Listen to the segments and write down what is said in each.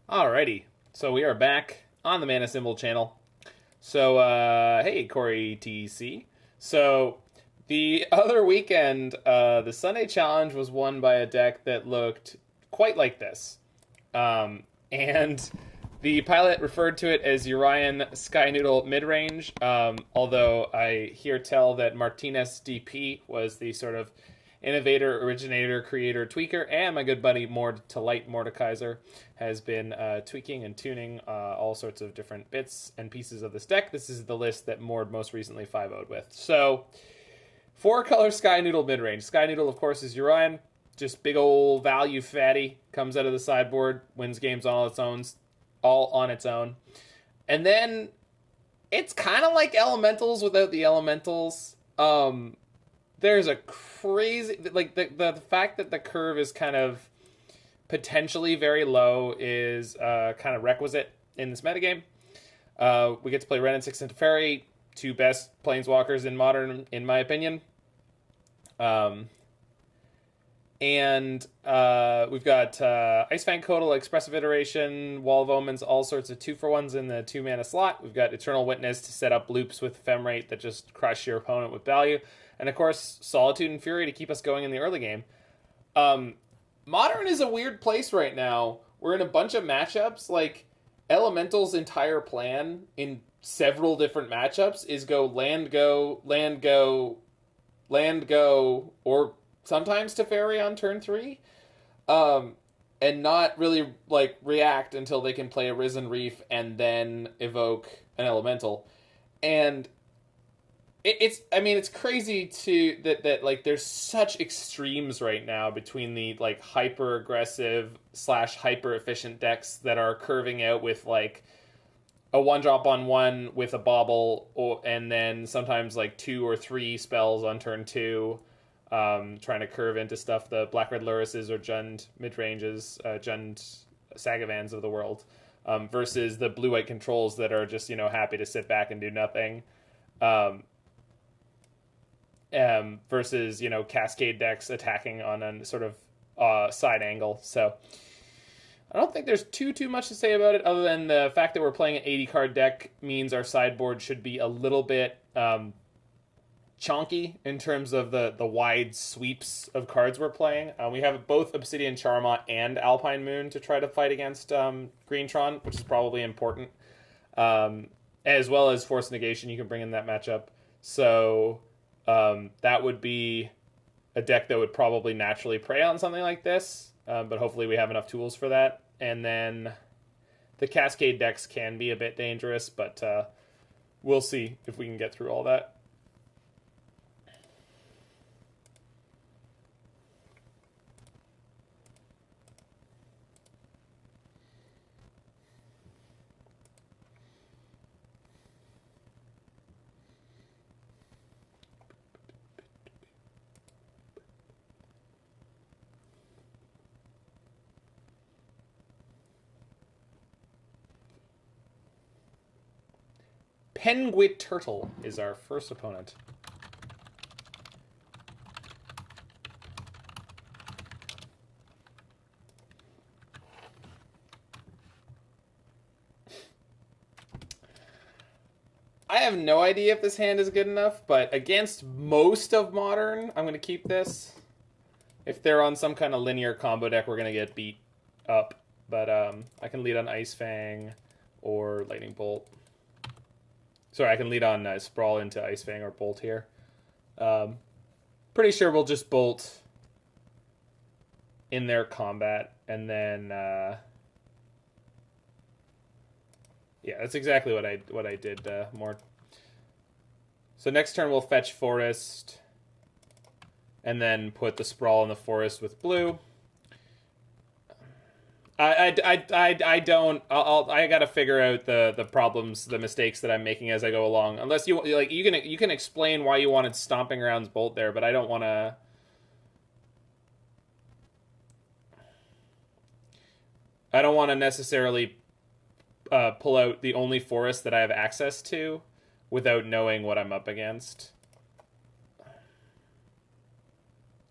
Alrighty, so we are back on the Mana Symbol channel. So, hey, Corey TC. So, the other weekend, the Sunday Challenge was won by a deck that looked quite like this. And the pilot referred to it as Urian Sky Noodle Midrange, although I hear tell that Martinez DP was the sort of innovator, originator, creator, tweaker, and my good buddy Mord to Light Mordekaiser has been tweaking and tuning all sorts of different bits and pieces of this deck. This is the list that Mord most recently 5-0'd with. So, 4-color Sky Noodle Midrange. Sky Noodle, of course, is Urian. Just big old value fatty. Comes out of the sideboard, wins games all on its own. And then, it's kind of like Elementals without the Elementals. There's a crazy, like, the fact that the curve is kind of potentially very low is kind of requisite in this metagame. We get to play Wrenn and Six and Teferi, two best planeswalkers in Modern, in my opinion. And we've got Ice-Fang Coatl, Expressive Iteration, Wall of Omens, all sorts of 2-for-1s in the 2-mana slot. We've got Eternal Witness to set up loops with Ephemerate that just crush your opponent with value. And of course, Solitude and Fury to keep us going in the early game. Modern is a weird place right now. We're in a bunch of matchups. Like, Elemental's entire plan in several different matchups is go, land, go, land, go, land, go, or sometimes Teferi on turn 3. And not really, like, react until they can play a Risen Reef and then evoke an Elemental. And it's crazy that like there's such extremes right now between the like hyper aggressive / hyper efficient decks that are curving out with like a 1-drop on 1 with a bauble, and then sometimes like 2 or 3 spells on turn 2, trying to curve into stuff the Black Red Lurises or Jund midranges, Jund Sagavans of the world, versus the blue white controls that are just happy to sit back and do nothing. Versus Cascade decks attacking on a sort of side angle. So I don't think there's too much to say about it, other than the fact that we're playing an 80-card deck means our sideboard should be a little bit chonky in terms of the wide sweeps of cards we're playing. We have both Obsidian Charmaw and Alpine Moon to try to fight against Greentron, which is probably important, as well as Force of Negation you can bring in that matchup. So that would be a deck that would probably naturally prey on something like this, but hopefully we have enough tools for that. And then the Cascade decks can be a bit dangerous, but we'll see if we can get through all that. Penguin Turtle is our first opponent. I have no idea if this hand is good enough, but against most of Modern, I'm going to keep this. If they're on some kind of linear combo deck, we're going to get beat up. But I can lead on Ice-Fang or Lightning Bolt. Sorry, I can lead on Sprawl into Ice-Fang or Bolt here. Pretty sure we'll just Bolt in their combat, and then yeah, that's exactly what I did more. So next turn we'll fetch Forest, and then put the Sprawl in the Forest with blue. I gotta figure out the problems, the mistakes that I'm making as I go along. Unless you like, you can explain why you wanted Stomping Ground's Bolt there, but I don't want to. I don't want to necessarily pull out the only forest that I have access to without knowing what I'm up against.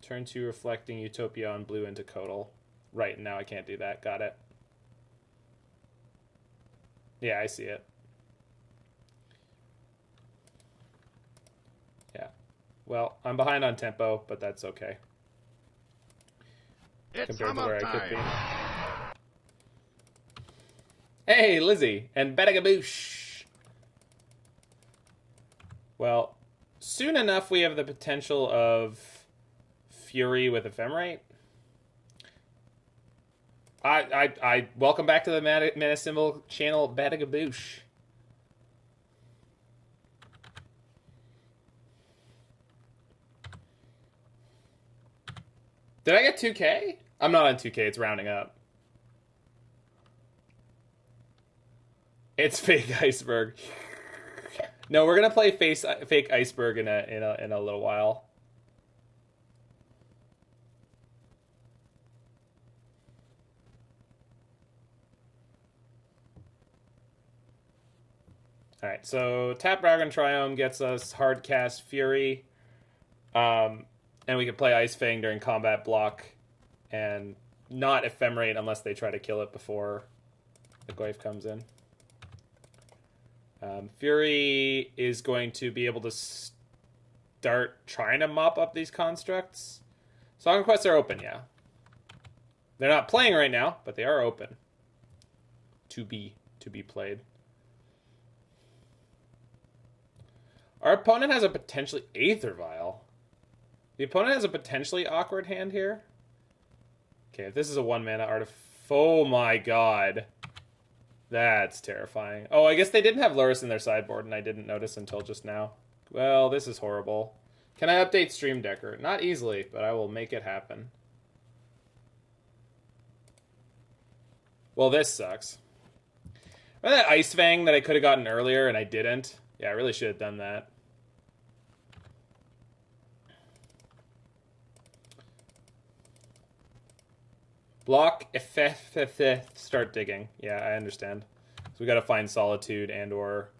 Turn 2 reflecting Utopia on blue into Coatl. Right, now I can't do that. Got it. Yeah, I see it. Yeah. Well, I'm behind on tempo, but that's okay. It's compared to where I could be. time. Hey, Lizzie, and Betagaboosh. Well, soon enough we have the potential of Fury with Ephemerate. I welcome back to the Mana Symbol channel, Betagaboosh. Did I get 2K? I'm not on 2K, it's rounding up. It's fake iceberg. No, we're gonna play fake iceberg in a little while. All right, so tap Raugrin Triome gets us hard cast Fury, and we can play Ice-Fang during combat block, and not Ephemerate unless they try to kill it before the Goyf comes in. Fury is going to be able to start trying to mop up these constructs. Song Quests are open, yeah. They're not playing right now, but they are open to be played. Our opponent has a potentially Aether Vial. The opponent has a potentially awkward hand here. Okay, if this is a 1-mana artifact... Oh my god. That's terrifying. Oh, I guess they didn't have Lurrus in their sideboard, and I didn't notice until just now. Well, this is horrible. Can I update Stream Decker? Not easily, but I will make it happen. Well, this sucks. Remember that Ice-Fang that I could have gotten earlier, and I didn't? Yeah, I really should have done that. Block, start digging. Yeah, I understand. So we gotta find Solitude and or...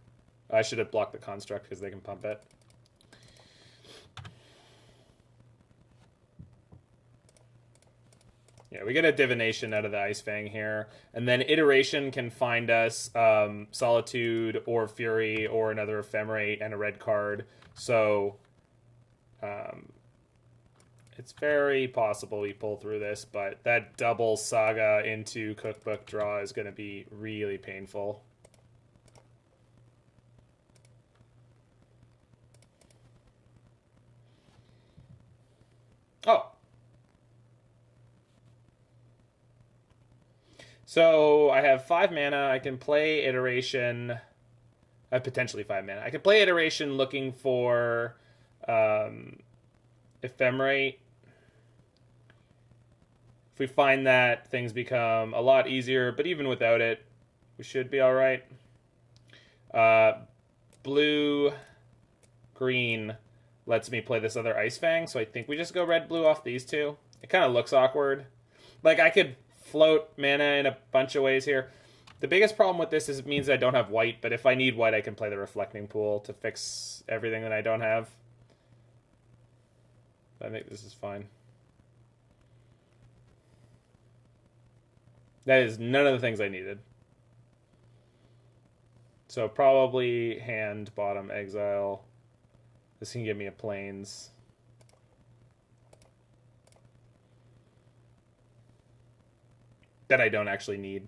I should have blocked the construct because they can pump it. Yeah, we get a Divination out of the Ice-Fang here. And then Iteration can find us Solitude or Fury or another Ephemerate and a red card. So... it's very possible we pull through this, but that double Saga into Cookbook draw is going to be really painful. Oh. So I have 5 mana. I can play Iteration. Potentially 5 mana. I can play Iteration looking for Ephemerate. If we find that, things become a lot easier, but even without it, we should be alright. Blue, green lets me play this other Ice-Fang, so I think we just go red-blue off these two. It kind of looks awkward. Like, I could float mana in a bunch of ways here. The biggest problem with this is it means I don't have white, but if I need white, I can play the Reflecting Pool to fix everything that I don't have. I think this is fine. That is none of the things I needed. So probably hand, bottom, exile. This can give me a plains. That I don't actually need.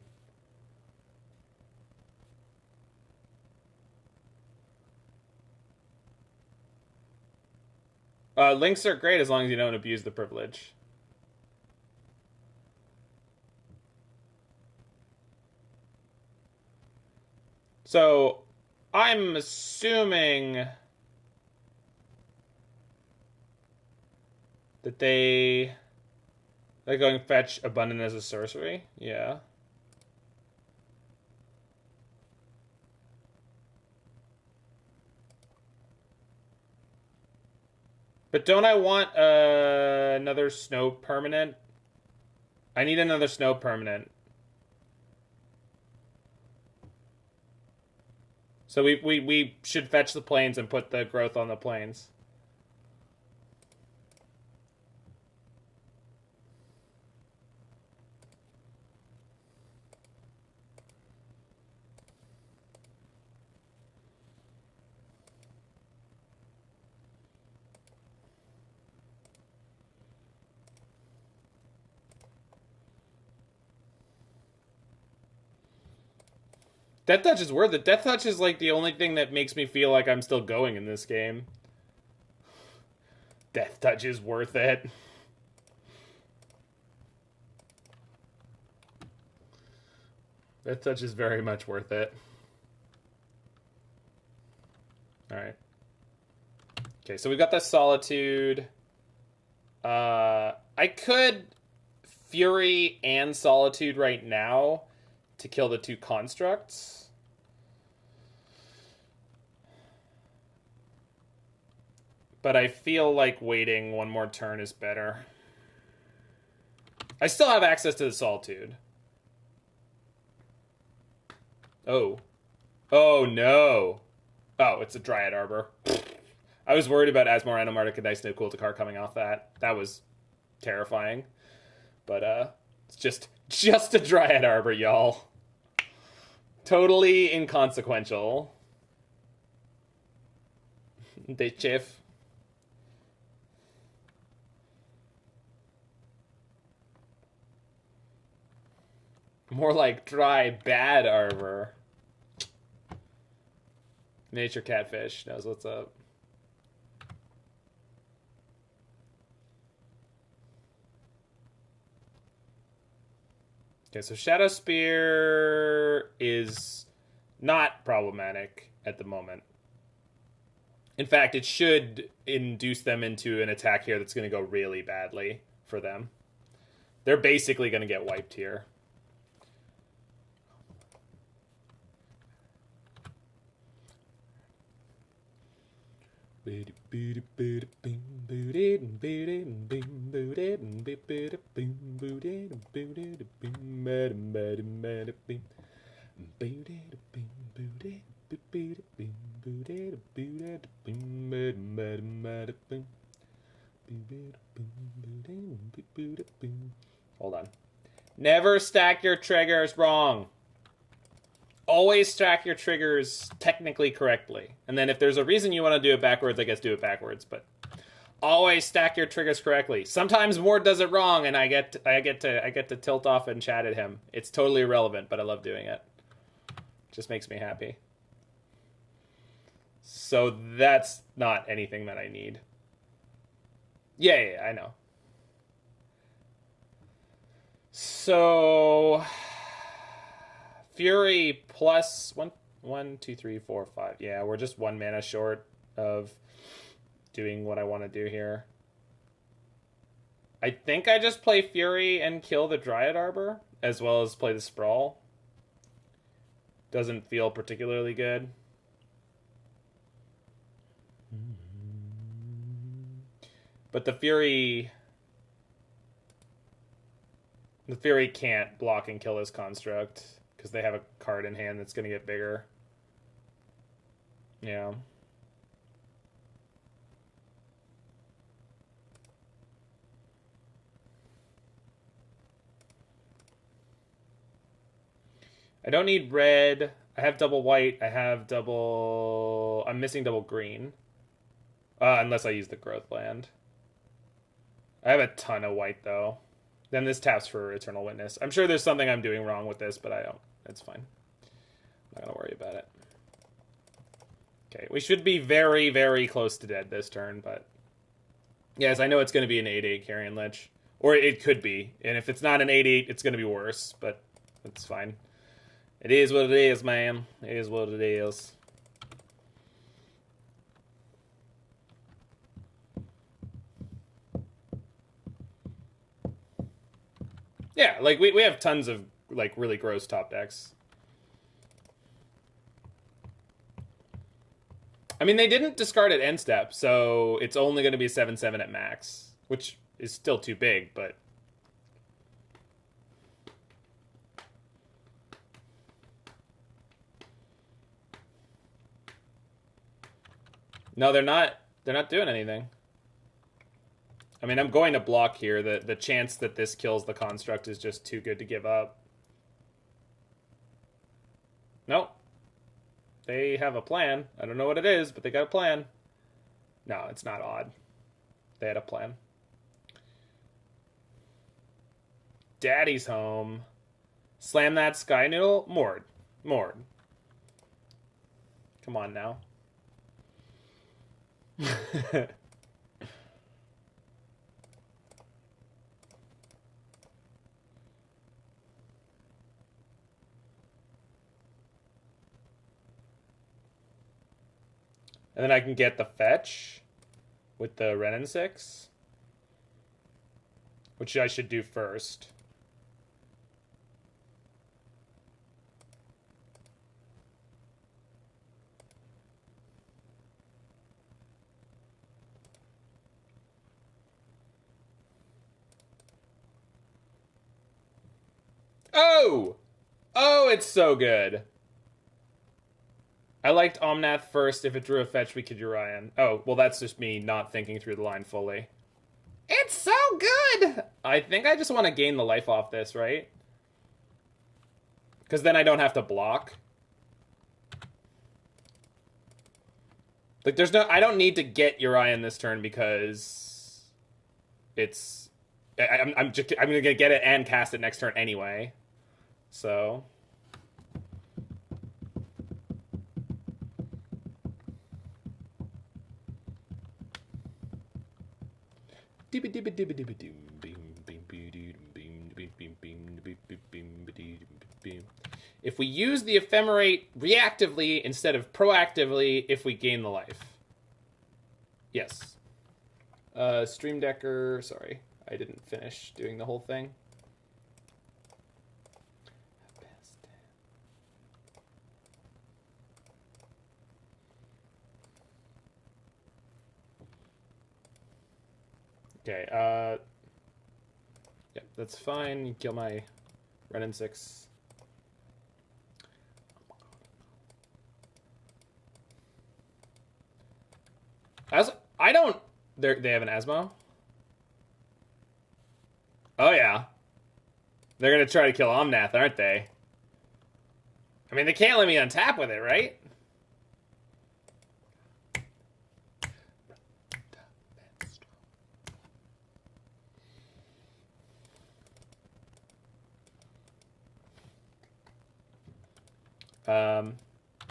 Links are great as long as you don't abuse the privilege. So, I'm assuming that they're going to fetch Abundant as a sorcery. Yeah. But don't I want another snow permanent? I need another snow permanent. So we should fetch the plains and put the growth on the plains. Death Touch is worth it. Death Touch is like the only thing that makes me feel like I'm still going in this game. Death Touch is worth it. Death Touch is very much worth it. Alright. Okay, so we've got the Solitude. I could Fury and Solitude right now to kill the two constructs. But I feel like waiting one more turn is better. I still have access to the Solitude. Oh. Oh, no. Oh, it's a Dryad Arbor. I was worried about Asmore, Animartic, and Dice No Cool to card coming off that. That was terrifying. But, it's just a Dryad Arbor, y'all. Totally inconsequential. They chiff. More like dry, bad arbor. Nature Catfish knows what's up. Okay, so Shadow Spear is not problematic at the moment. In fact, it should induce them into an attack here that's going to go really badly for them. They're basically going to get wiped here. Hold on. Never stack your triggers wrong. Always stack your triggers technically correctly. And then if there's a reason you want to do it backwards, I guess do it backwards. But always stack your triggers correctly. Sometimes Ward does it wrong, and I get to tilt off and chat at him. It's totally irrelevant, but I love doing it. Just makes me happy. So that's not anything that I need. Yeah, I know. So Fury plus 1, 2, 3, 4, 5. Yeah, we're just 1 mana short of doing what I want to do here. I think I just play Fury and kill the Dryad Arbor, as well as play the Sprawl. Doesn't feel particularly good. But the Fury can't block and kill this construct, because they have a card in hand that's going to get bigger. Yeah. I don't need red. I have double white. I have double... I'm missing double green. Unless I use the growth land. I have a ton of white, though. Then this taps for Eternal Witness. I'm sure there's something I'm doing wrong with this, but I don't. It's fine. I'm not going to worry about it. Okay, we should be very, very close to dead this turn, but... Yes, I know it's going to be an 8-8 Carrion Lich. Or it could be. And if it's not an 8-8, it's going to be worse, but it's fine. It is what it is, man. It is what it is. Yeah, like, we have tons of, like, really gross top decks. I mean, they didn't discard at end step, so it's only going to be 7/7 at max, which is still too big, but... No, they're not doing anything. I mean, I'm going to block here. The chance that this kills the construct is just too good to give up. Nope. They have a plan. I don't know what it is, but they got a plan. No, it's not odd. They had a plan. Daddy's home. Slam that Sky Noodle. Mord. Come on now. And then I can get the fetch with the Wrenn and Six, which I should do first. Oh! Oh, it's so good. I liked Omnath first. If it drew a fetch, we could Urian. Oh, well, that's just me not thinking through the line fully. It's so good! I think I just want to gain the life off this, right? Because then I don't have to block. Like, there's no... I don't need to get Urian this turn because... it's... I'm going to get it and cast it next turn anyway. So... If we use the Ephemerate reactively instead of proactively, if we gain the life. Yes. Stream Decker, sorry. I didn't finish doing the whole thing. Okay, yeah, that's fine. You kill my Wrenn and Six. I don't... They have an Asmo? Oh, yeah. They're going to try to kill Omnath, aren't they? I mean, they can't let me untap with it, right?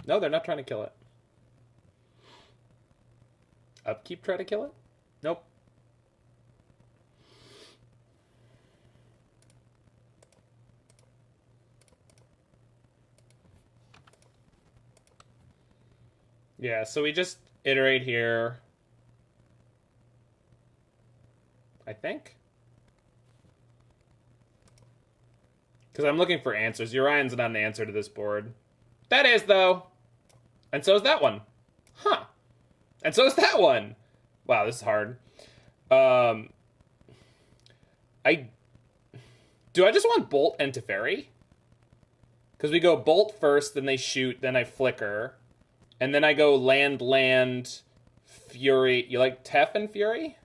No, they're not trying to kill it. Upkeep try to kill it? Nope. Yeah, so we just iterate here. I think. Because I'm looking for answers. Urian's not an answer to this board. That is, though. And so is that one. Huh. And so is that one. Wow, this is hard. Do I just want Bolt and Teferi? Because we go Bolt first, then they shoot, then I flicker. And then I go land, Fury. You like Tef and Fury?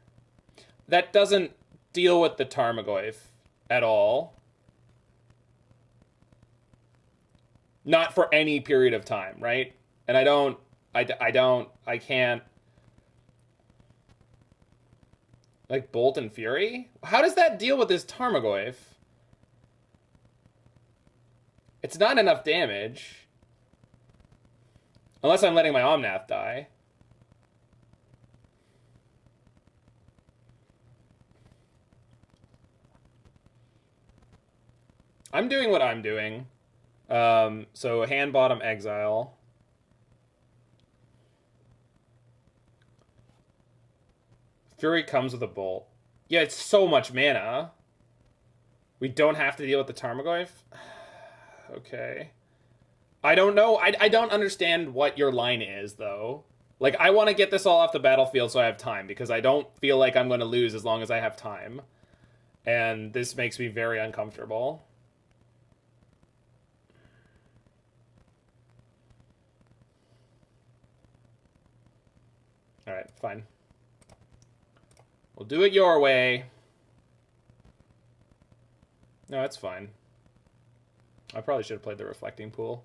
That doesn't deal with the Tarmogoyf at all. Not for any period of time, right? And I can't... Like Bolt and Fury? How does that deal with this Tarmogoyf? It's not enough damage. Unless I'm letting my Omnath die. I'm doing what I'm doing. So hand bottom exile. Fury comes with a bolt. Yeah, it's so much mana. We don't have to deal with the Tarmogoyf? Okay. I don't know. I don't understand what your line is, though. Like, I want to get this all off the battlefield so I have time, because I don't feel like I'm going to lose as long as I have time. And this makes me very uncomfortable. Alright, fine. We'll do it your way. No, that's fine. I probably should have played the Reflecting Pool.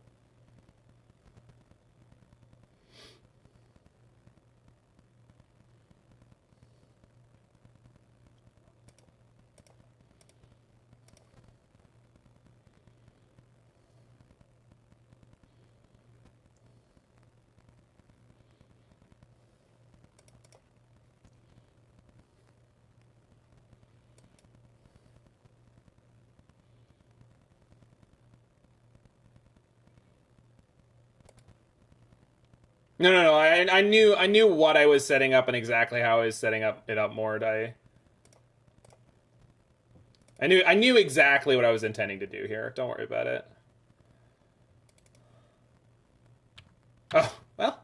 No. I knew what I was setting up and exactly how I was setting it up, Mord. I knew exactly what I was intending to do here. Don't worry about it. Oh, well.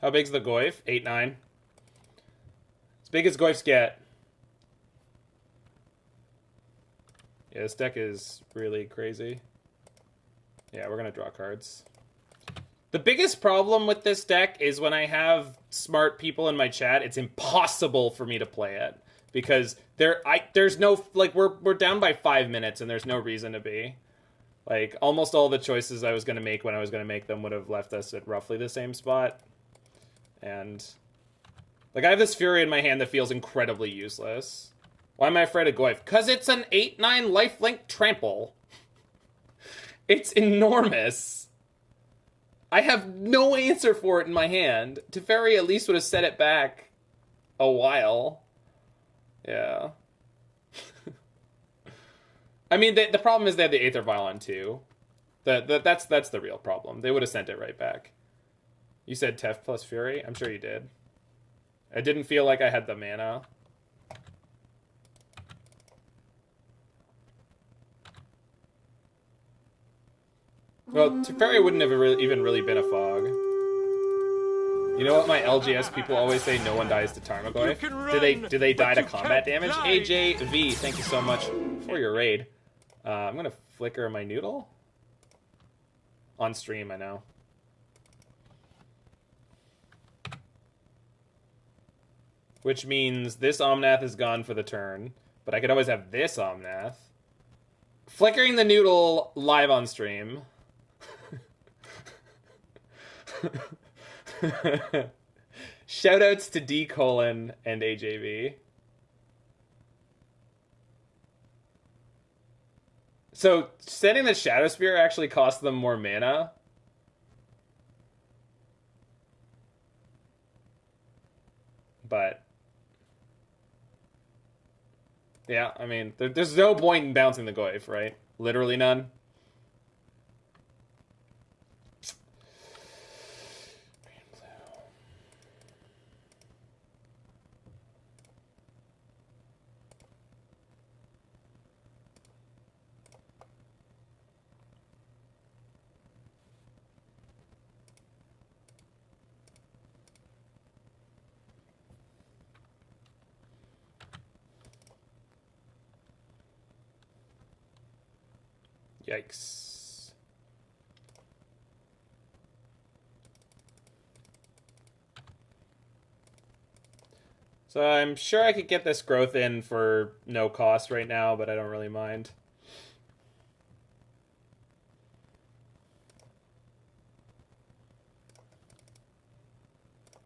How big's the Goyf? 8-9. As big as Goyfs get. Yeah, this deck is really crazy. Yeah, we're gonna draw cards. The biggest problem with this deck is when I have smart people in my chat, it's impossible for me to play it. Because there's no, like, we're down by 5 minutes and there's no reason to be. Like, almost all the choices I was going to make when I was going to make them would have left us at roughly the same spot. And, like, I have this Fury in my hand that feels incredibly useless. Why am I afraid of Goyf? Because it's an 8-9 lifelink trample. It's enormous. I have no answer for it in my hand. Teferi at least would have set it back a while. Yeah. I mean, the problem is they have the Aether Vial on too. That's the real problem. They would have sent it right back. You said Tef plus Fury? I'm sure you did. I didn't feel like I had the mana. Well, Teferi wouldn't have even really been a fog. You know what my LGS people always say? No one dies to Tarmogoyf. Do they die to combat damage? AJV, thank you so much for your raid. I'm gonna flicker my noodle on stream. I know. Which means this Omnath is gone for the turn, but I could always have this Omnath. Flickering the noodle live on stream. Shoutouts to D: and AJV. So setting the Shadow Spear actually costs them more mana. But yeah, I mean, there's no point in bouncing the Goyf, right? Literally none. Yikes. So I'm sure I could get this growth in for no cost right now, but I don't really mind.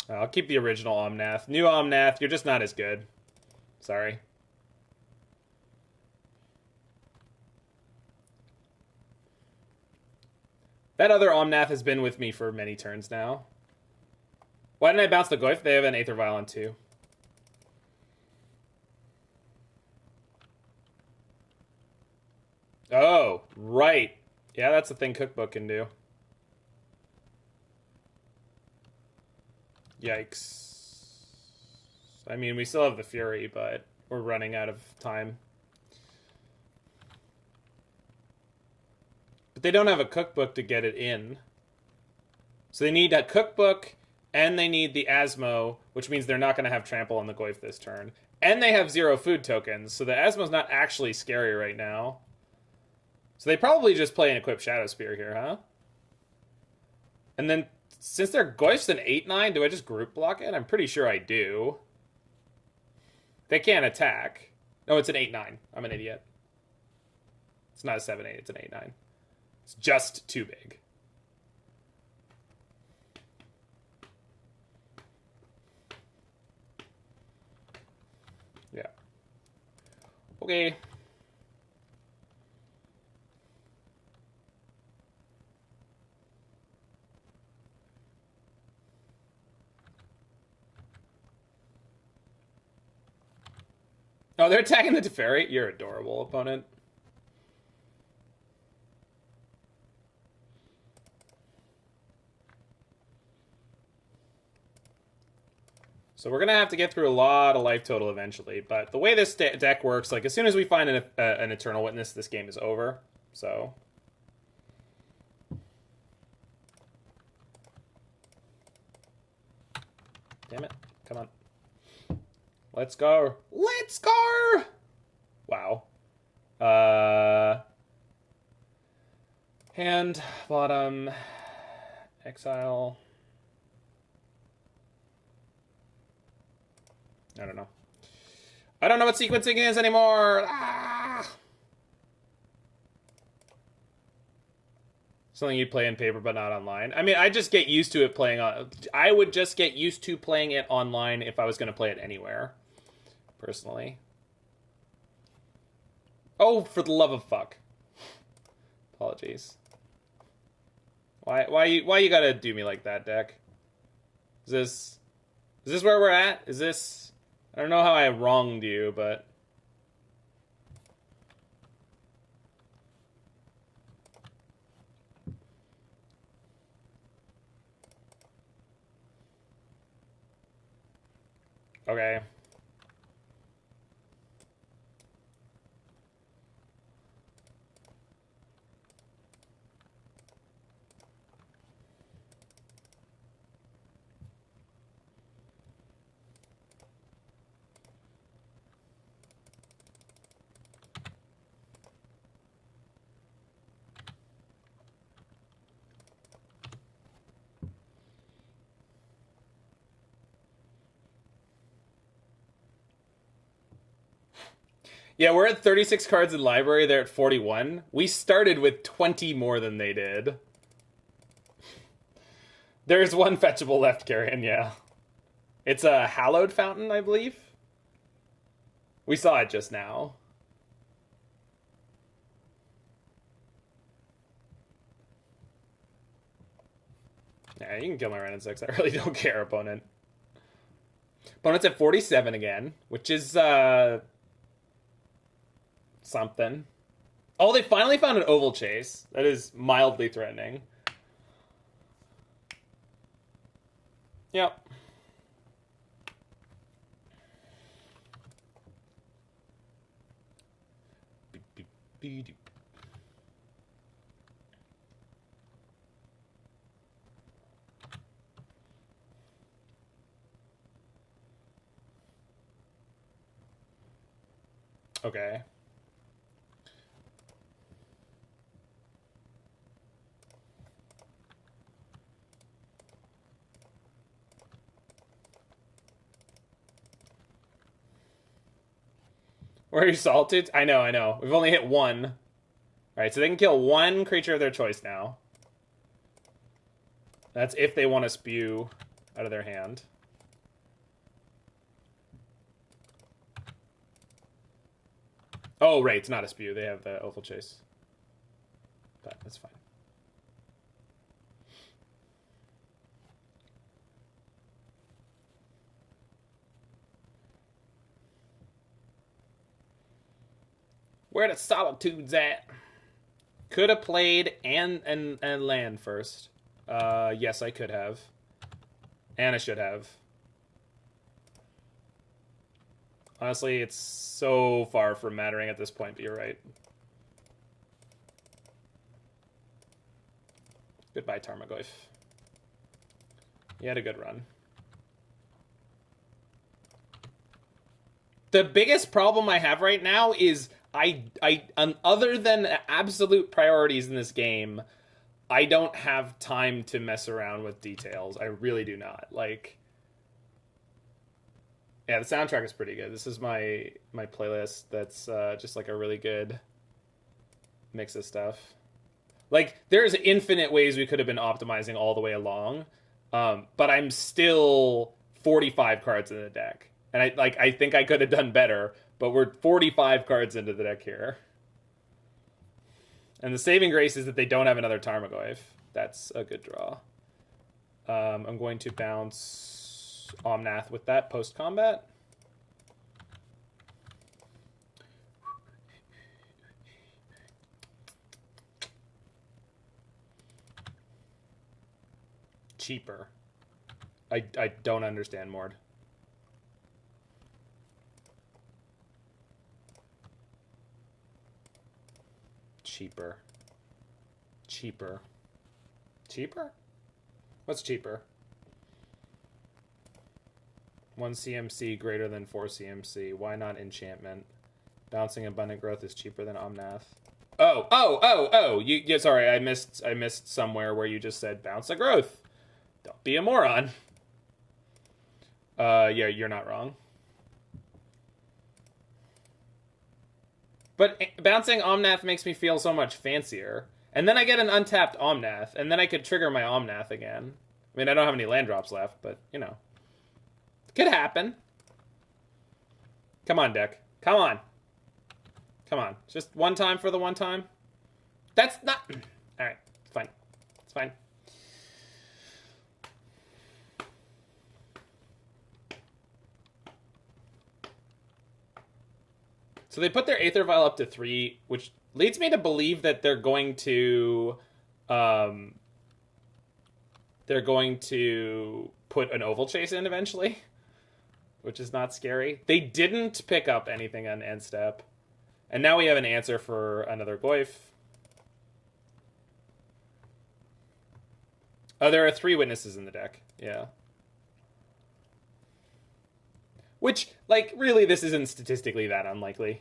I'll keep the original Omnath. New Omnath, you're just not as good. Sorry. That other Omnath has been with me for many turns now. Why didn't I bounce the Goyf? They have an Aether Vial on too. Oh, right. Yeah, that's the thing Cookbook can do. Yikes. I mean, we still have the Fury, but we're running out of time. But they don't have a Cookbook to get it in. So they need a Cookbook, and they need the Asmo, which means they're not going to have Trample on the Goyf this turn. And they have 0 food tokens, so the Asmo's not actually scary right now. So they probably just play an Equipped Shadow Spear here, huh? And then, since their Goyf's an 8-9, do I just group block it? I'm pretty sure I do. They can't attack. No, it's an 8-9. I'm an idiot. It's not a 7-8, it's an 8-9. It's just too big. Yeah. Okay. Oh, they're attacking the Teferi? You're adorable, opponent. So we're going to have to get through a lot of life total eventually. But the way this deck works, like as soon as we find an Eternal Witness, this game is over. So... Damn it. Come on. Let's go. Let's go! Wow. Hand, bottom, exile. I don't know. I don't know what sequencing is anymore. Ah! Something you'd play in paper but not online. I mean, I just get used to it playing on... I would just get used to playing it online if I was going to play it anywhere. Personally. Oh, for the love of fuck. Apologies. Why you gotta do me like that, deck? Is this where we're at? Is this... I don't know how I wronged you, but... Okay. Yeah, we're at 36 cards in library. They're at 41. We started with 20 more than they did. There's one fetchable left, Karen, yeah. It's a Hallowed Fountain, I believe. We saw it just now. Yeah, you can kill my Wrenn and Six. I really don't care, opponent. Opponent's at 47 again, which is, something. Oh, they finally found an Oval Chase. That is mildly threatening. Yep. Okay. Where are your Solitudes? I know. We've only hit one. Alright, so they can kill one creature of their choice now. That's if they want to spew out of their hand. Oh, right, it's not a spew. They have the Oval Chase. But that's fine. Where the Solitude's at? Could have played and land first. Yes, I could have. And I should have. Honestly, it's so far from mattering at this point, but you're right. Goodbye, Tarmogoyf. You had a good run. The biggest problem I have right now is other than absolute priorities in this game, I don't have time to mess around with details. I really do not. Like, yeah, the soundtrack is pretty good. This is my playlist that's just like a really good mix of stuff. Like, there's infinite ways we could have been optimizing all the way along, but I'm still 45 cards in the deck. And I think I could have done better, but we're 45 cards into the deck here. And the saving grace is that they don't have another Tarmogoyf. That's a good draw. I'm going to bounce Omnath with that post-combat. Cheaper. I don't understand, Mord. cheaper? Cheaper. Cheaper? What's cheaper? 1 CMC greater than 4 CMC. Why not enchantment? Bouncing Abundant Growth is cheaper than Omnath. Oh! Yeah, sorry, I missed somewhere where you just said bounce a growth. Don't be a moron. Yeah, you're not wrong. But bouncing Omnath makes me feel so much fancier. And then I get an untapped Omnath, and then I could trigger my Omnath again. I mean, I don't have any land drops left, but, you know. It could happen. Come on, deck. Come on. Come on. Just one time for the one time. That's not... Alright, it's fine. It's fine. So they put their Aether Vial up to 3, which leads me to believe that they're going to put an Oval Chase in eventually, which is not scary. They didn't pick up anything on end step, and now we have an answer for another Goyf. Oh, there are 3 witnesses in the deck. Yeah. Which, like, really, this isn't statistically that unlikely.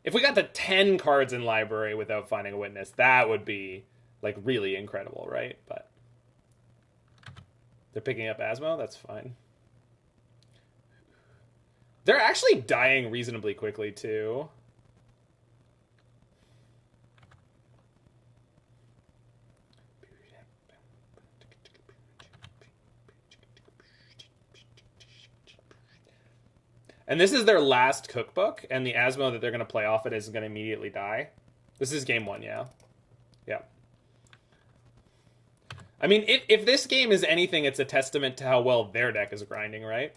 If we got the 10 cards in library without finding a witness, that would be, like, really incredible, right? But they're picking up Asmo, that's fine. They're actually dying reasonably quickly, too. And this is their last cookbook, and the Asmo that they're going to play off it is going to immediately die. This is game 1, yeah. Yeah. I mean, if this game is anything, it's a testament to how well their deck is grinding, right?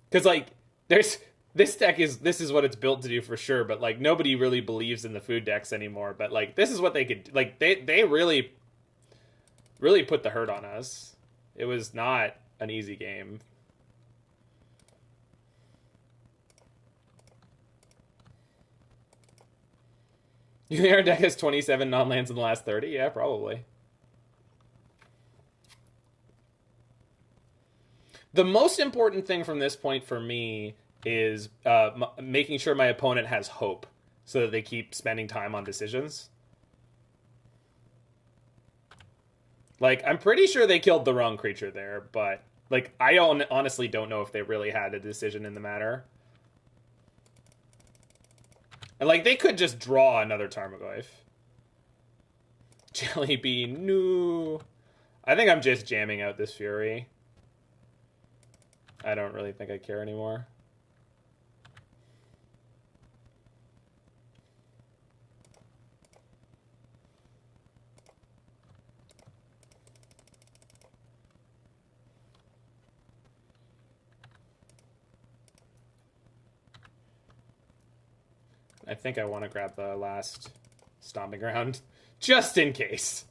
Because, like, this is what it's built to do for sure, but, like, nobody really believes in the food decks anymore. But, like, this is what they could... Like, they really put the hurt on us. It was not an easy game. You think our deck has 27 non-lands in the last 30? Yeah, probably. The most important thing from this point for me is making sure my opponent has hope so that they keep spending time on decisions. Like, I'm pretty sure they killed the wrong creature there, but, like, I honestly don't know if they really had a decision in the matter. And, like, they could just draw another Tarmogoyf. Jelly Bean, no. I think I'm just jamming out this Fury. I don't really think I care anymore. I think I want to grab the last Stomping Ground, just in case.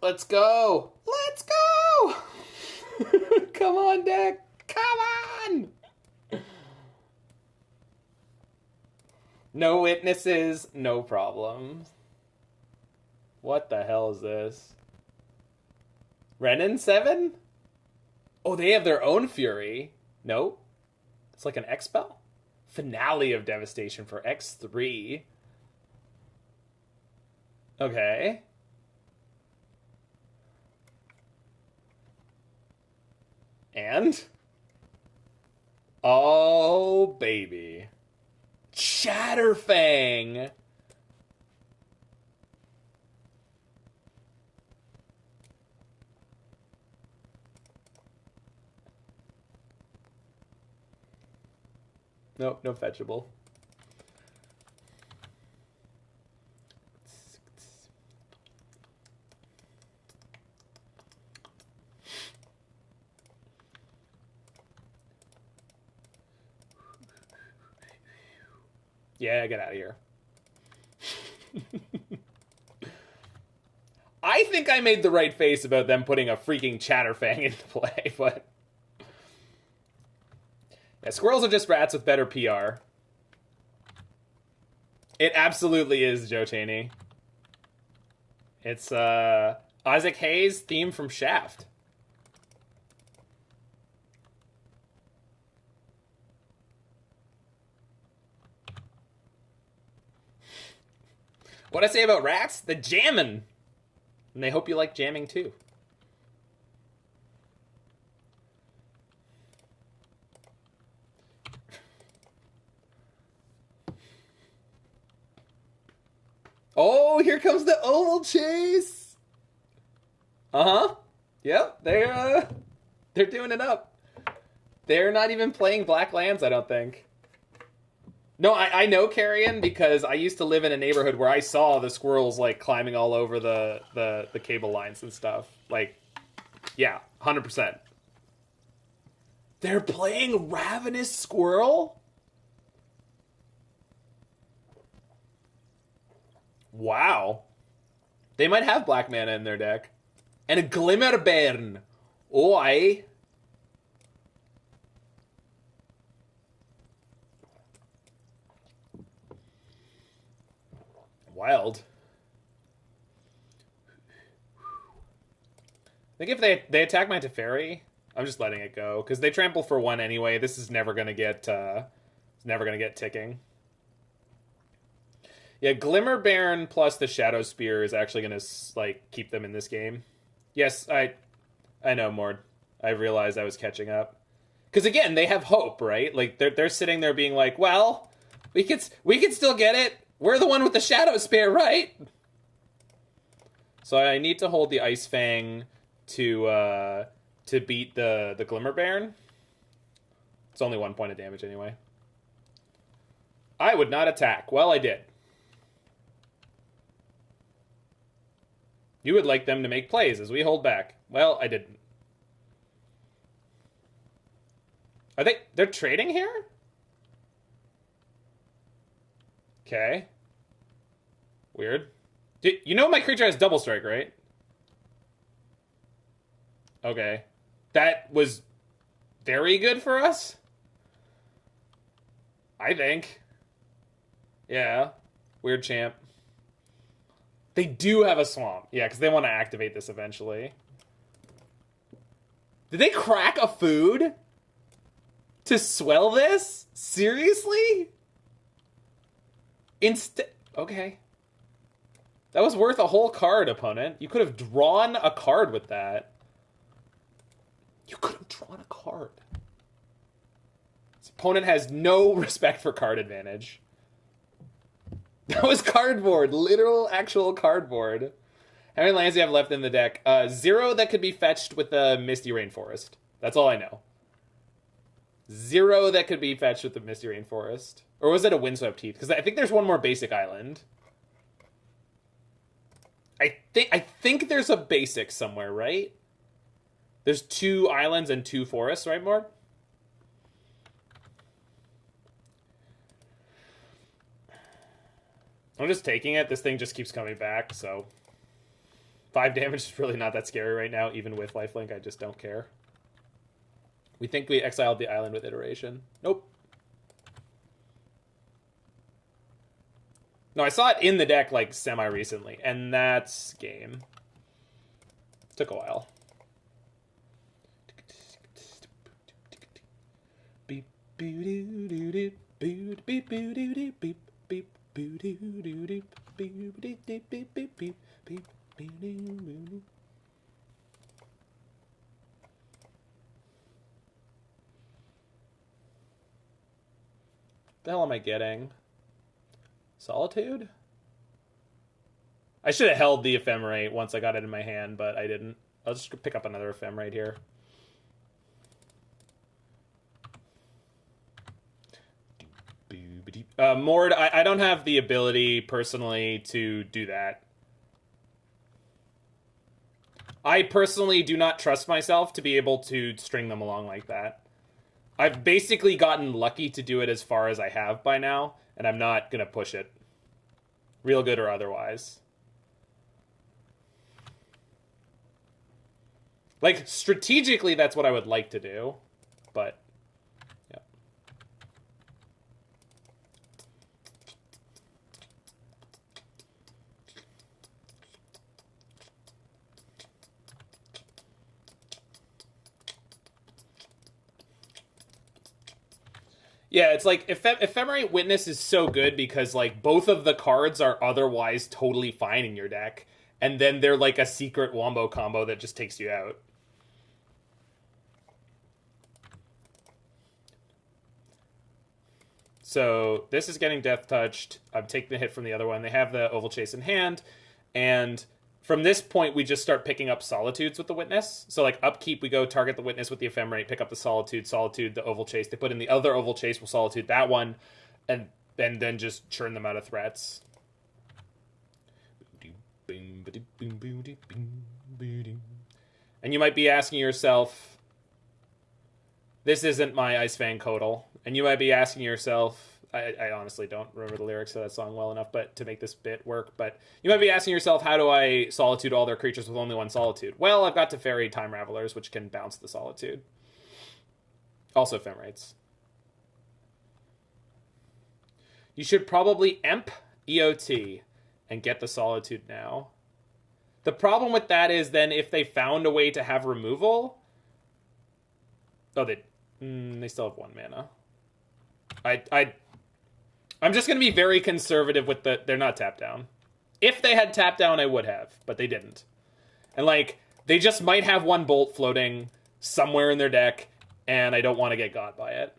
Let's go! Let's go! Come on, deck! Come on! No witnesses, no problem. What the hell is this? Wrenn and 7? Oh, they have their own Fury. Nope. It's like an X-Spell? Finale of Devastation for X3. Okay. And? Oh, baby. Chatterfang! Nope, no fetchable. Yeah, get out of here. I think I made the right face about them putting a freaking Chatterfang into play, but... Yeah, squirrels are just rats with better PR. It absolutely is, Joe Chaney. It's Isaac Hayes' theme from Shaft. What'd I say about rats? The jammin'. And they hope you like jamming too. Oh, here comes the oval chase. Uh-huh. Yep, they're doing it up. They're not even playing black lands, I don't think. No, I know Carrion because I used to live in a neighborhood where I saw the squirrels like climbing all over the cable lines and stuff. Like, yeah, 100%. They're playing Ravenous Squirrel? Wow. They might have black mana in their deck. And a Glimmerbairn. Oi. Wild. I think if they attack my Teferi, I'm just letting it go because they trample for 1 anyway. This is never gonna get ticking. Yeah, Glimmerbairn plus the Shadow Spear is actually gonna like keep them in this game. Yes, I know, Mord. I realized I was catching up because again they have hope, right? Like they're sitting there being like, well, we could still get it. We're the one with the Shadow Spear, right? So I need to hold the Ice-Fang to beat the Glimmerbairn. It's only 1 point of damage anyway. I would not attack. Well, I did. You would like them to make plays as we hold back. Well, I didn't. They're trading here? Okay. Weird. You know my creature has double strike, right? Okay. That was very good for us? I think. Yeah. Weird champ. They do have a swamp. Yeah, because they want to activate this eventually. Did they crack a food? To swell this? Seriously? Okay. That was worth a whole card, opponent. You could have drawn a card with that. You could have drawn a card. This opponent has no respect for card advantage. That was cardboard. Literal, actual cardboard. How many lands do you have left in the deck? 0 that could be fetched with the Misty Rainforest. That's all I know. 0 that could be fetched with the Misty Rainforest. Or was it a Windswept Heath? Because I think there's one more basic island. I think there's a basic somewhere, right? There's 2 islands and 2 forests, right, Mord? I'm just taking it. This thing just keeps coming back, so 5 damage is really not that scary right now, even with lifelink. I just don't care. We think we exiled the island with iteration. Nope. No, I saw it in the deck, like, semi-recently, and that's game. Took a while. Beep, boo doo doo doo, beep, beep, boo doo doo, beep, beep, boo doo doo doo, beep, beep, beep, beep, beep, beep, beep, boo doo doo doo. What the hell am I getting? Solitude? I should have held the Ephemerate once I got it in my hand, but I didn't. I'll just pick up another Ephemerate here. Mord, I don't have the ability, personally, to do that. I personally do not trust myself to be able to string them along like that. I've basically gotten lucky to do it as far as I have by now, and I'm not going to push it. Real good or otherwise. Like, strategically, that's what I would like to do. But, yeah. Yeah, it's like Ephemerate Witness is so good because like both of the cards are otherwise totally fine in your deck, and then they're like a secret wombo combo that just takes you out. So this is getting death touched. I'm taking the hit from the other one. They have the Oval Chase in hand, and from this point we just start picking up Solitudes with the Witness. So like upkeep, we go target the Witness with the Ephemerate, pick up the Solitude, the Oval Chase. They put in the other Oval Chase, will Solitude that one, and then just churn them out of threats. And you might be asking yourself, this isn't my Ice-Fang Coatl. And you might be asking yourself, I honestly don't remember the lyrics of that song well enough but to make this bit work, but you might be asking yourself, how do I Solitude all their creatures with only one Solitude? Well, I've got Teferi Time Ravelers, which can bounce the Solitude. Also Ephemerates. You should probably Emp EOT and get the Solitude now. The problem with that is then if they found a way to have removal... Oh, they still have 1 mana. I'm just going to be very conservative with they're not tapped down. If they had tapped down, I would have, but they didn't. And like, they just might have 1 bolt floating somewhere in their deck, and I don't want to get got by it.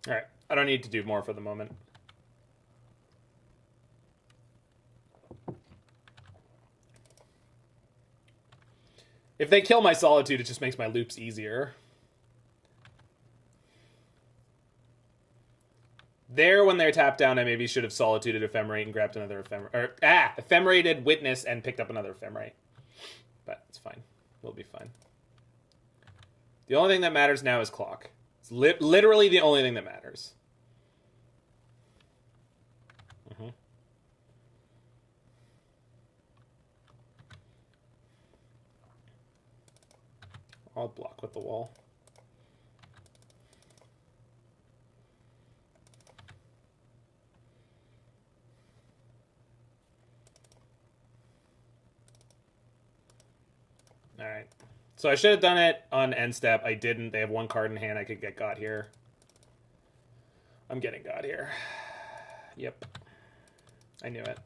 Alright, I don't need to do more for the moment. If they kill my Solitude, it just makes my loops easier. There, when they're tapped down, I maybe should have Solituded Ephemerate and grabbed another Ephemerate. Ephemerated Witness and picked up another Ephemerate. But it's fine. We'll be fine. The only thing that matters now is clock. It's literally the only thing that matters. I'll block with the wall. Alright. So I should have done it on end step. I didn't. They have 1 card in hand. I could get got here. I'm getting got here. Yep. I knew it.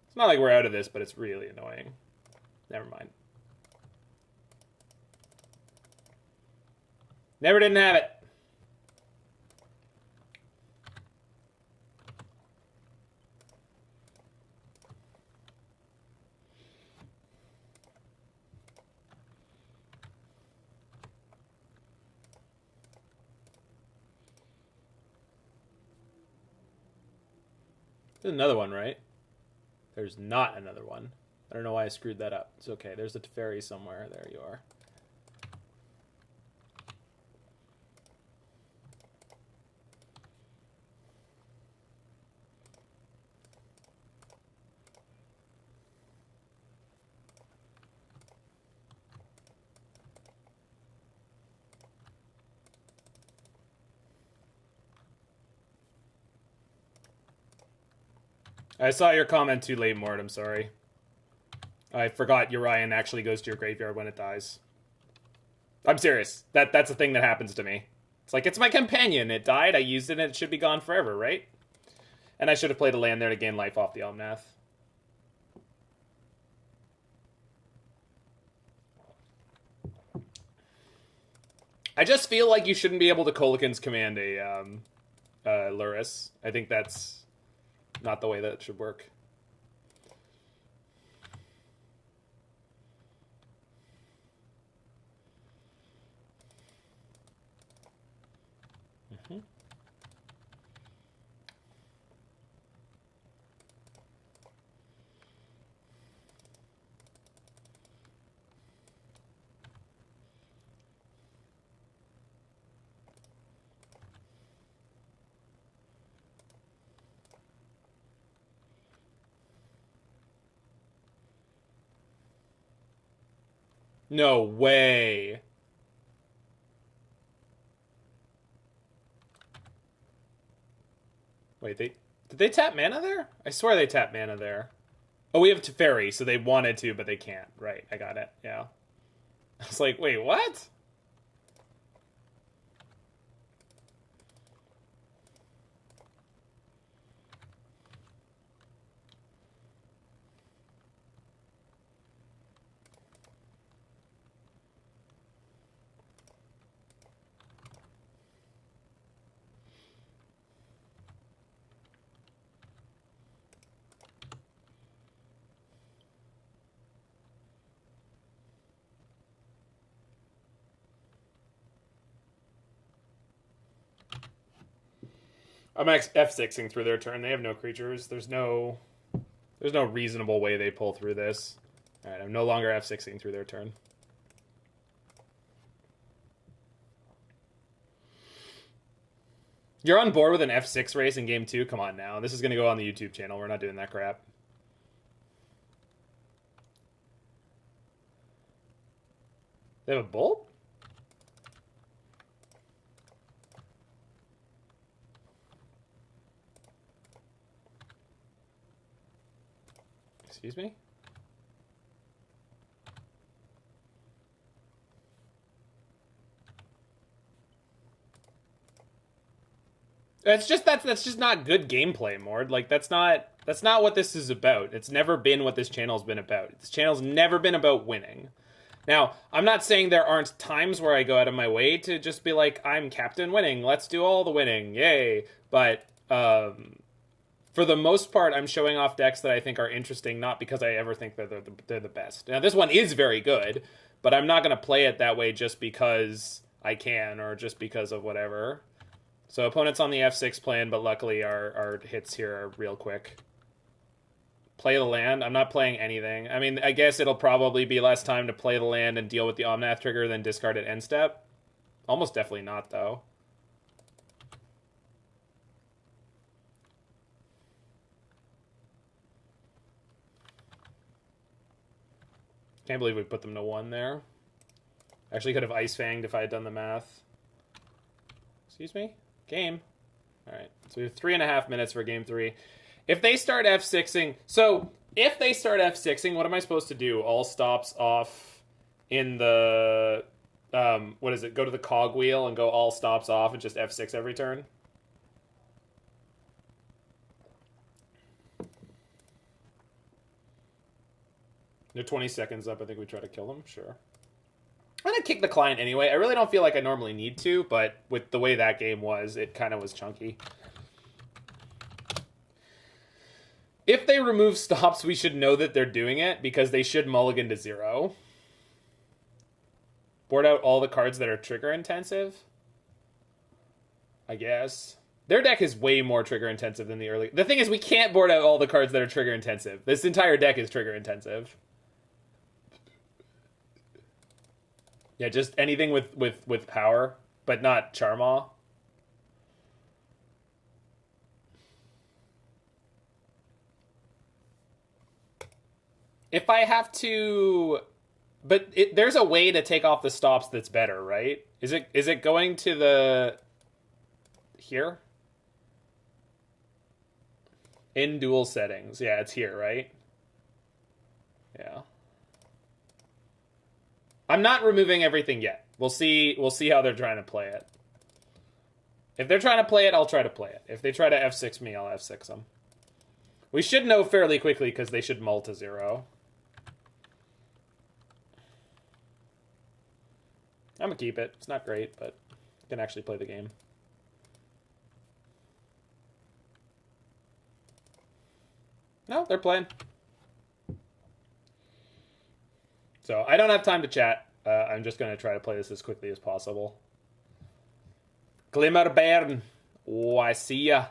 It's not like we're out of this, but it's really annoying. Never mind. Never didn't have it. There's another one, right? There's not another one. I don't know why I screwed that up. It's okay. There's a Teferi somewhere. There you are. I saw your comment too late, Mort. I'm sorry. I forgot Urian actually goes to your graveyard when it dies. I'm serious. That's a thing that happens to me. It's like, it's my companion. It died, I used it, and it should be gone forever, right? And I should have played a land there to gain life off the Omnath. I just feel like you shouldn't be able to Kolikin's command a Lurrus. I think that's not the way that it should work. No way. Wait, did they tap mana there? I swear they tapped mana there. Oh, we have Teferi, so they wanted to, but they can't. Right, I got it. Yeah. I was like, wait, what? I'm F6ing through their turn. They have no creatures. There's no reasonable way they pull through this. All right, I'm no longer F6ing through their turn. You're on board with an F6 race in game 2? Come on now. This is going to go on the YouTube channel. We're not doing that crap. They have a bolt? Excuse me? That's just not good gameplay, Mord. Like that's not what this is about. It's never been what this channel's been about. This channel's never been about winning. Now, I'm not saying there aren't times where I go out of my way to just be like, I'm captain winning. Let's do all the winning. Yay. But for the most part, I'm showing off decks that I think are interesting, not because I ever think that they're the best. Now, this one is very good, but I'm not going to play it that way just because I can or just because of whatever. So opponent's on the F6 plan, but luckily our hits here are real quick. Play the land? I'm not playing anything. I mean, I guess it'll probably be less time to play the land and deal with the Omnath trigger than discard at end step. Almost definitely not, though. Can't believe we put them to 1 there. Actually could have Ice-Fanged if I had done the math. Excuse me? Game. Alright, so we have 3.5 minutes for game 3. If they start F6ing... So, if they start F6ing, what am I supposed to do? All stops off in the... what is it? Go to the cogwheel and go all stops off and just F6 every turn? They're 20 seconds up. I think we try to kill them. Sure. I'm going to kick the client anyway. I really don't feel like I normally need to, but with the way that game was, it kind of was chunky. If they remove stops, we should know that they're doing it, because they should mulligan to 0. Board out all the cards that are trigger intensive? I guess. Their deck is way more trigger intensive than the early... The thing is, we can't board out all the cards that are trigger intensive. This entire deck is trigger intensive. Yeah, just anything with power, but not Charmaw. If I have to... But there's a way to take off the stops that's better, right? Is it going to the... Here? In dual settings. Yeah, it's here, right? Yeah. I'm not removing everything yet. We'll see how they're trying to play it. If they're trying to play it, I'll try to play it. If they try to F6 me, I'll F6 them. We should know fairly quickly because they should mull to 0. I'm gonna keep it. It's not great, but I can actually play the game. No, they're playing. So I don't have time to chat. I'm just going to try to play this as quickly as possible. Glimmerbairn. Oh, I see ya.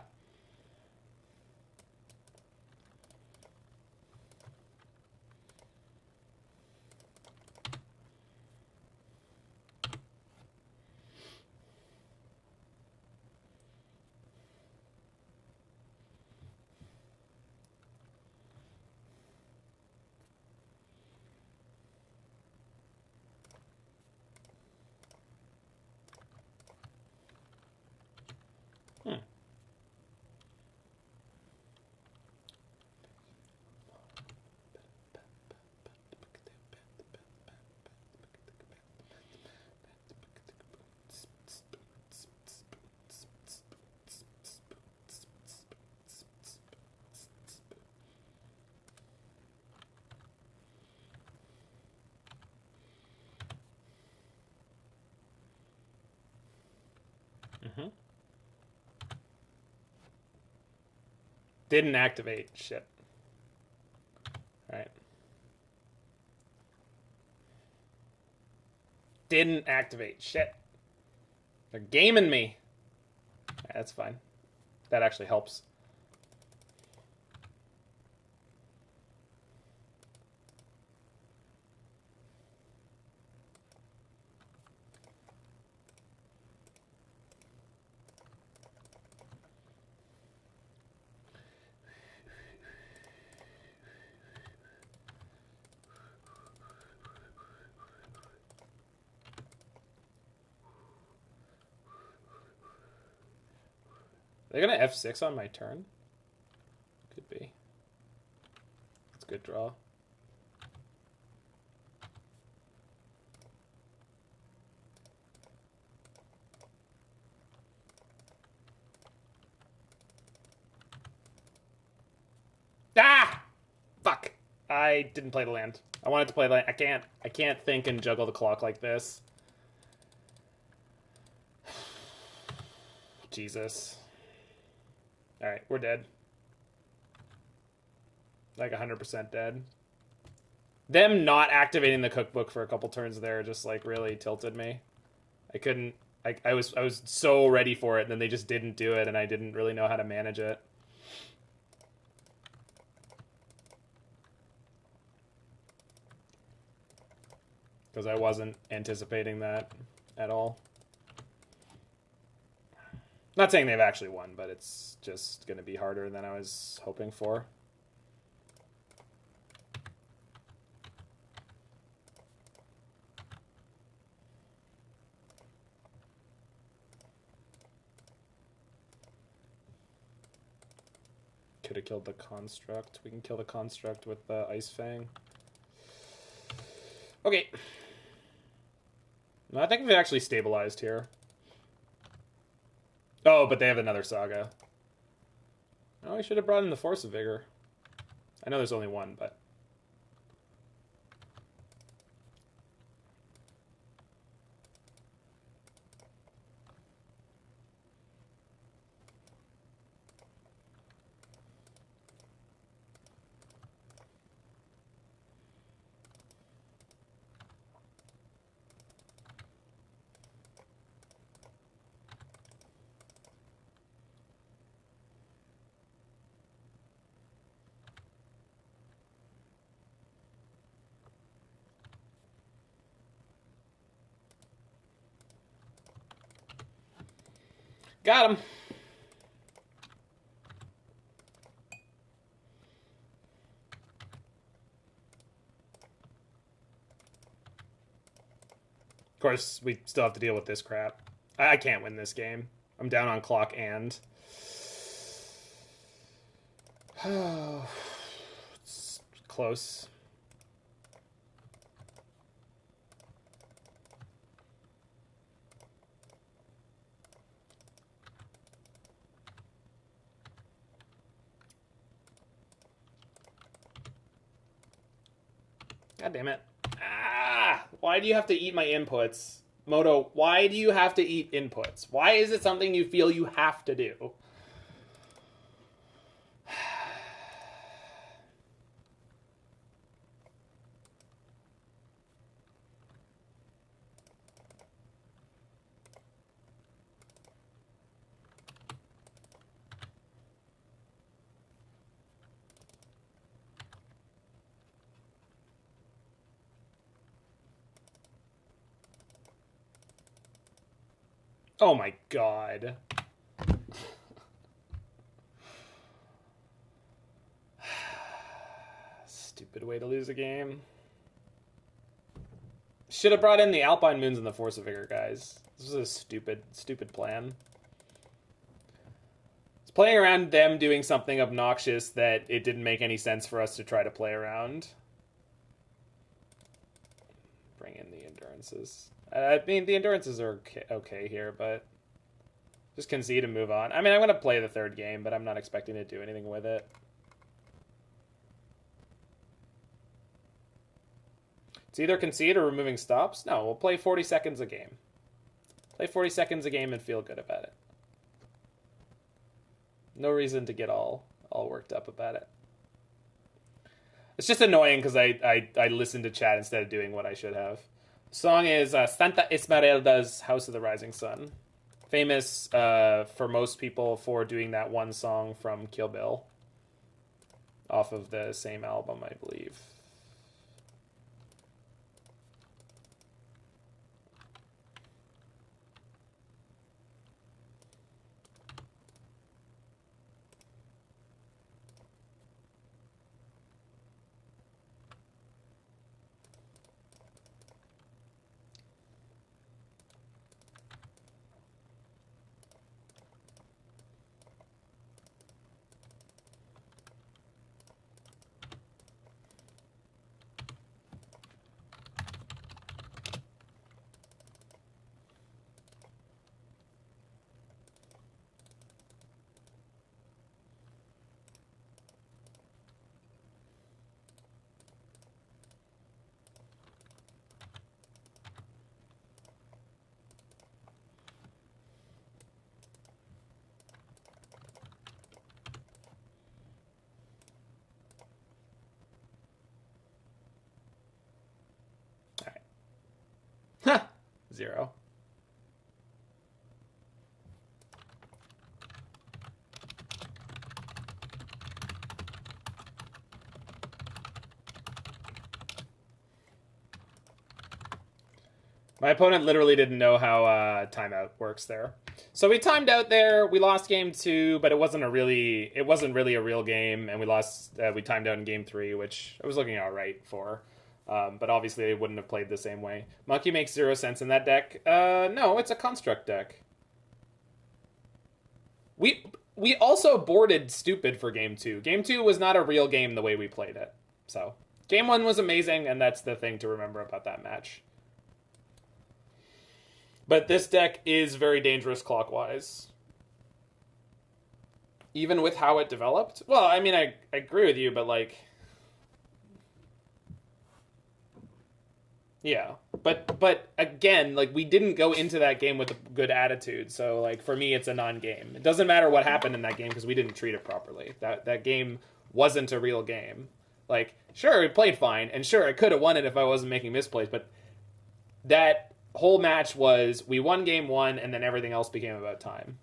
Mm-hmm. Didn't activate. Shit. Alright. Didn't activate. Shit. They're gaming me. Right, that's fine. That actually helps. They're gonna F6 on my turn? Could be. That's a good draw. Ah! Fuck. I didn't play the land. I wanted to play the land. I can't think and juggle the clock like this. Jesus. Alright, we're dead. Like 100% dead. Them not activating the cookbook for a couple turns there just like really tilted me. I couldn't I was so ready for it and then they just didn't do it and I didn't really know how to manage it. Because I wasn't anticipating that at all. Not saying they've actually won, but it's just going to be harder than I was hoping for. Could have killed the construct. We can kill the construct with the Ice-Fang. Okay. No, I think we've actually stabilized here. Oh, but they have another saga. Oh, we should have brought in the Force of Vigor. I know there's only one, but... Got him. Of course, we still have to deal with this crap. I can't win this game. I'm down on clock and... It's close. God damn it. Ah! Why do you have to eat my inputs? Moto, why do you have to eat inputs? Why is it something you feel you have to do? Oh my god. Stupid way to lose a game. Should have brought in the Alpine Moons and the Force of Vigor, guys. This was a stupid plan. It's playing around them doing something obnoxious that it didn't make any sense for us to try to play around. Bring in the endurances. I mean, the endurances are okay here, but just concede and move on. I mean, I'm going to play the third game, but I'm not expecting to do anything with it. It's either concede or removing stops. No, we'll play 40 seconds a game. Play 40 seconds a game and feel good about it. No reason to get all worked up about it. It's just annoying because I listened to chat instead of doing what I should have. The song is Santa Esmeralda's House of the Rising Sun. Famous for most people for doing that one song from Kill Bill. Off of the same album, I believe. Huh. 0. My opponent literally didn't know how timeout works there. So we timed out there. We lost game 2, but it wasn't really a real game, and we lost. We timed out in game 3, which I was looking all right for. But obviously they wouldn't have played the same way. Monkey makes 0 sense in that deck. No, it's a construct deck. We also boarded stupid for game 2. Game 2 was not a real game the way we played it. So game 1 was amazing, and that's the thing to remember about that match. But this deck is very dangerous clockwise. Even with how it developed. Well, I mean, I agree with you, but like... Yeah, but again, like, we didn't go into that game with a good attitude, so like for me it's a non-game. It doesn't matter what happened in that game because we didn't treat it properly. That game wasn't a real game. Like, sure, it played fine, and sure, I could have won it if I wasn't making misplays, but that whole match was, we won game 1 and then everything else became about time.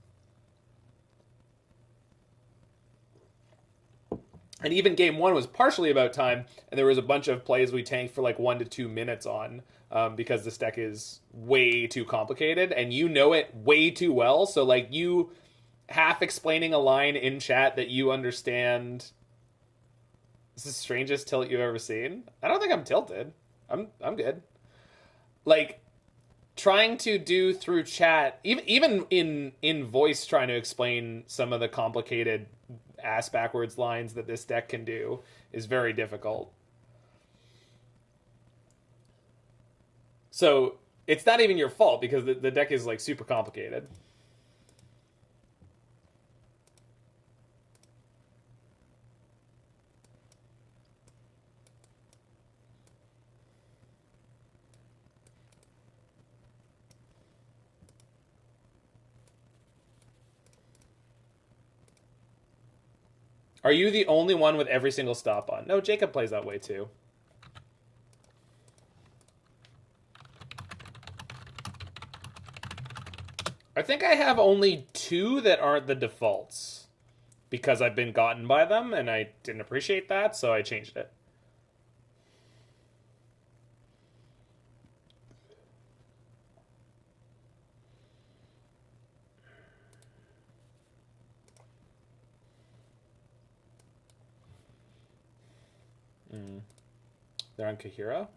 And even game 1 was partially about time, and there was a bunch of plays we tanked for like 1 to 2 minutes on, because this deck is way too complicated, and you know it way too well, so like you half explaining a line in chat that you understand. This is the strangest tilt you've ever seen. I don't think I'm tilted. I'm good. Like, trying to do through chat, even in voice, trying to explain some of the complicated ass backwards lines that this deck can do is very difficult. So it's not even your fault because the deck is like super complicated. Are you the only one with every single stop on? No, Jacob plays that way too. I think I have only 2 that aren't the defaults because I've been gotten by them and I didn't appreciate that, so I changed it. They're on Kahira.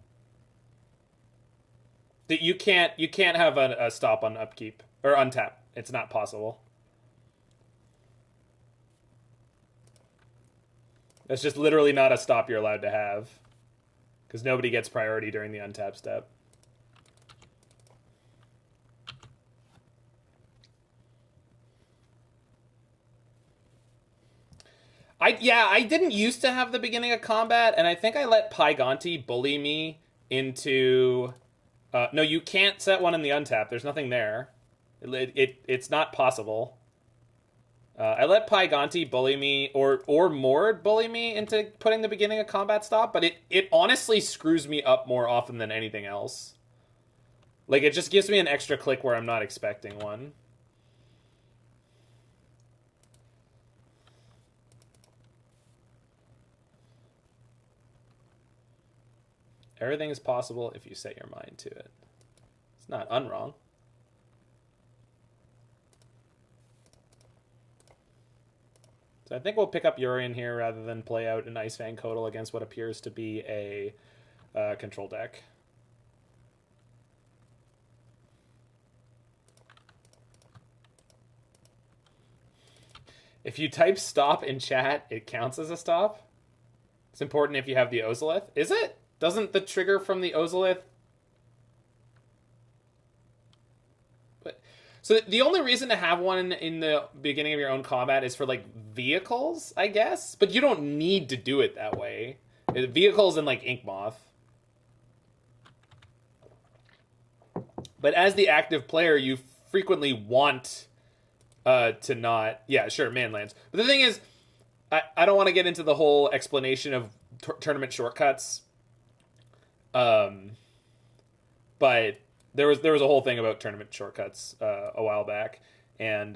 That you can't have a stop on upkeep or untap. It's not possible. That's just literally not a stop you're allowed to have, because nobody gets priority during the untap step. I didn't used to have the beginning of combat, and I think I let Pygonti bully me into... no, you can't set one in the untap. There's nothing there. It's not possible. I let Pyganti bully me, or Mord bully me into putting the beginning of combat stop, but it honestly screws me up more often than anything else. Like, it just gives me an extra click where I'm not expecting one. Everything is possible if you set your mind to it. It's not unwrong. So I think we'll pick up Urian here rather than play out an Ice-Fang Coatl against what appears to be a control deck. If you type stop in chat, it counts as a stop. It's important if you have the Ozolith. Is it? Doesn't the trigger from the Ozolith... So the only reason to have one in the beginning of your own combat is for, like, vehicles, I guess? But you don't need to do it that way. Vehicles and, like, Inkmoth. But as the active player, you frequently want to not... Yeah, sure, Manlands. But the thing is, I don't want to get into the whole explanation of tournament shortcuts. But there was a whole thing about tournament shortcuts a while back, and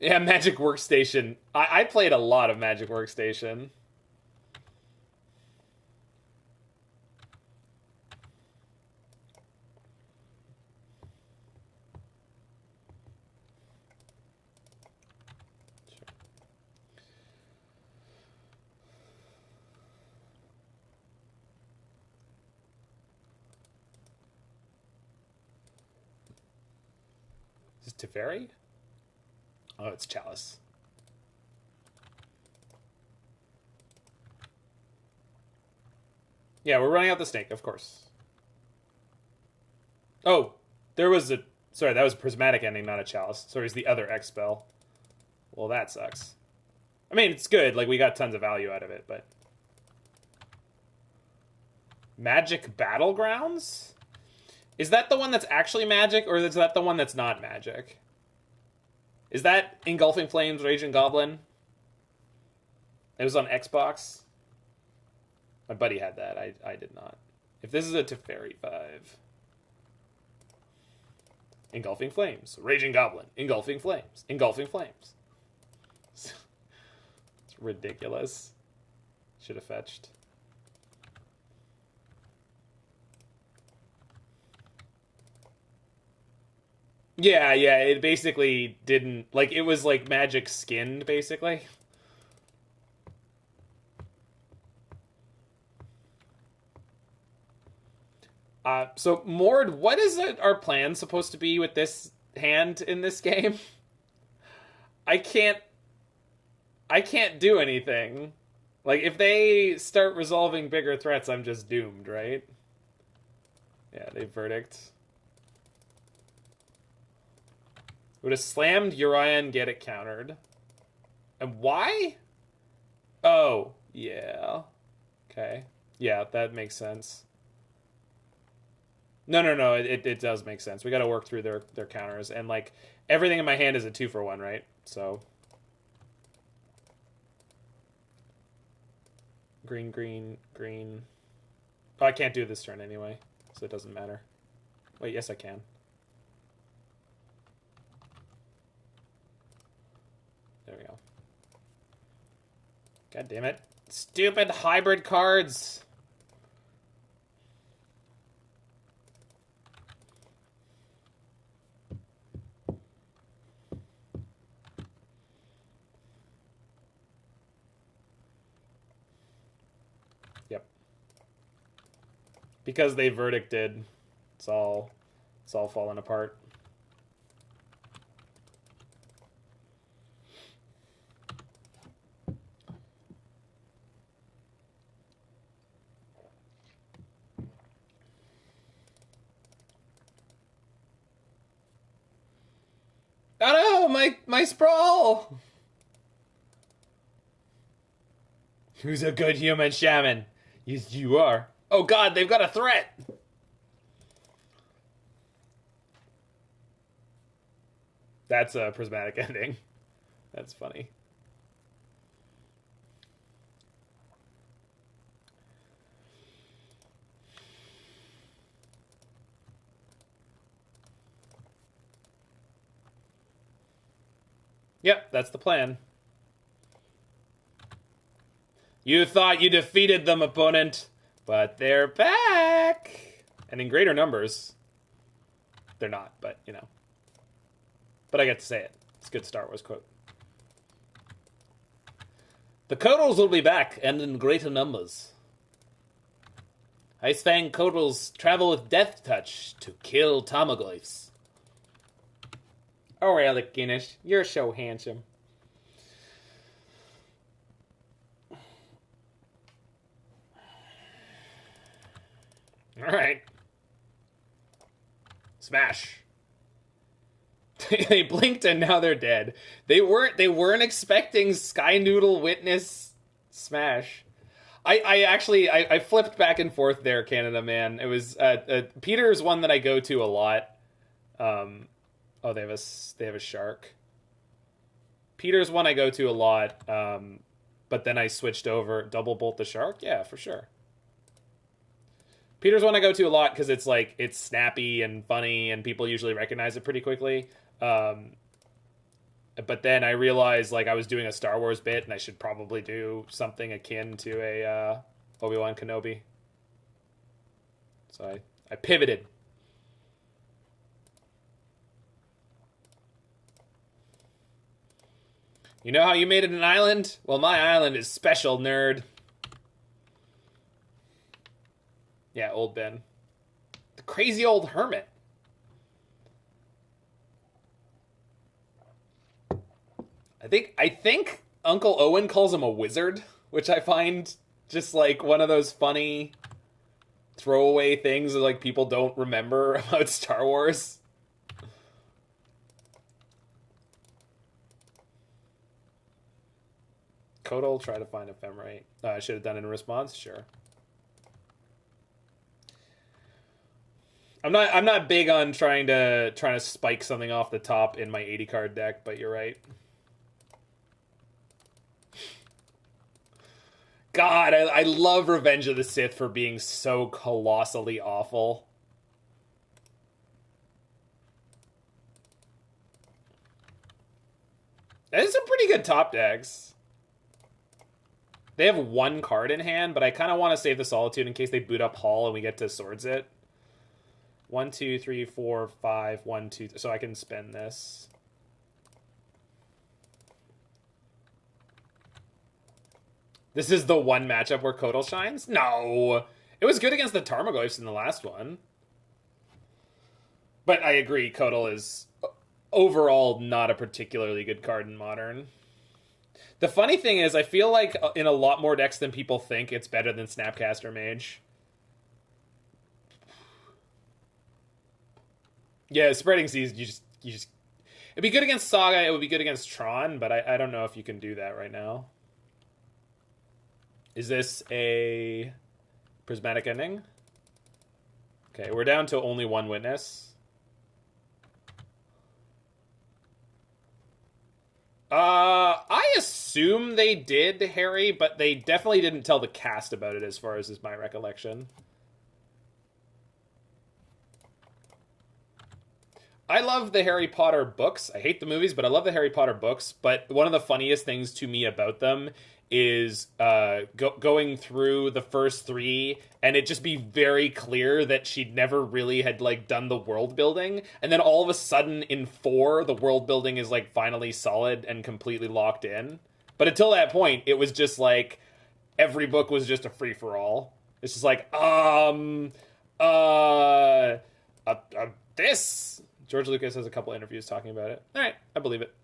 yeah, Magic Workstation. I played a lot of Magic Workstation. Teferi? Oh, it's Chalice. Yeah, we're running out the snake, of course. Oh, there was a... Sorry, that was a Prismatic Ending, not a Chalice. Sorry, it's the other X spell. Well, that sucks. I mean, it's good. Like, we got tons of value out of it, but... Magic Battlegrounds? Is that the one that's actually Magic, or is that the one that's not Magic? Is that Engulfing Flames, Raging Goblin? It was on Xbox. My buddy had that. I did not. If this is a Teferi 5. Engulfing Flames, Raging Goblin, Engulfing Flames, Engulfing Flames. It's ridiculous. Should have fetched. Yeah, it basically didn't... Like, it was, like, Magic skinned, basically. So, Mord, what is our plan supposed to be with this hand in this game? I can't do anything. Like, if they start resolving bigger threats, I'm just doomed, right? Yeah, they verdict. Would have slammed Uriah and get it countered. And why? Oh, yeah. Okay. Yeah, that makes sense. No, it does make sense. We gotta work through their counters. And, like, everything in my hand is a 2-for-1, right? So... Green, green, green. Oh, I can't do this turn anyway, so it doesn't matter. Wait, yes I can. There we go. God damn it. Stupid hybrid cards! Yep. Because they verdicted, it's all falling apart. Oh no, my sprawl! Who's a good human shaman? Yes, you are. Oh god, they've got a threat! That's a prismatic ending. That's funny. Yep, that's the plan. You thought you defeated them, opponent, but they're back! And in greater numbers. They're not, but, you know. But I get to say it. It's a good Star Wars quote. The Coatls will be back, and in greater numbers. Ice-Fang Coatls travel with Death Touch to kill Tarmogoyfs. Oh, Alec Guinness, you're so handsome. Alright. Smash. They blinked and now they're dead. They weren't expecting Sky Noodle Witness Smash. I flipped back and forth there, Canada man. It was Peter's one that I go to a lot. Oh, they have a shark. Peter's one I go to a lot. But then I switched over. Double Bolt the Shark? Yeah, for sure. Peter's one I go to a lot because it's like it's snappy and funny and people usually recognize it pretty quickly. But then I realized like I was doing a Star Wars bit and I should probably do something akin to a Obi-Wan Kenobi. So I pivoted. You know how you made it an island? Well, my island is special, nerd. Yeah, old Ben. The crazy old hermit. I think Uncle Owen calls him a wizard, which I find just like one of those funny throwaway things that like people don't remember about Star Wars. Coatl, try to find Ephemerate. I should have done it in response, sure. I'm not big on trying to spike something off the top in my 80 card deck, but you're right. God, I love Revenge of the Sith for being so colossally awful. That is some pretty good top decks. They have one card in hand, but I kind of want to save the Solitude in case they boot up Hall and we get to Swords it. 1, 2, 3, 4, 5, 1, 2, so I can spend this. This is the one matchup where Coatl shines? No! It was good against the Tarmogoyfs in the last one. But I agree, Coatl is overall not a particularly good card in Modern. The funny thing is, I feel like in a lot more decks than people think, it's better than Snapcaster Mage. Yeah, Spreading Seas, you just... It'd be good against Saga, it would be good against Tron, but I don't know if you can do that right now. Is this a Prismatic Ending? Okay, we're down to only one witness. I assume they did, Harry, but they definitely didn't tell the cast about it as far as is my recollection. I love the Harry Potter books. I hate the movies, but I love the Harry Potter books. But one of the funniest things to me about them is going through the first three and it just be very clear that she'd never really had like done the world building, and then all of a sudden in 4 the world building is like finally solid and completely locked in. But until that point it was just like every book was just a free-for-all. It's just like this George Lucas has a couple interviews talking about it. All right, I believe it.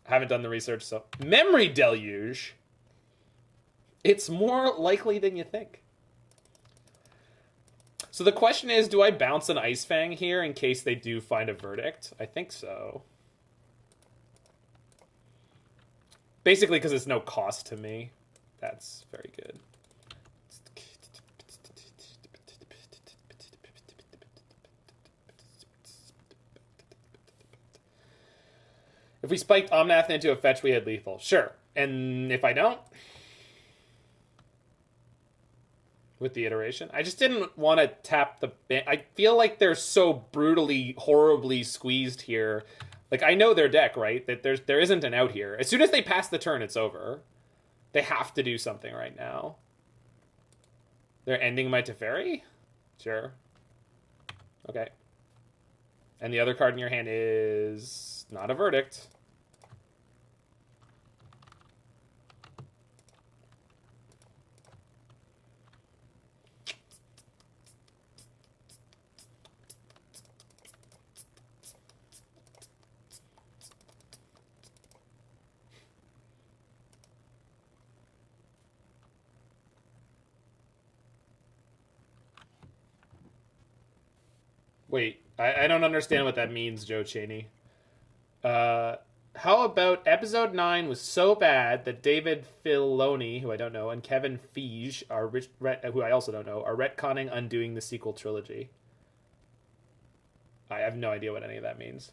I haven't done the research, so... Memory Deluge? It's more likely than you think. So the question is, do I bounce an Ice-Fang here in case they do find a verdict? I think so. Basically because it's no cost to me. That's very good. If we spiked Omnath into a fetch, we had lethal. Sure. And if I don't? With the iteration. I just didn't want to tap the... I feel like they're so brutally, horribly squeezed here. Like, I know their deck, right? That there isn't an out here. As soon as they pass the turn, it's over. They have to do something right now. They're ending my Teferi? Sure. Okay. And the other card in your hand is not a verdict. Wait, I don't understand what that means, Joe Cheney. How about episode 9 was so bad that David Filoni, who I don't know, and Kevin Feige, who I also don't know, are retconning undoing the sequel trilogy? I have no idea what any of that means.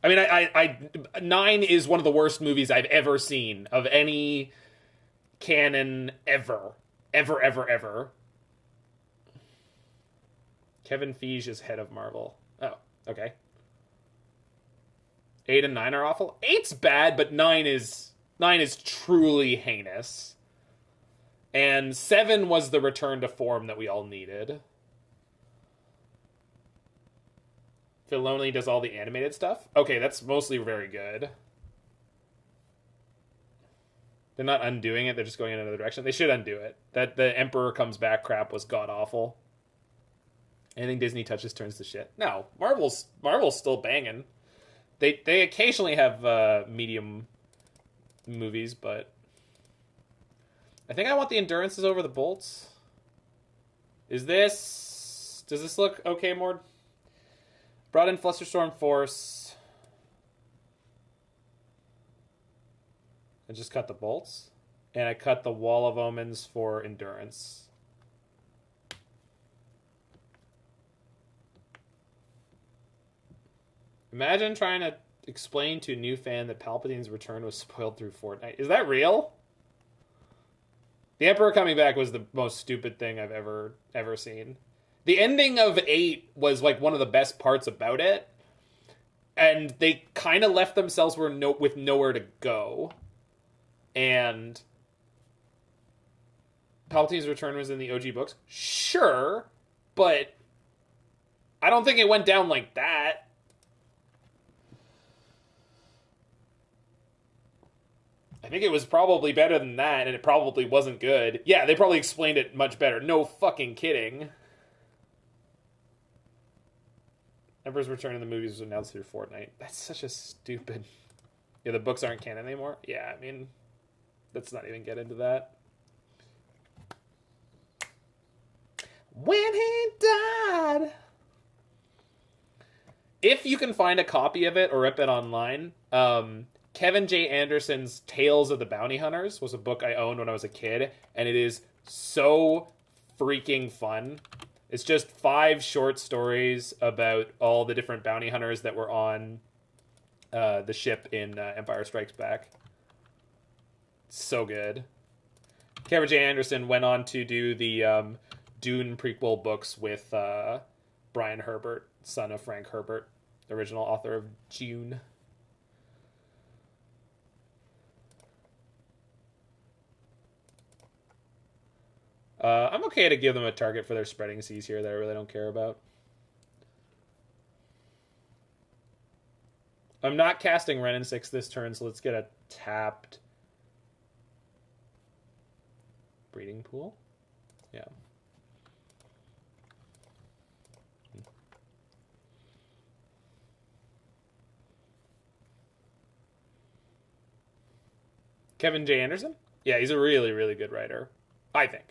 I mean, 9 is one of the worst movies I've ever seen of any canon ever. Ever. Kevin Feige is head of Marvel. Oh, okay. 8 and 9 are awful. 8's bad, but 9 is truly heinous. And 7 was the return to form that we all needed. Filoni does all the animated stuff? Okay, that's mostly very good. They're not undoing it, they're just going in another direction. They should undo it. That the Emperor Comes Back crap was god-awful. Anything Disney touches turns to shit. No, Marvel's still banging. They occasionally have medium movies, but I think I want the Endurances over the Bolts. Does this look okay, Mord? Brought in Flusterstorm Force. I just cut the Bolts. And I cut the Wall of Omens for Endurance. Imagine trying to explain to a new fan that Palpatine's return was spoiled through Fortnite. Is that real? The Emperor Coming Back was the most stupid thing I've ever seen. The ending of 8 was like one of the best parts about it. And they kind of left themselves with nowhere to go. And Palpatine's return was in the OG books. Sure, but I don't think it went down like that. I think it was probably better than that, and it probably wasn't good. Yeah, they probably explained it much better. No fucking kidding. Emperor's Return in the movies was announced through Fortnite. That's such a stupid... Yeah, the books aren't canon anymore? Yeah, I mean, let's not even get into that. When he died... If you can find a copy of it or rip it online... Kevin J. Anderson's Tales of the Bounty Hunters was a book I owned when I was a kid, and it is so freaking fun. It's just 5 short stories about all the different bounty hunters that were on the ship in Empire Strikes Back. So good. Kevin J. Anderson went on to do the Dune prequel books with Brian Herbert, son of Frank Herbert, the original author of Dune. I'm okay to give them a target for their spreading seas here that I really don't care about. I'm not casting Wrenn and Six this turn, so let's get a tapped breeding pool. Yeah. Kevin J. Anderson? Yeah, he's a really, really good writer. I think.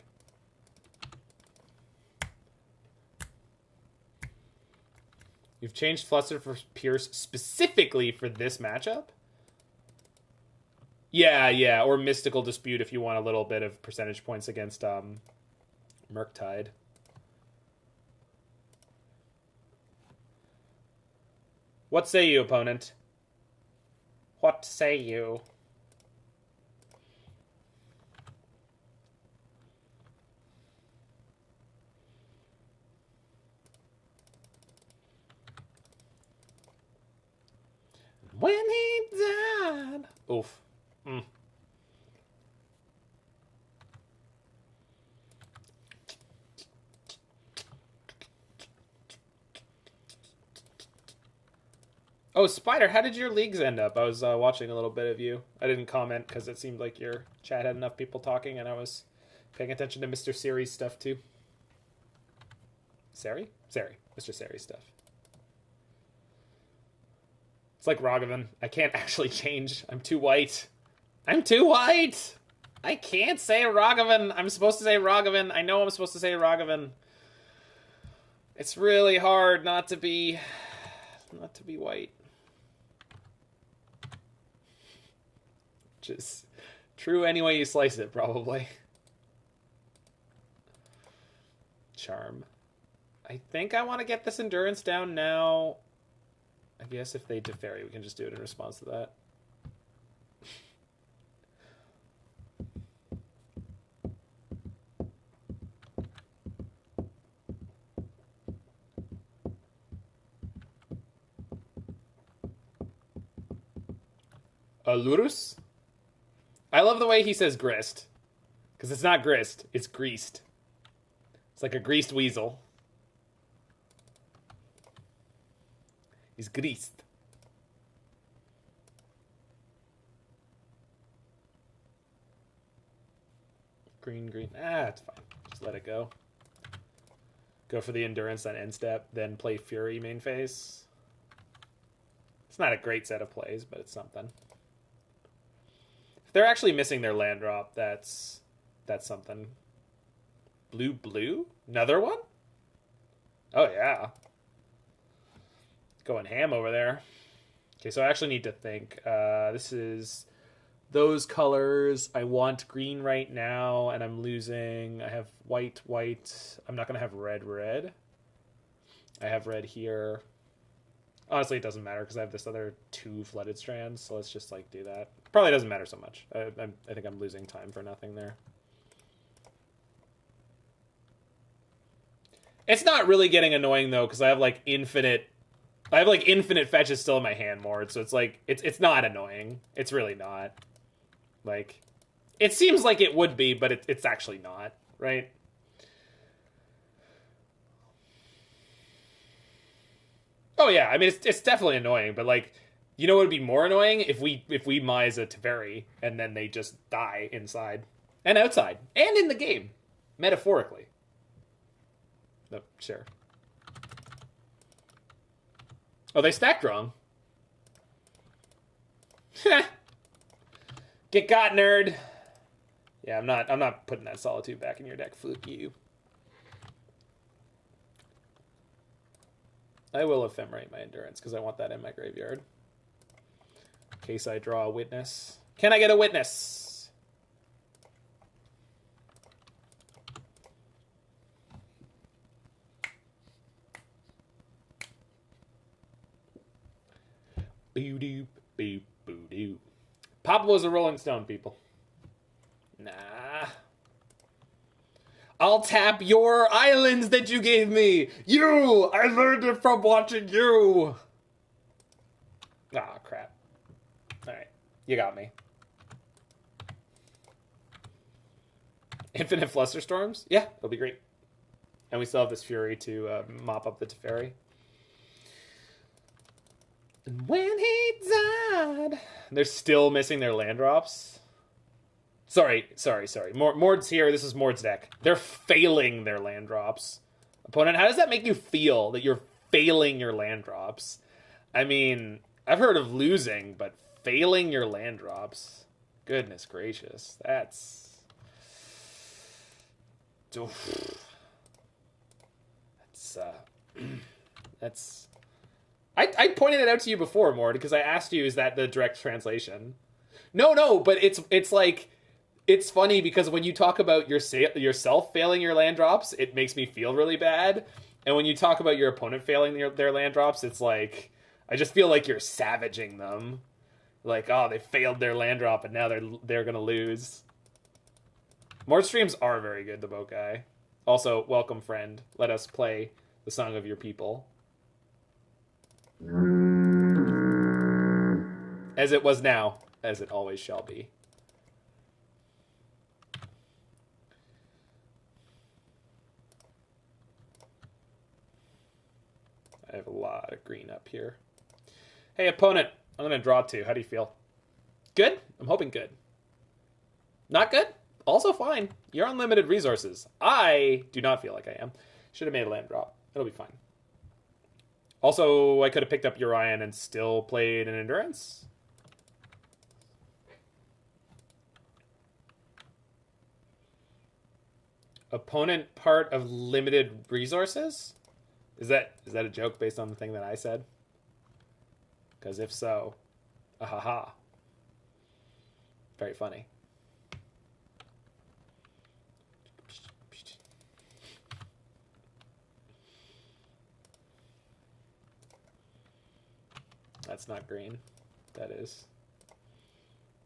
You've changed Fluster for Pierce specifically for this matchup? Yeah, or Mystical Dispute if you want a little bit of percentage points against Murktide. What say you, opponent? What say you? When he died. Oof. Oh, Spider, how did your leagues end up? I was watching a little bit of you. I didn't comment because it seemed like your chat had enough people talking, and I was paying attention to Mr. Sari's stuff too. Sari? Sari. Mr. Sari's stuff. It's like Ragavan. I can't actually change. I'm too white. I'm too white! I can't say Ragavan. I'm supposed to say Ragavan. I know I'm supposed to say Ragavan. It's really hard not to be white. Which is true any way you slice it, probably. Charm. I think I want to get this endurance down now. I guess if they Teferi, we can just do it in response to that. Lurus? I love the way he says grist. Because it's not grist, it's greased. It's like a greased weasel. He's greased. Green. It's fine. Just let it go. Go for the endurance on end step, then play Fury main phase. It's not a great set of plays, but it's something. If they're actually missing their land drop, that's something. Blue? Another one? Oh, yeah. Going ham over there. Okay, so I actually need to think. This is those colors. I want green right now, and I'm losing. I have white. I'm not going to have red. I have red here. Honestly, it doesn't matter because I have this other 2 Flooded Strands, so let's just like do that. Probably doesn't matter so much. I think I'm losing time for nothing there. It's not really getting annoying though because I have like infinite fetches still in my hand, Mord. So it's like it's not annoying. It's really not. Like, it seems like it would be, but it's actually not, right? Oh yeah, I mean it's definitely annoying, but like, you know what would be more annoying if we Mize a Teferi and then they just die inside and outside and in the game, metaphorically. No, sure. Oh, they stacked wrong. Get got, nerd. Yeah, I'm not putting that Solitude back in your deck. Fuck you. I will Ephemerate my endurance because I want that in my graveyard. In case I draw a witness. Can I get a witness? Boo-doo, boo-boo-doo. Papa was a Rolling Stone, people. Nah. I'll tap your islands that you gave me. You! I learned it from watching you. Ah, crap. Alright. You got me. Infinite Flusterstorms? Yeah, it'll be great. And we still have this Fury to mop up the Teferi. And when he died... They're still missing their land drops. Sorry. Mord's here. This is Mord's deck. They're failing their land drops. Opponent, how does that make you feel that you're failing your land drops? I mean, I've heard of losing, but failing your land drops? Goodness gracious. That's... That's... I pointed it out to you before, Mord, because I asked you, is that the direct translation? No, but it's like... It's funny because when you talk about yourself failing your land drops, it makes me feel really bad. And when you talk about your opponent failing their land drops, it's like, I just feel like you're savaging them. Like, oh, they failed their land drop, and now they're gonna lose. More streams are very good, the boat guy. Also, welcome, friend. Let us play the song of your people. As it was now, as it always shall be. I have a lot of green up here. Hey, opponent. I'm going to draw 2. How do you feel? Good? I'm hoping good. Not good? Also fine. You're unlimited resources. I do not feel like I am. Should have made a land drop. It'll be fine. Also, I could have picked up Urian and still played an Endurance. Opponent part of limited resources? Is that a joke based on the thing that I said? Because if so, ahaha. Very funny. That's not green. That is.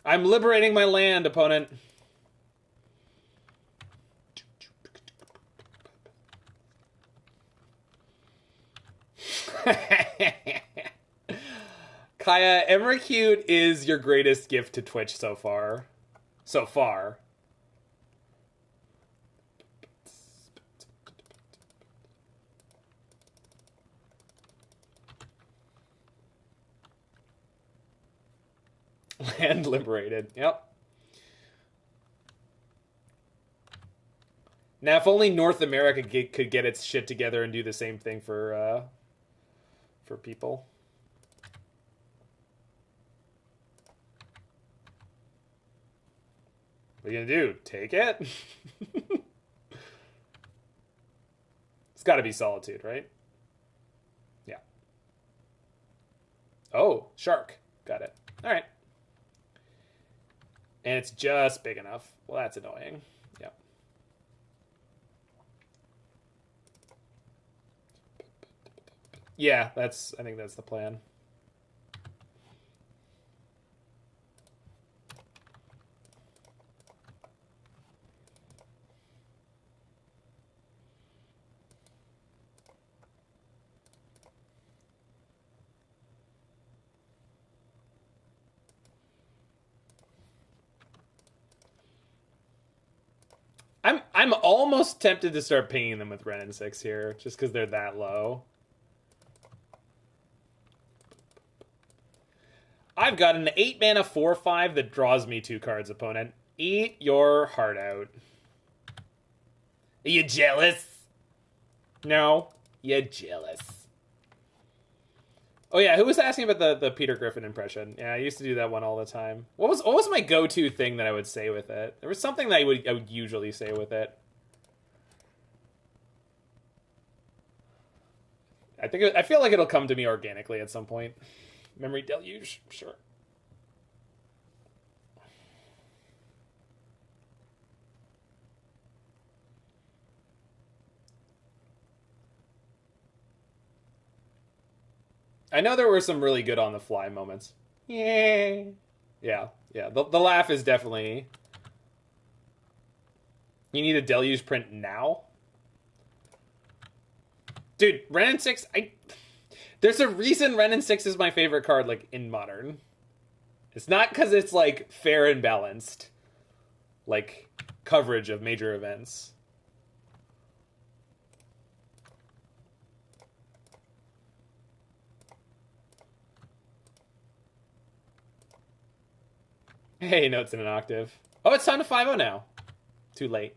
I'm liberating my land, opponent. Kaya, Ephemerate is your greatest gift to Twitch so far. So far. Land liberated. Yep. Now, if only North America could get its shit together and do the same thing for people. What are you gonna do? Take it? It's gotta be Solitude, right? Yeah. Oh, shark. Got it. Alright. And it's just big enough. Well, that's annoying. Yep. Yeah, I think that's the plan. I'm almost tempted to start pinging them with Wrenn and Six here, just because they're that low. I've got an 8 mana 4/5 that draws me 2 cards, opponent. Eat your heart out. Are you jealous? No, you're jealous. Oh yeah, who was asking about the Peter Griffin impression? Yeah, I used to do that one all the time. What was my go-to thing that I would say with it? There was something that I would usually say with it. I feel like it'll come to me organically at some point. Memory deluge, sure. I know there were some really good on the fly moments. Yeah. Yeah. The laugh is definitely... You need a deluge print now? Dude, Wrenn and Six, there's a reason Wrenn and Six is my favorite card, like, in Modern. It's not because it's, like, fair and balanced. Like, coverage of major events. Hey, notes in an octave. Oh, it's time to 5-0 now. Too late.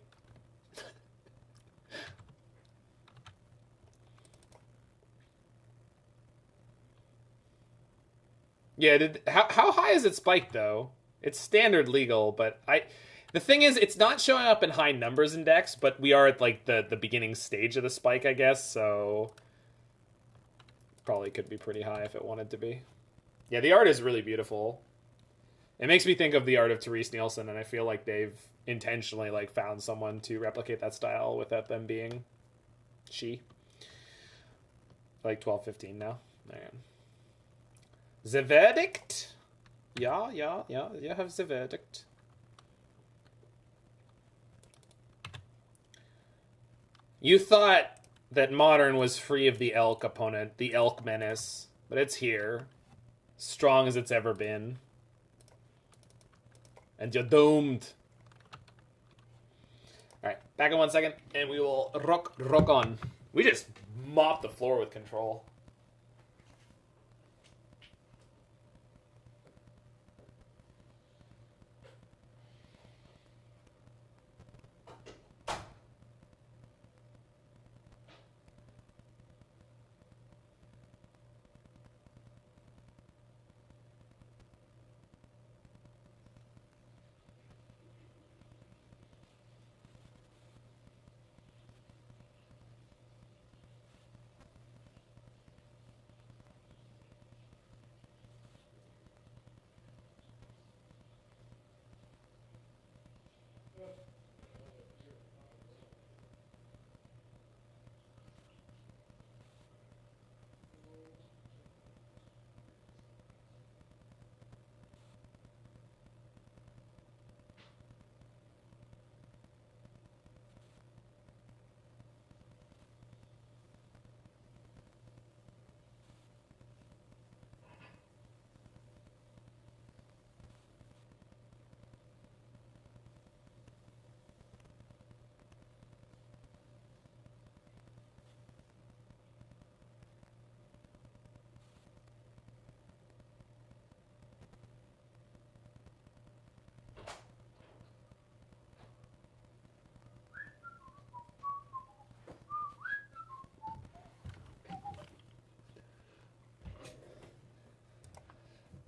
Yeah, how high is it spiked, though? It's standard legal, but the thing is, it's not showing up in high numbers in decks, but we are at, like, the beginning stage of the spike, I guess, so... Probably could be pretty high if it wanted to be. Yeah, the art is really beautiful. It makes me think of the art of Therese Nielsen, and I feel like they've intentionally, like, found someone to replicate that style without them being she. Like 12-15 now. Man. The verdict? Yeah, you have the verdict. You thought that Modern was free of the Elk opponent, the Elk menace, but it's here. Strong as it's ever been. And you're doomed. Alright, back in 1 second, and we will rock on. We just mopped the floor with control.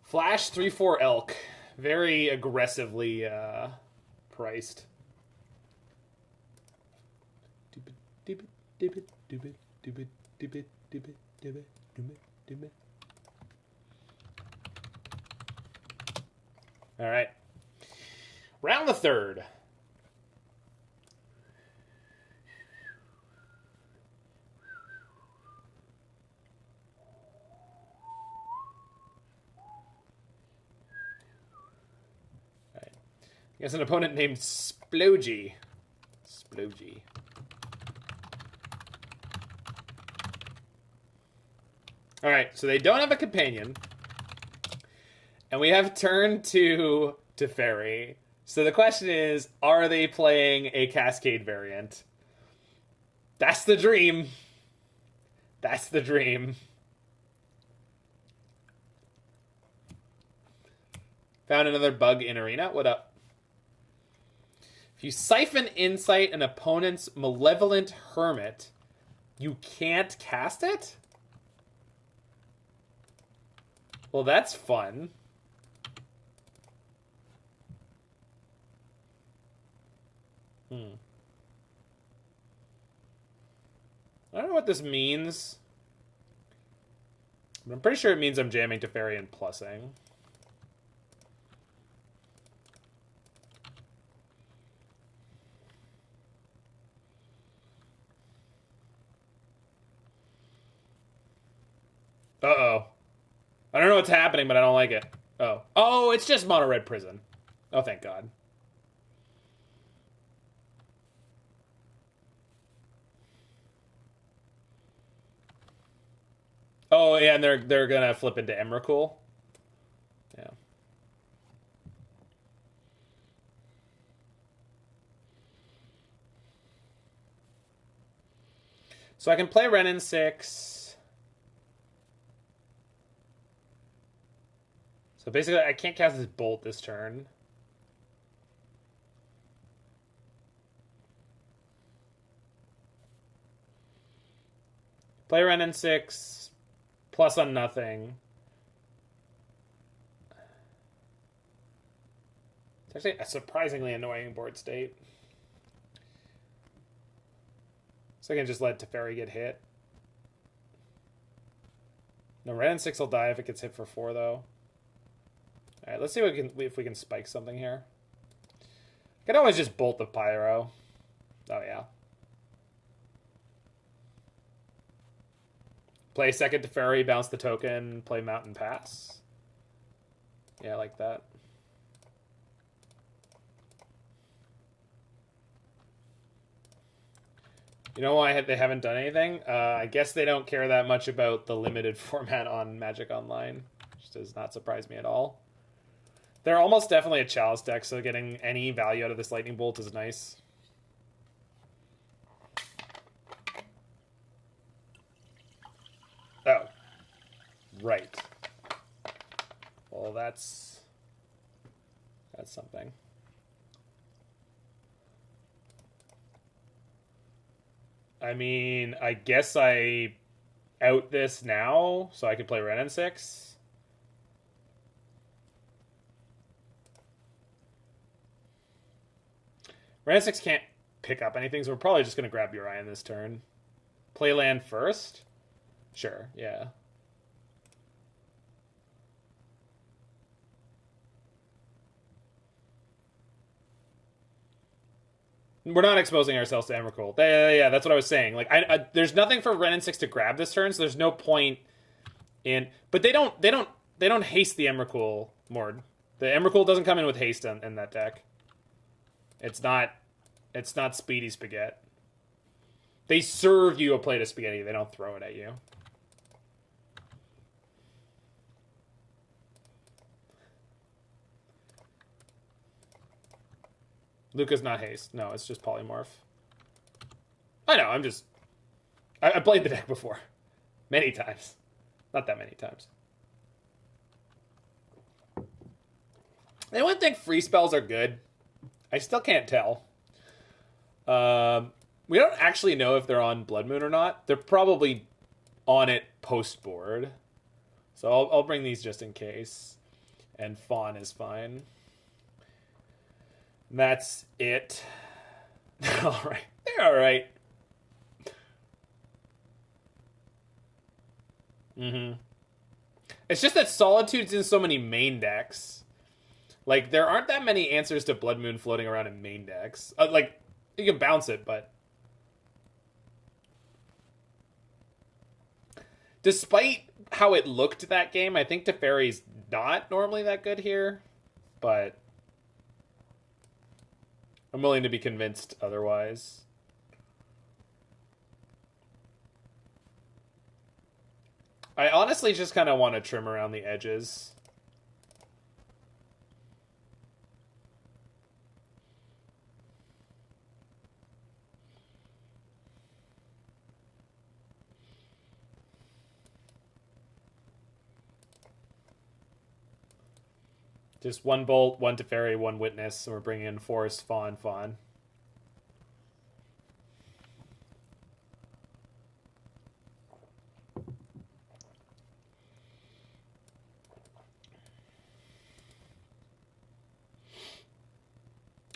Flash 3/4 Elk. Very aggressively priced. All right. Round the third. He has an opponent named Splogy. Splogy. Alright, so they don't have a companion. And we have turn to Teferi. So the question is, are they playing a Cascade variant? That's the dream. That's the dream. Found another bug in Arena. What up? If you siphon Insight an opponent's Malevolent Hermit, you can't cast it? Well, that's fun. I don't know what this means. But I'm pretty sure it means I'm jamming Teferi and plussing. Uh-oh. I don't know what's happening, but I don't like it. Oh. Oh, it's just mono red prison. Oh, thank God. Oh, yeah, and they're gonna flip into Emrakul. Yeah. So I can play Wrenn and Six. So basically, I can't cast this Bolt this turn. Play Wrenn and Six. Plus on nothing. It's actually a surprisingly annoying board state. So I can just let Teferi get hit. No, Wrenn and Six will die if it gets hit for 4, though. Alright, let's see if we can spike something here. I can always just bolt the Pyro. Oh, yeah. Play second Teferi, bounce the token, play Mountain Pass. Yeah, I like that. You know why they haven't done anything? I guess they don't care that much about the limited format on Magic Online, which does not surprise me at all. They're almost definitely a Chalice deck, so getting any value out of this Lightning Bolt is nice. Oh. Right. Well, that's something. I mean, I guess I out this now so I can play Wrenn and Six. Wrenn and Six can't pick up anything, so we're probably just going to grab Urian this turn. Play land first? Sure, yeah. We're not exposing ourselves to Emrakul. Yeah, that's what I was saying. Like, there's nothing for Wrenn and Six to grab this turn, so there's no point in. But they don't haste the Emrakul, Mord. The Emrakul doesn't come in with haste in that deck. It's not Speedy Spaghetti. They serve you a plate of spaghetti. They don't throw it at you. Luca's not haste. No, it's just polymorph. I know, I played the deck before. Many times. Not that many times. Anyone think free spells are good? I still can't tell. We don't actually know if they're on Blood Moon or not. They're probably on it post-board. So I'll bring these just in case. And Fawn is fine. That's it. Alright. They're alright. It's just that Solitude's in so many main decks. Like, there aren't that many answers to Blood Moon floating around in main decks. Like, you can bounce it, but... Despite how it looked that game, I think Teferi's not normally that good here. But... I'm willing to be convinced otherwise. I honestly just kind of want to trim around the edges. Just one Bolt, one Teferi, one Witness, and we're bringing in Forest, Fawn.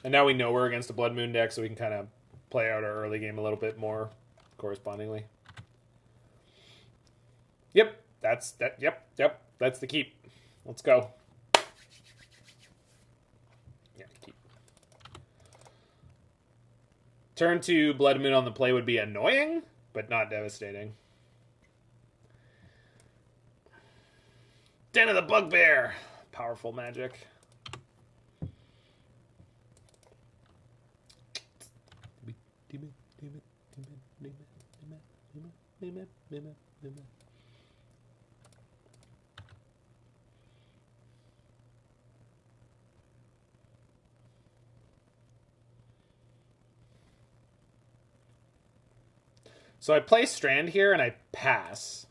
And now we know we're against a Blood Moon deck, so we can kind of play out our early game a little bit more correspondingly. Yep, that's the keep. Let's go. Turn 2 Blood Moon on the play would be annoying, but not devastating. Den of the Bugbear. Powerful magic. So I play Strand here and I pass.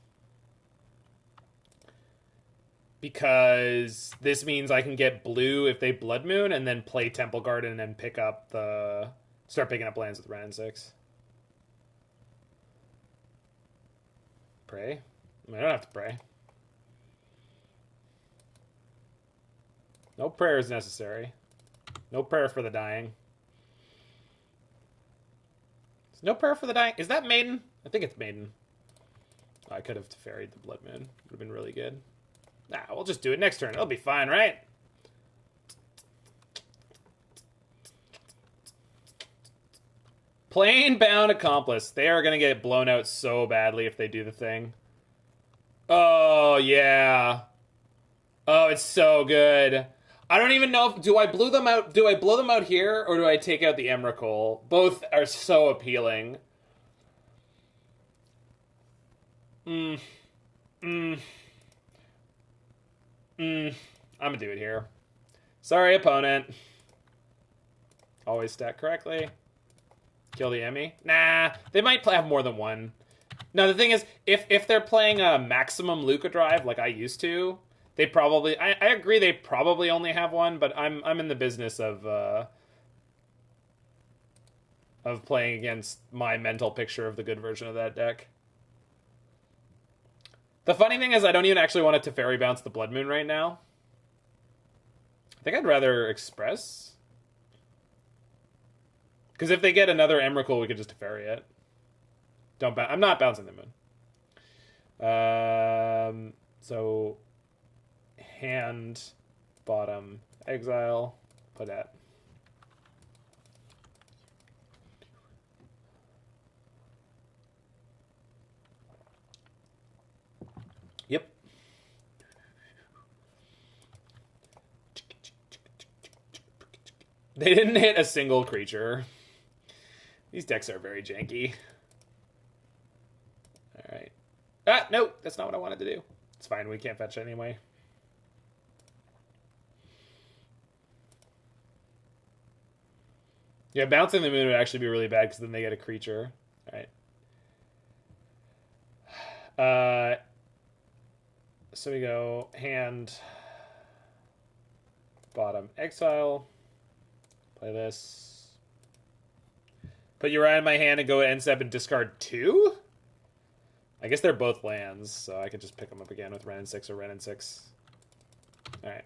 Because this means I can get blue if they Blood Moon and then play Temple Garden and pick up the... Start picking up lands with Wrenn and Six. Pray? I mean, I don't have to pray. No prayer is necessary. No prayer for the dying. No prayer for the dying. Is that Maiden? I think it's Maiden. Oh, I could have Teferied the Blood Moon. Would have been really good. Nah, we'll just do it next turn. It'll be fine, right? Plain-bound Accomplice. They are going to get blown out so badly if they do the thing. Oh, yeah. Oh, it's so good. I don't even know if do I blow them out? Do I blow them out here or do I take out the Emrakul? Both are so appealing. I'm gonna do it here. Sorry, opponent. Always stack correctly. Kill the Emmy. Nah, they might have more than one. No, the thing is, if they're playing a maximum Luca drive like I used to, they probably. I agree. They probably only have one, but I'm in the business of playing against my mental picture of the good version of that deck. The funny thing is, I don't even actually want to Teferi bounce the Blood Moon right now. I think I'd rather Express. Because if they get another Emrakul, we could just Teferi it. I'm not bouncing the Moon. So, hand, bottom, exile, put that. Yep. They didn't hit a single creature. These decks are very janky. Alright. Ah, no, that's not what I wanted to do. It's fine, we can't fetch it anyway. Yeah, bouncing the moon would actually be really bad because then they get a creature. Alright. So we go hand, bottom, exile. Play this. Put Uriah in my hand and go end step and discard 2? I guess they're both lands, so I could just pick them up again with Wrenn and Six or Wrenn and Six. Alright.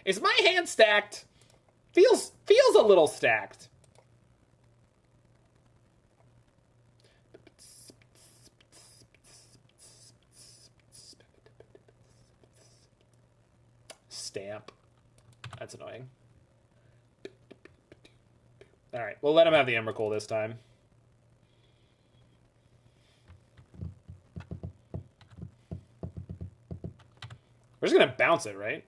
Is my hand stacked? Feels a little stacked. Stamp. That's annoying. Alright, we'll let him have the Emrakul this time. We're just gonna bounce it, right?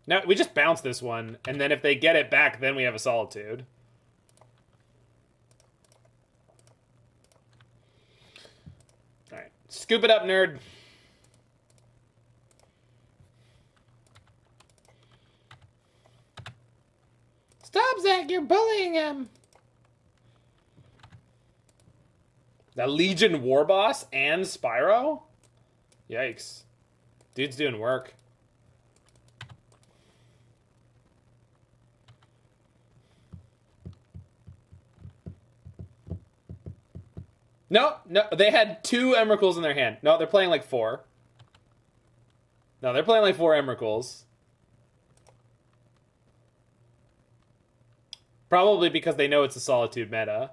No, we just bounce this one, and then if they get it back, then we have a Solitude. Alright, scoop it up, nerd. Stop, Zach, you're bullying him. The Legion War Boss and Spyro? Yikes. Dude's doing work. No, they had 2 Emrakuls in their hand. No, they're playing like 4. No, they're playing like 4 Emrakuls. Probably because they know it's a Solitude meta.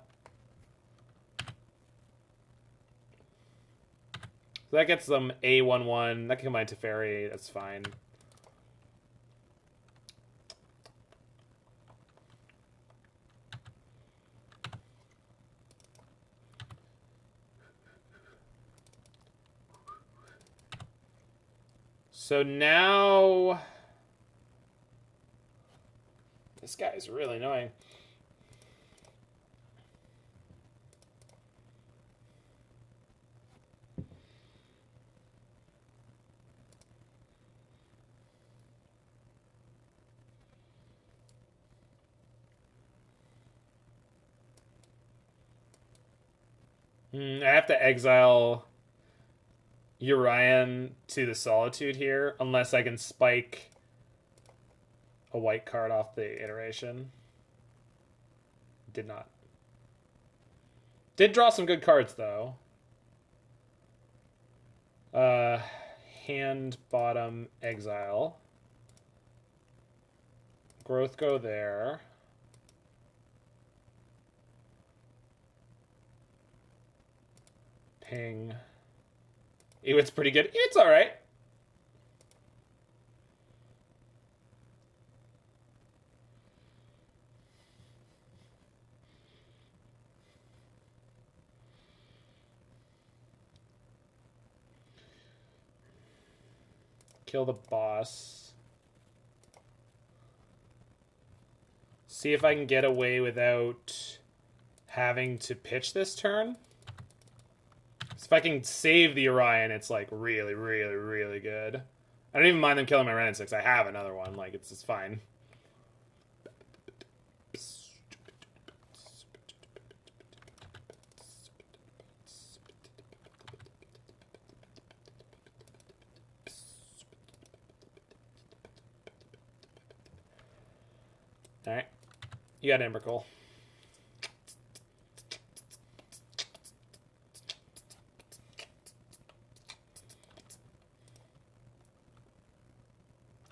So that gets them A1/1. That can combine Teferi. That's fine. So now... This guy is really annoying. I have to exile Urian to the Solitude here, unless I can spike a white card off the iteration. Did not. Did draw some good cards, though. Hand, bottom, exile. Growth go there. Ping. Ew, it's pretty good. It's alright. kill the boss. See if I can get away without having to pitch this turn. So if I can save the Orion, it's like really, really, really good. I don't even mind them killing my Wrenn and Six. I have another one. Like, it's fine. Alright. You got Emrakul.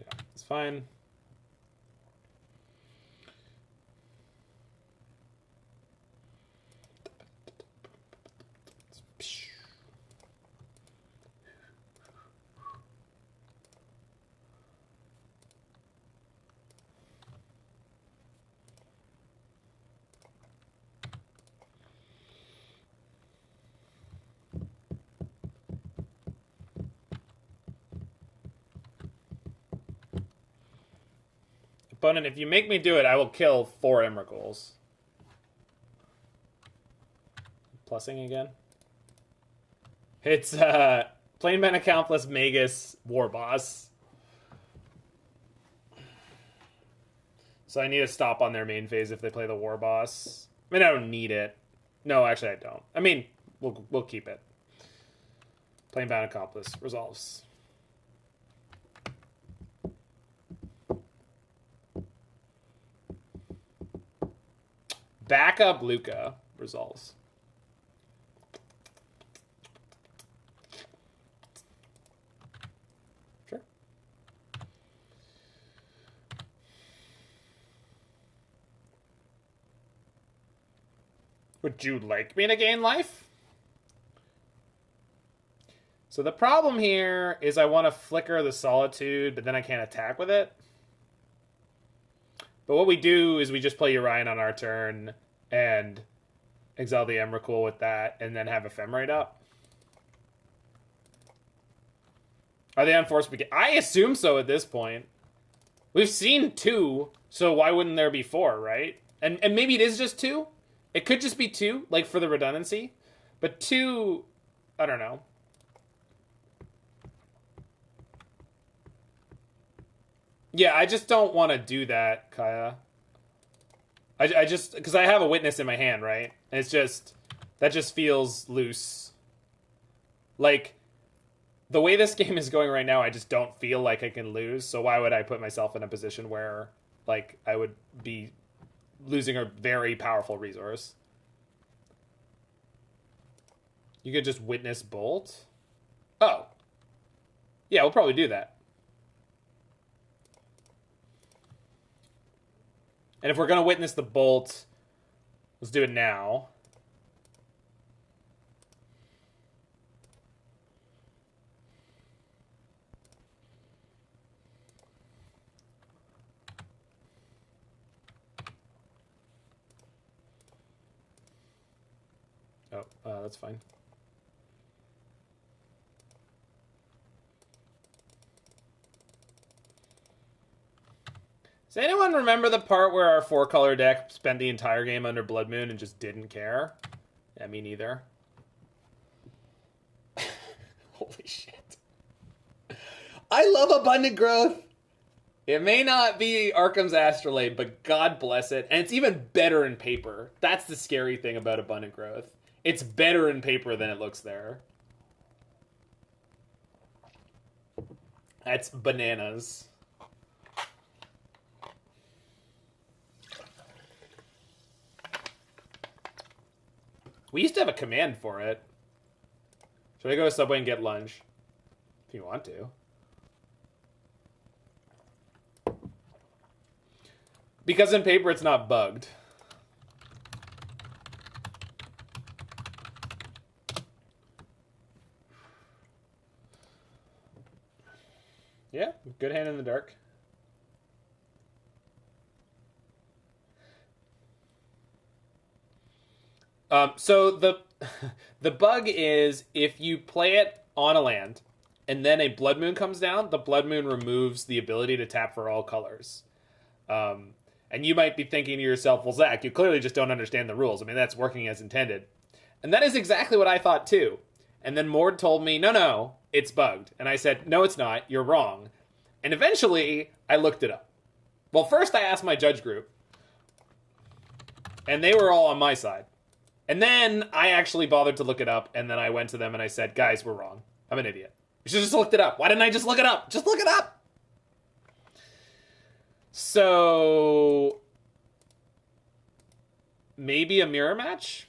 Yeah, it's fine. Opponent, if you make me do it, I will kill 4 Emrakuls. Plussing again. It's Plain Mana Countless Magus War Boss. So I need to stop on their main phase if they play the War Boss. I mean, I don't need it. No, actually I don't. I mean, we'll keep it. Plain Mana Accomplice resolves. Backup Luca resolves. Sure. Would you like me to gain life? So the problem here is I want to flicker the Solitude, but then I can't attack with it. But what we do is we just play Orion on our turn and exile the Emrakul with that, and then have Ephemerate up. Are they on Force of Vigor? I assume so at this point. We've seen 2, so why wouldn't there be 4, right? And maybe it is just 2. It could just be 2, like for the redundancy. But 2, I don't know. Yeah, I just don't want to do that, Kaya. I just, because I have a Witness in my hand, right? And it's just, that just feels loose. Like, the way this game is going right now, I just don't feel like I can lose. So why would I put myself in a position where, like, I would be losing a very powerful resource? You could just Witness Bolt? Oh. Yeah, we'll probably do that. And if we're going to Witness the Bolt, let's do it now. Oh, that's fine. Does anyone remember the part where our 4-color deck spent the entire game under Blood Moon and just didn't care? Yeah, me neither. Holy shit. I love Abundant Growth. It may not be Arkham's Astrolabe, but God bless it. And it's even better in paper. That's the scary thing about Abundant Growth. It's better in paper than it looks there. That's bananas. We used to have a command for it. Should I go to Subway and get lunch? If you want to. Because in paper it's not bugged. Yeah, good hand in the dark. So the bug is if you play it on a land and then a Blood Moon comes down, the Blood Moon removes the ability to tap for all colors. And you might be thinking to yourself, well, Zach, you clearly just don't understand the rules. I mean, that's working as intended. And that is exactly what I thought too. And then Mord told me, no, it's bugged. And I said, no, it's not. You're wrong. And eventually, I looked it up. Well, first I asked my judge group. And they were all on my side. And then I actually bothered to look it up. And then I went to them and I said, guys, we're wrong. I'm an idiot. You should just looked it up. Why didn't I just look it up? Just look it up. So maybe a mirror match?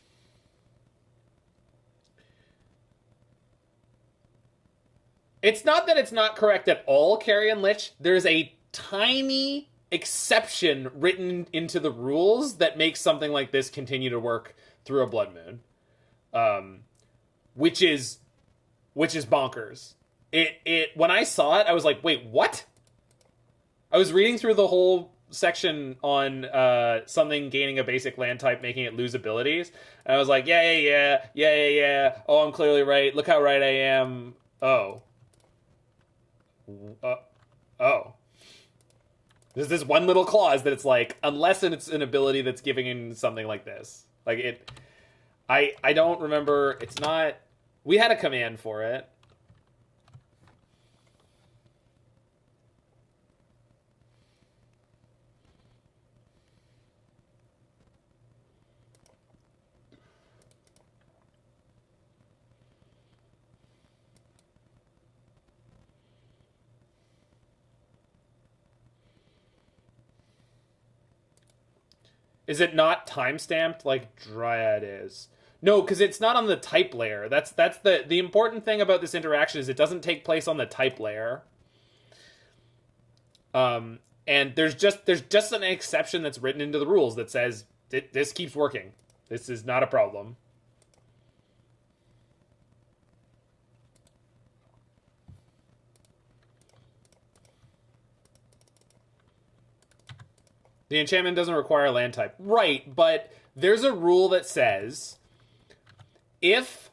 It's not that it's not correct at all, Carrion Lich. There's a tiny exception written into the rules that makes something like this continue to work through a Blood Moon. Which is bonkers. It when I saw it, I was like, wait, what? I was reading through the whole section on something gaining a basic land type, making it lose abilities. And I was like, yeah. Oh, I'm clearly right. Look how right I am. Oh. There's this one little clause that it's like, unless it's an ability that's giving in something like this. Like it... I don't remember... It's not... We had a command for it. Is it not timestamped like Dryad is? No, because it's not on the type layer. That's the important thing about this interaction is it doesn't take place on the type layer. And there's just an exception that's written into the rules that says this keeps working. This is not a problem. The enchantment doesn't require a land type. Right, but there's a rule that says if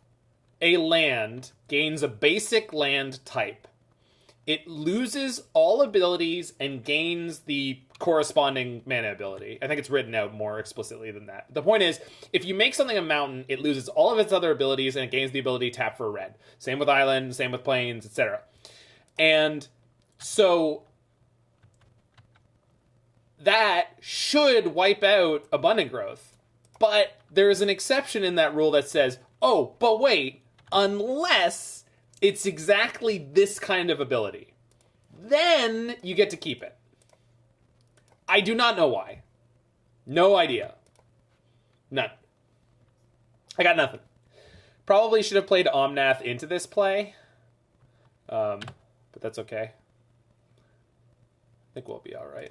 a land gains a basic land type, it loses all abilities and gains the corresponding mana ability. I think it's written out more explicitly than that. The point is, if you make something a mountain, it loses all of its other abilities and it gains the ability to tap for red. Same with island, same with plains, etc. And so that should wipe out abundant growth. But there's an exception in that rule that says, oh, but wait, unless it's exactly this kind of ability, then you get to keep it. I do not know why. No idea. None. I got nothing. Probably should have played Omnath into this play. But that's okay. I think we'll be alright.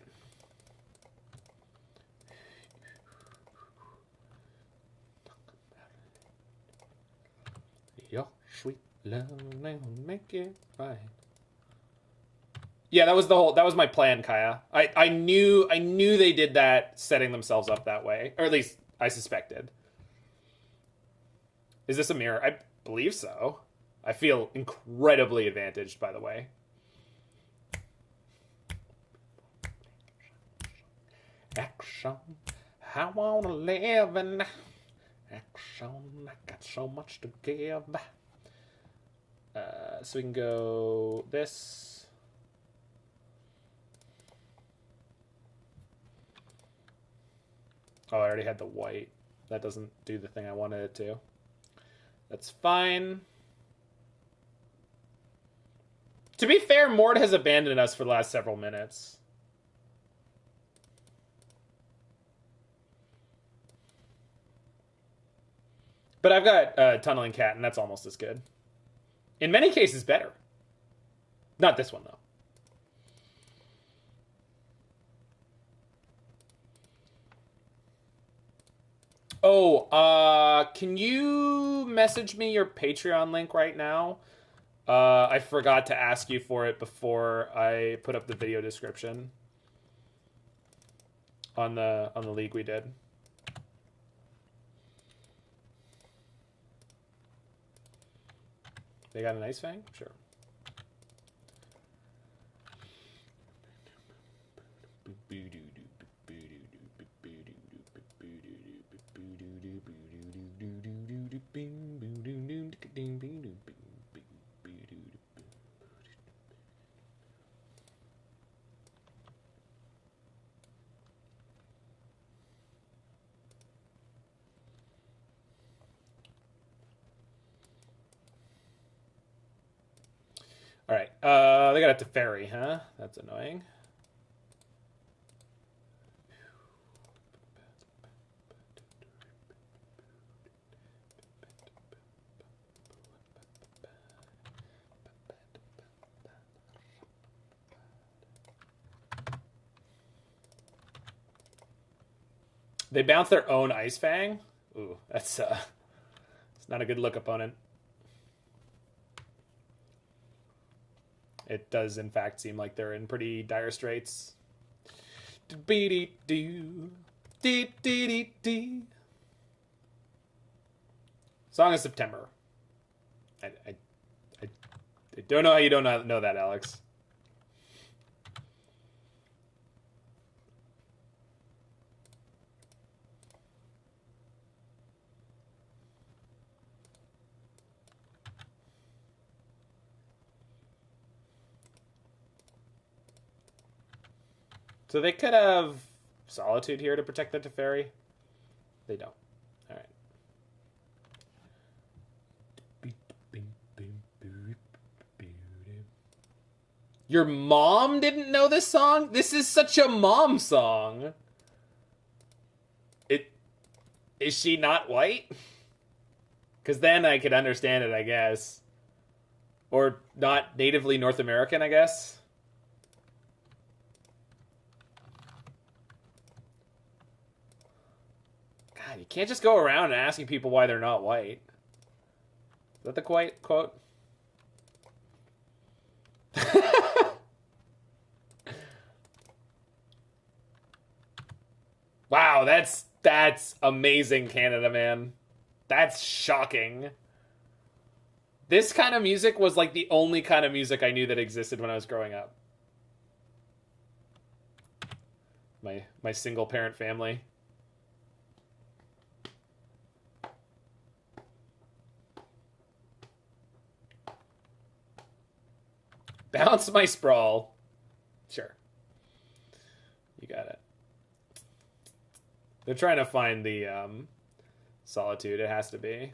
Your sweet love will make it right. Yeah, that was my plan, Kaya. I knew they did that setting themselves up that way. Or at least I suspected. Is this a mirror? I believe so. I feel incredibly advantaged, by the way. Action, I wanna live and action, I got so much to give. So we can go this. Oh, I already had the white. That doesn't do the thing I wanted it to. That's fine. To be fair, Mord has abandoned us for the last several minutes. But I've got Tunneling Cat, and that's almost as good. In many cases, better. Not this one, though. Oh, can you message me your Patreon link right now? I forgot to ask you for it before I put up the video description on the league we did. They got an Ice-Fang? Sure. They got a Teferi, huh? That's annoying. They bounce their own Ice-Fang? Ooh, that's it's not a good look, opponent. It does, in fact, seem like they're in pretty dire straits. Song of September. I don't know how you don't know that, Alex. So they could have Solitude here to protect the Teferi. They don't. All right. Your mom didn't know this song? This is such a mom song. Is she not white? Because then I could understand it, I guess. Or not natively North American, I guess. God, you can't just go around asking people why they're not white. Is that the quote? Wow, that's amazing, Canada, man. That's shocking. This kind of music was like the only kind of music I knew that existed when I was growing up. My single parent family. Bounce my Sprawl. Sure. You got it. They're trying to find the Solitude. It has to be.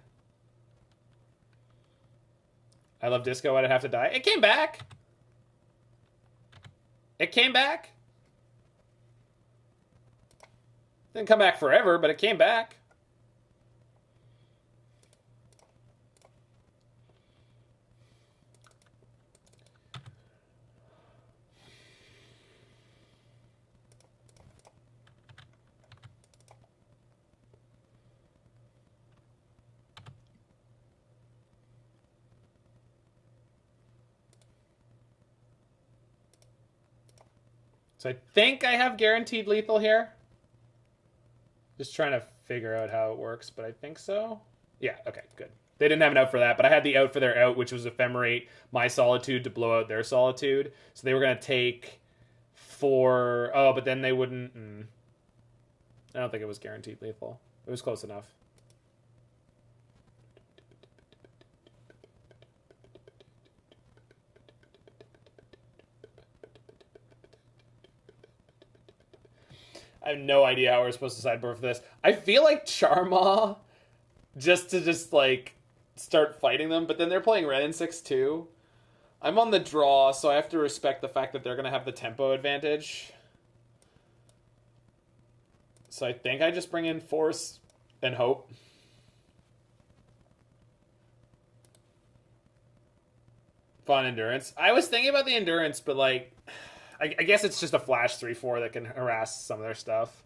I love disco. Why'd it have to die? It came back. It came back. Didn't come back forever, but it came back. So I think I have guaranteed lethal here. Just trying to figure out how it works, but I think so. Yeah, okay, good. They didn't have an out for that, but I had the out for their out, which was Ephemerate my Solitude to blow out their Solitude. So they were going to take 4... Oh, but then they wouldn't... I don't think it was guaranteed lethal. It was close enough. I have no idea how we're supposed to sideboard for this. I feel like Charmaw just like start fighting them, but then they're playing Wrenn and Six too. I'm on the draw, so I have to respect the fact that they're going to have the tempo advantage. So I think I just bring in Force and hope. Fun Endurance. I was thinking about the Endurance, but like... I guess it's just a flash 3/4 that can harass some of their stuff.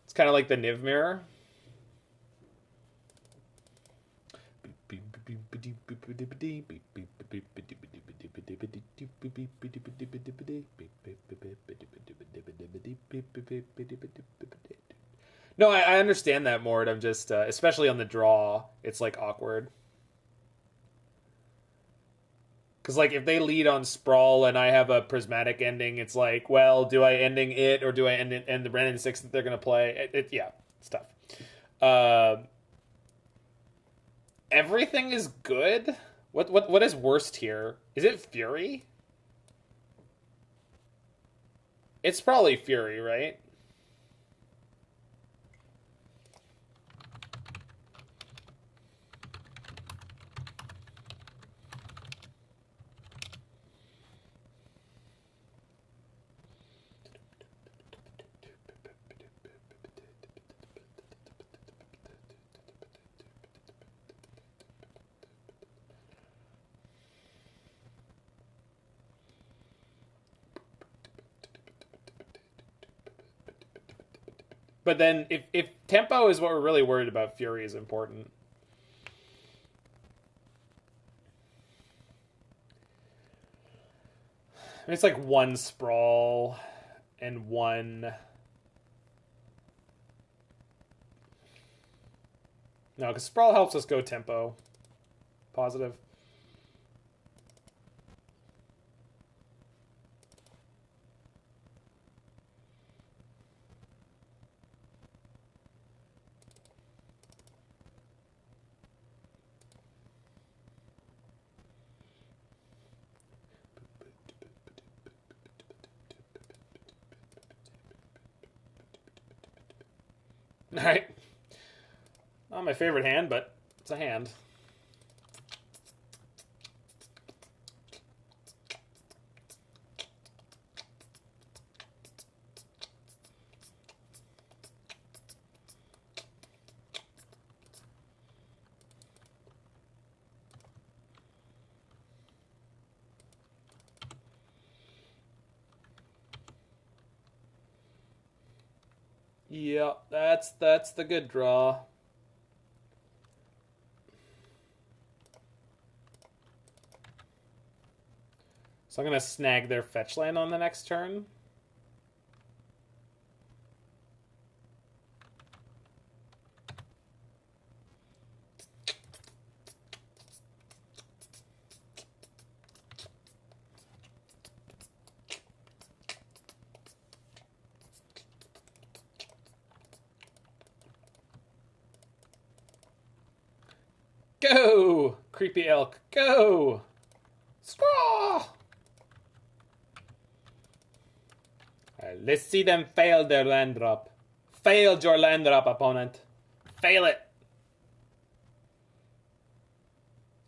It's kind of like the Niv Mirror. No, I understand that, Mort. I'm just, especially on the draw, it's like awkward. Because, like, if they lead on Sprawl and I have a Prismatic Ending, it's like, well, do I ending it or do I end the Wrenn and Six that they're going to play? Yeah, it's tough. Everything is good? What is worst here? Is it Fury? It's probably Fury, right? But then if tempo is what we're really worried about, Fury is important. It's like one Sprawl and one... No, because Sprawl helps us go tempo. Positive. All right. Not my favorite hand, but it's a hand. Yeah, that's the good draw. So I'm going to snag their fetch land on the next turn. Go! Creepy elk, go! Scraw! Let's see them fail their land drop. Failed your land drop, opponent. Fail it.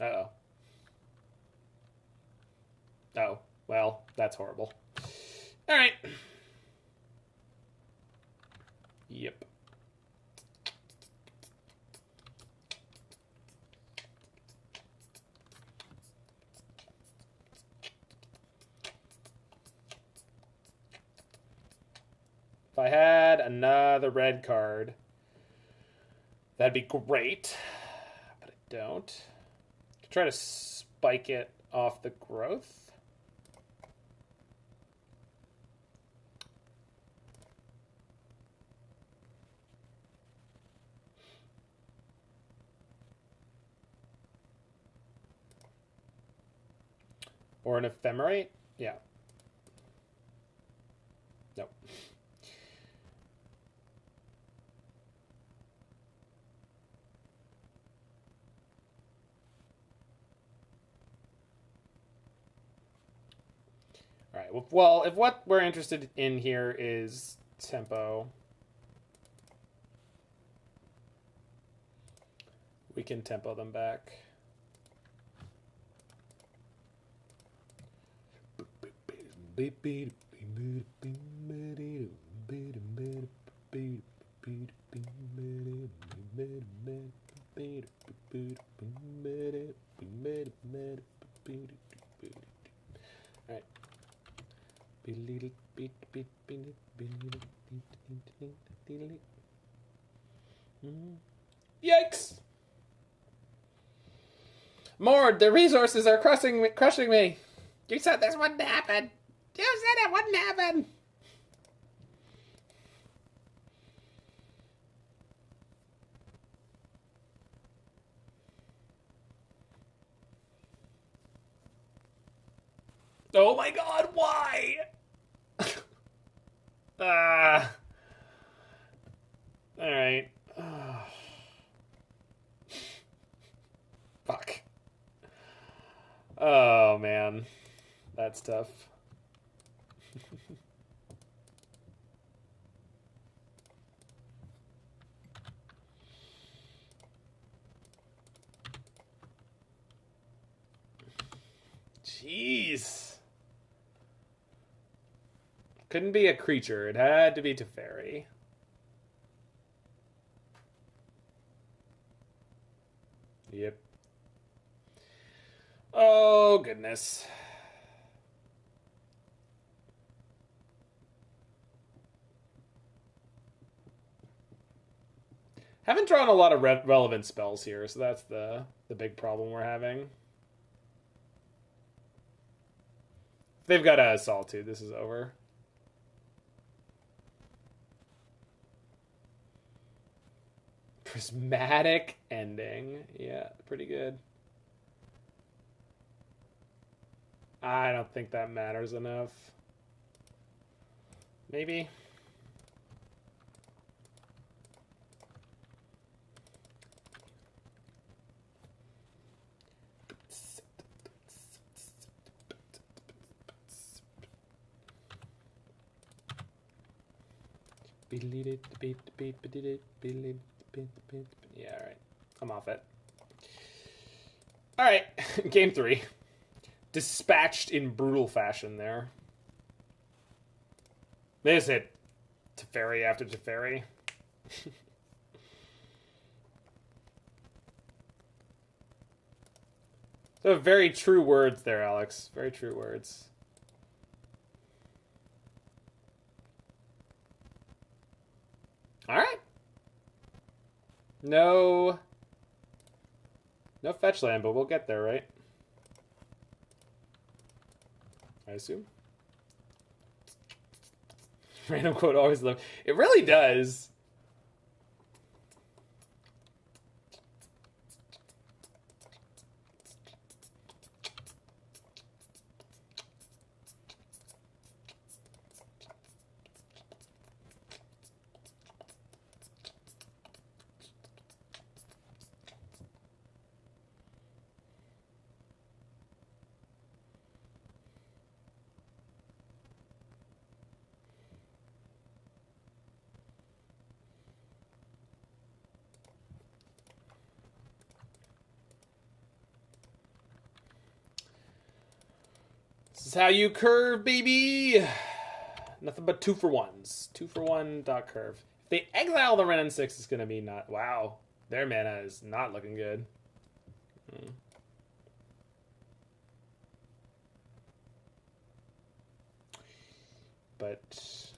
Uh-oh. Oh, well, that's horrible. All right. Yep. If I had another red card, that'd be great, but I don't. Try to spike it off the growth. Or an Ephemerate? Yeah. Nope. All right. Well, if what we're interested in here is tempo, we can tempo them back. All right. Yikes! Mord, the resources are crushing me. You said this wouldn't happen. You said it wouldn't happen. Oh my god, why? Alright. Fuck. Oh man. That's tough. Jeez. Couldn't be a creature. It had to be Teferi. Yep. Oh, goodness. Haven't drawn a lot of relevant spells here, so that's the big problem we're having. They've got a Solitude. This is over. Prismatic Ending. Yeah, pretty good. I don't think that matters enough. Maybe. Yeah, all right. I'm off it. All right, game 3. Dispatched in brutal fashion there. There's it. Teferi after Teferi. So very true words there, Alex. Very true words. All right. No fetch land, but we'll get there, right? I assume. Random quote always love. It really does. This is how you curve, baby. Nothing but 2-for-1s. 2-for-1 dot curve. If they exile the Wrenn and Six, it's gonna be not. Wow, their mana is not looking good. But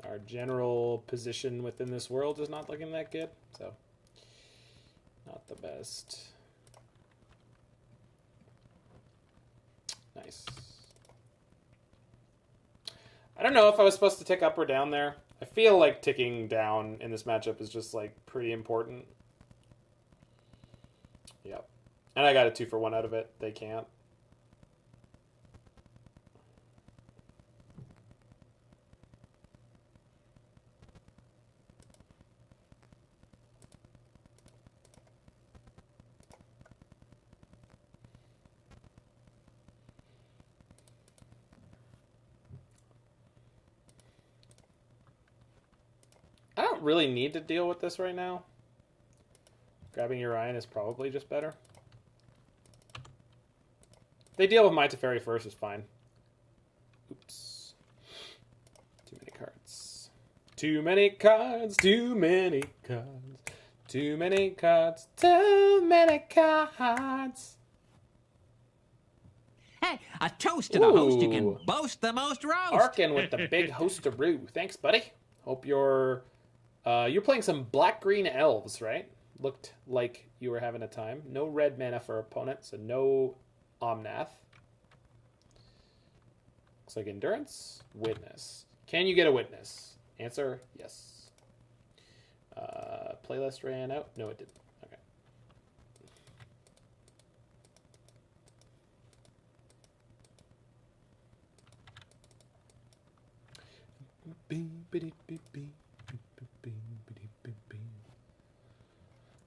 our general position within this world is not looking that good, so not the best. Nice. I don't know if I was supposed to tick up or down there. I feel like ticking down in this matchup is just like pretty important. Yep. And I got a 2-for-1 out of it. They can't. I don't really need to deal with this right now. Grabbing Urian is probably just better. If they deal with my Teferi first, is fine. Oops. Too many cards. Too many cards, too many cards. Too many cards, too many cards. Hey, a toast to the host who can boast the most roast. Arkin with the big host-a-roo. Thanks, buddy. Hope you're playing some black-green elves, right? Looked like you were having a time. No red mana for opponent, so no Omnath. Looks like Endurance. Witness. Can you get a Witness? Answer, yes. Playlist ran out? No, it didn't. Okay.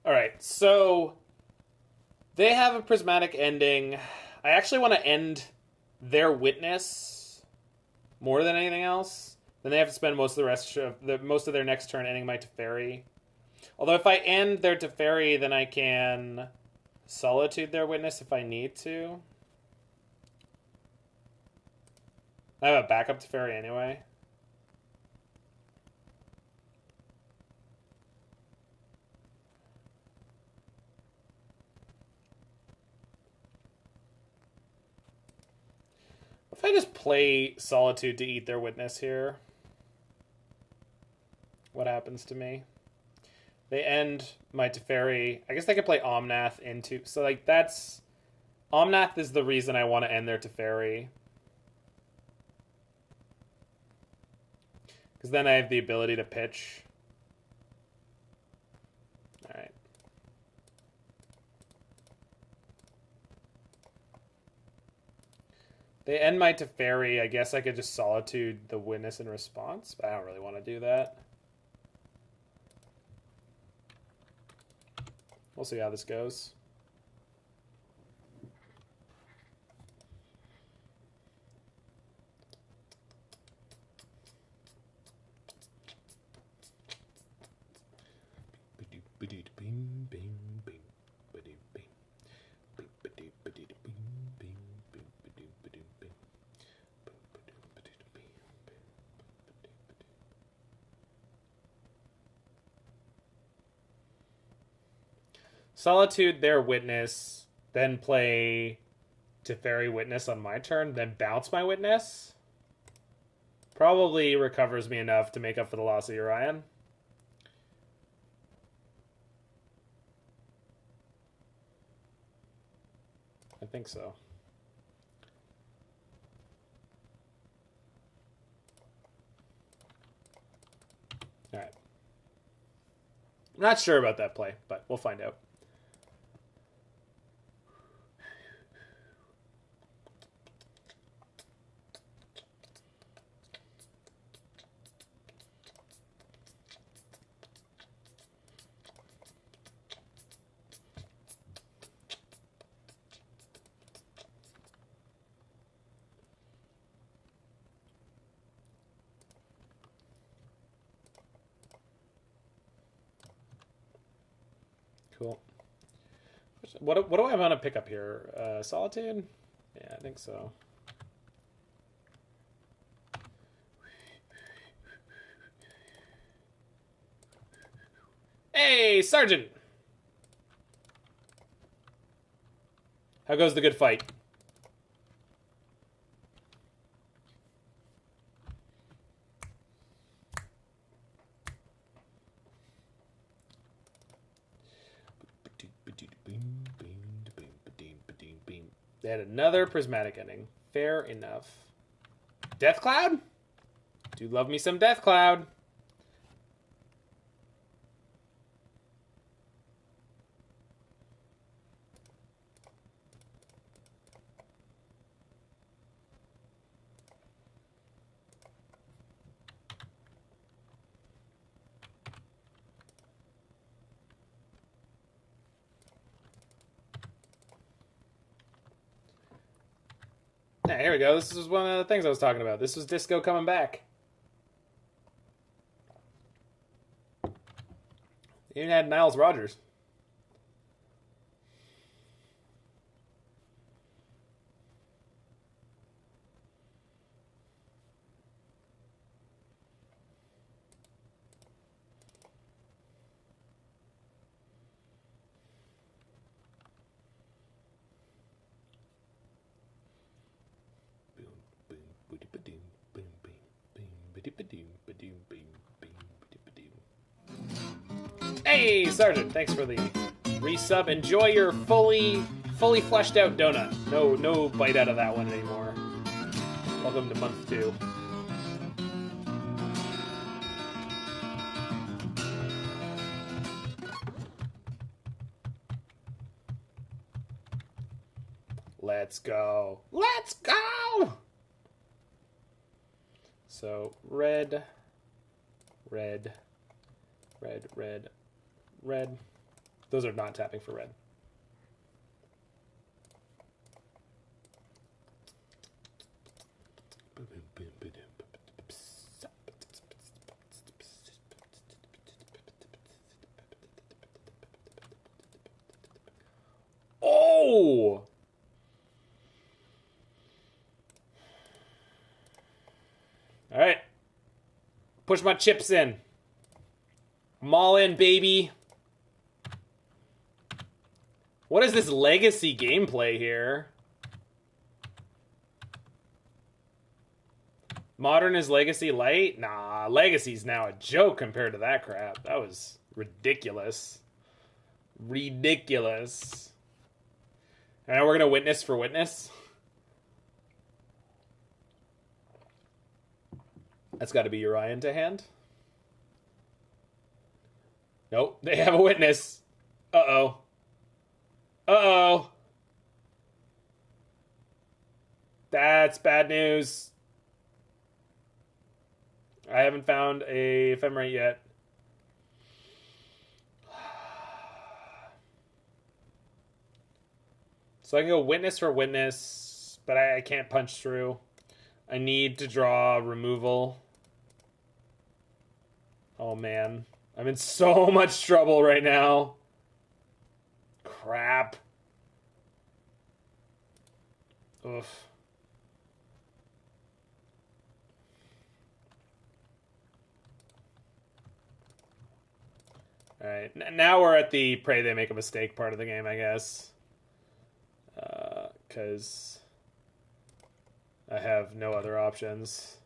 Alright, so they have a Prismatic Ending. I actually want to end their Witness more than anything else. Then they have to spend most of their next turn ending my Teferi. Although if I end their Teferi, then I can Solitude their Witness if I need to. I have a backup Teferi anyway. If I just play Solitude to eat their Witness here, what happens to me? They end my Teferi. I guess they could play Omnath into... So, like, that's... Omnath is the reason I want to end their Teferi. Because then I have the ability to pitch. Alright. They end my Teferi. I guess I could just Solitude the Witness in response, but I don't really want to do that. We'll see how this goes. Solitude their Witness, then play Teferi Witness on my turn, then bounce my Witness. Probably recovers me enough to make up for the loss of Urian. I think so. Alright. I'm not sure about that play, but we'll find out. Cool. What do I want to pick up here? Solitude? Yeah, I think so. Hey, Sergeant! How goes the good fight? They had another Prismatic Ending. Fair enough. Death Cloud? Do love me some Death Cloud. Yeah, here we go. This is one of the things I was talking about. This was Disco coming back. They even had Niles Rogers. Hey, Sergeant, thanks for the resub. Enjoy your fully fleshed out donut. No bite out of that one anymore. Welcome to month 2. Let's go. Let's go! So, red. Those are not tapping for red. Oh! All right. Push my chips in. I'm all in, baby. What is this legacy gameplay here? Modern is legacy light? Nah, legacy's now a joke compared to that crap. That was Ridiculous. Ridiculous. And now we're going to witness for witness. That's got to be Urian to hand. Nope, they have a witness. Uh-oh. Uh-oh. That's bad news. I haven't found a Ephemerate yet. So I can go witness for witness, but I can't punch through. I need to draw removal. Oh man. I'm in so much trouble right now. Crap. Oof. Alright, now we're at the pray they make a mistake part of the game, I guess. Because I have no other options.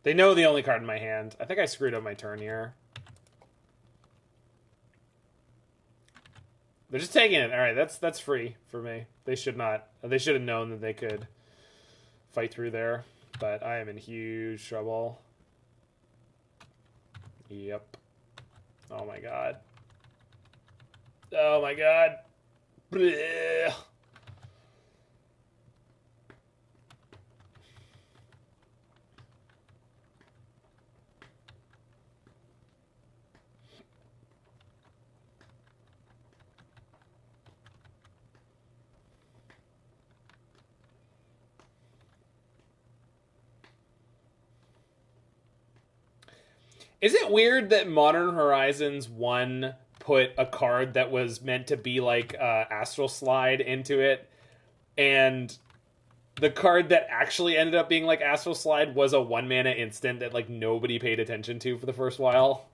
They know the only card in my hand. I think I screwed up my turn here. They're just taking it. Alright, that's free for me. They should not. They should have known that they could fight through there. But I am in huge trouble. Yep. Oh my god. Oh my god. Blech. Is it weird that Modern Horizons 1 put a card that was meant to be like Astral Slide into it, and the card that actually ended up being like Astral Slide was a 1-mana instant that like nobody paid attention to for the first while?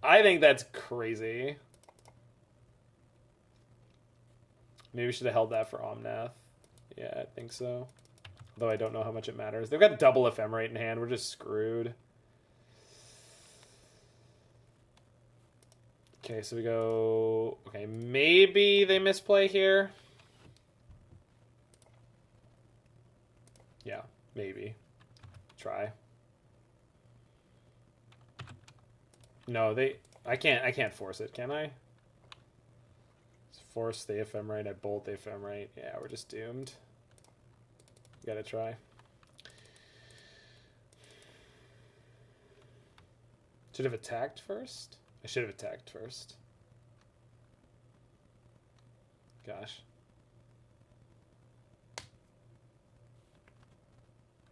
I think that's crazy. Maybe we should have held that for Omnath. Yeah, I think so. Though I don't know how much it matters. They've got double Ephemerate in hand. We're just screwed. Okay, so we go... Okay, maybe they misplay here. Yeah, maybe. Try. No, they... I can't force it, can I? Force the Ephemerate, I bolt the Ephemerate. Yeah, we're just doomed. Gotta try. Should have attacked first? I should have attacked first. Gosh.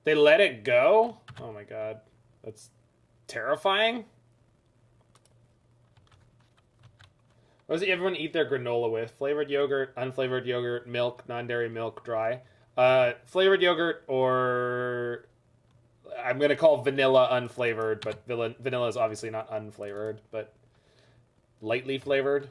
They let it go? Oh my god. That's terrifying. What does everyone eat their granola with? Flavored yogurt, unflavored yogurt, milk, non-dairy milk, dry. Flavored yogurt or... I'm going to call vanilla unflavored, but vanilla is obviously not unflavored, but lightly flavored.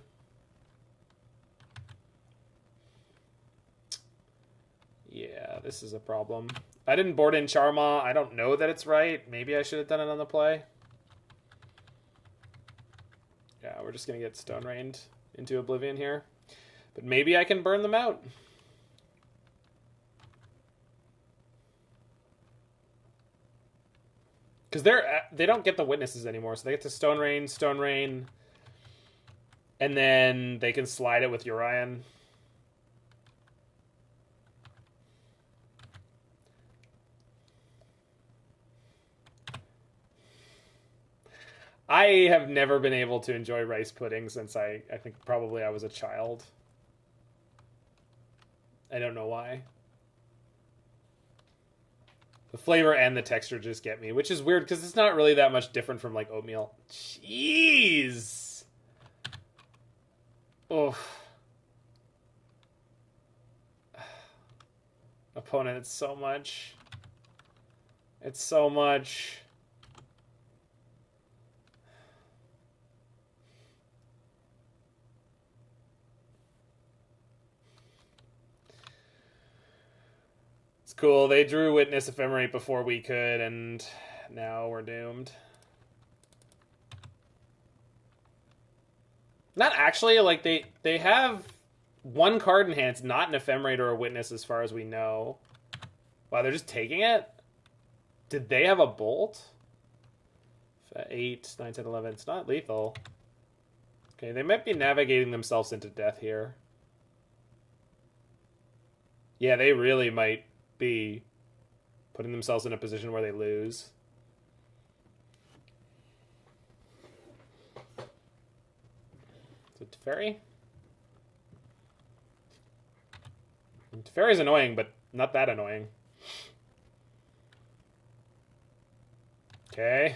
Yeah, this is a problem. I didn't board in Charmaw. I don't know that it's right. Maybe I should have done it on the play. Yeah, we're just going to get Stone Rained into Oblivion here. But maybe I can burn them out. Because they don't get the witnesses anymore, so they get to Stone Rain, and then they can slide it with Urian. I have never been able to enjoy rice pudding since I think probably I was a child. I don't know why. The flavor and the texture just get me, which is weird because it's not really that much different from like oatmeal. Jeez. Oof. Opponent, it's so much. It's so much. cool. They drew Witness Ephemerate before we could, and now we're doomed. Not actually, like, they have one card in hand. It's not an Ephemerate or a Witness as far as we know. Wow, they're just taking it? Did they have a Bolt? 8, 9, 10, 11. It's not lethal. Okay, they might be navigating themselves into death here. Yeah, they really might be putting themselves in a position where they lose. So Teferi? Teferi's annoying, but not that annoying. Okay.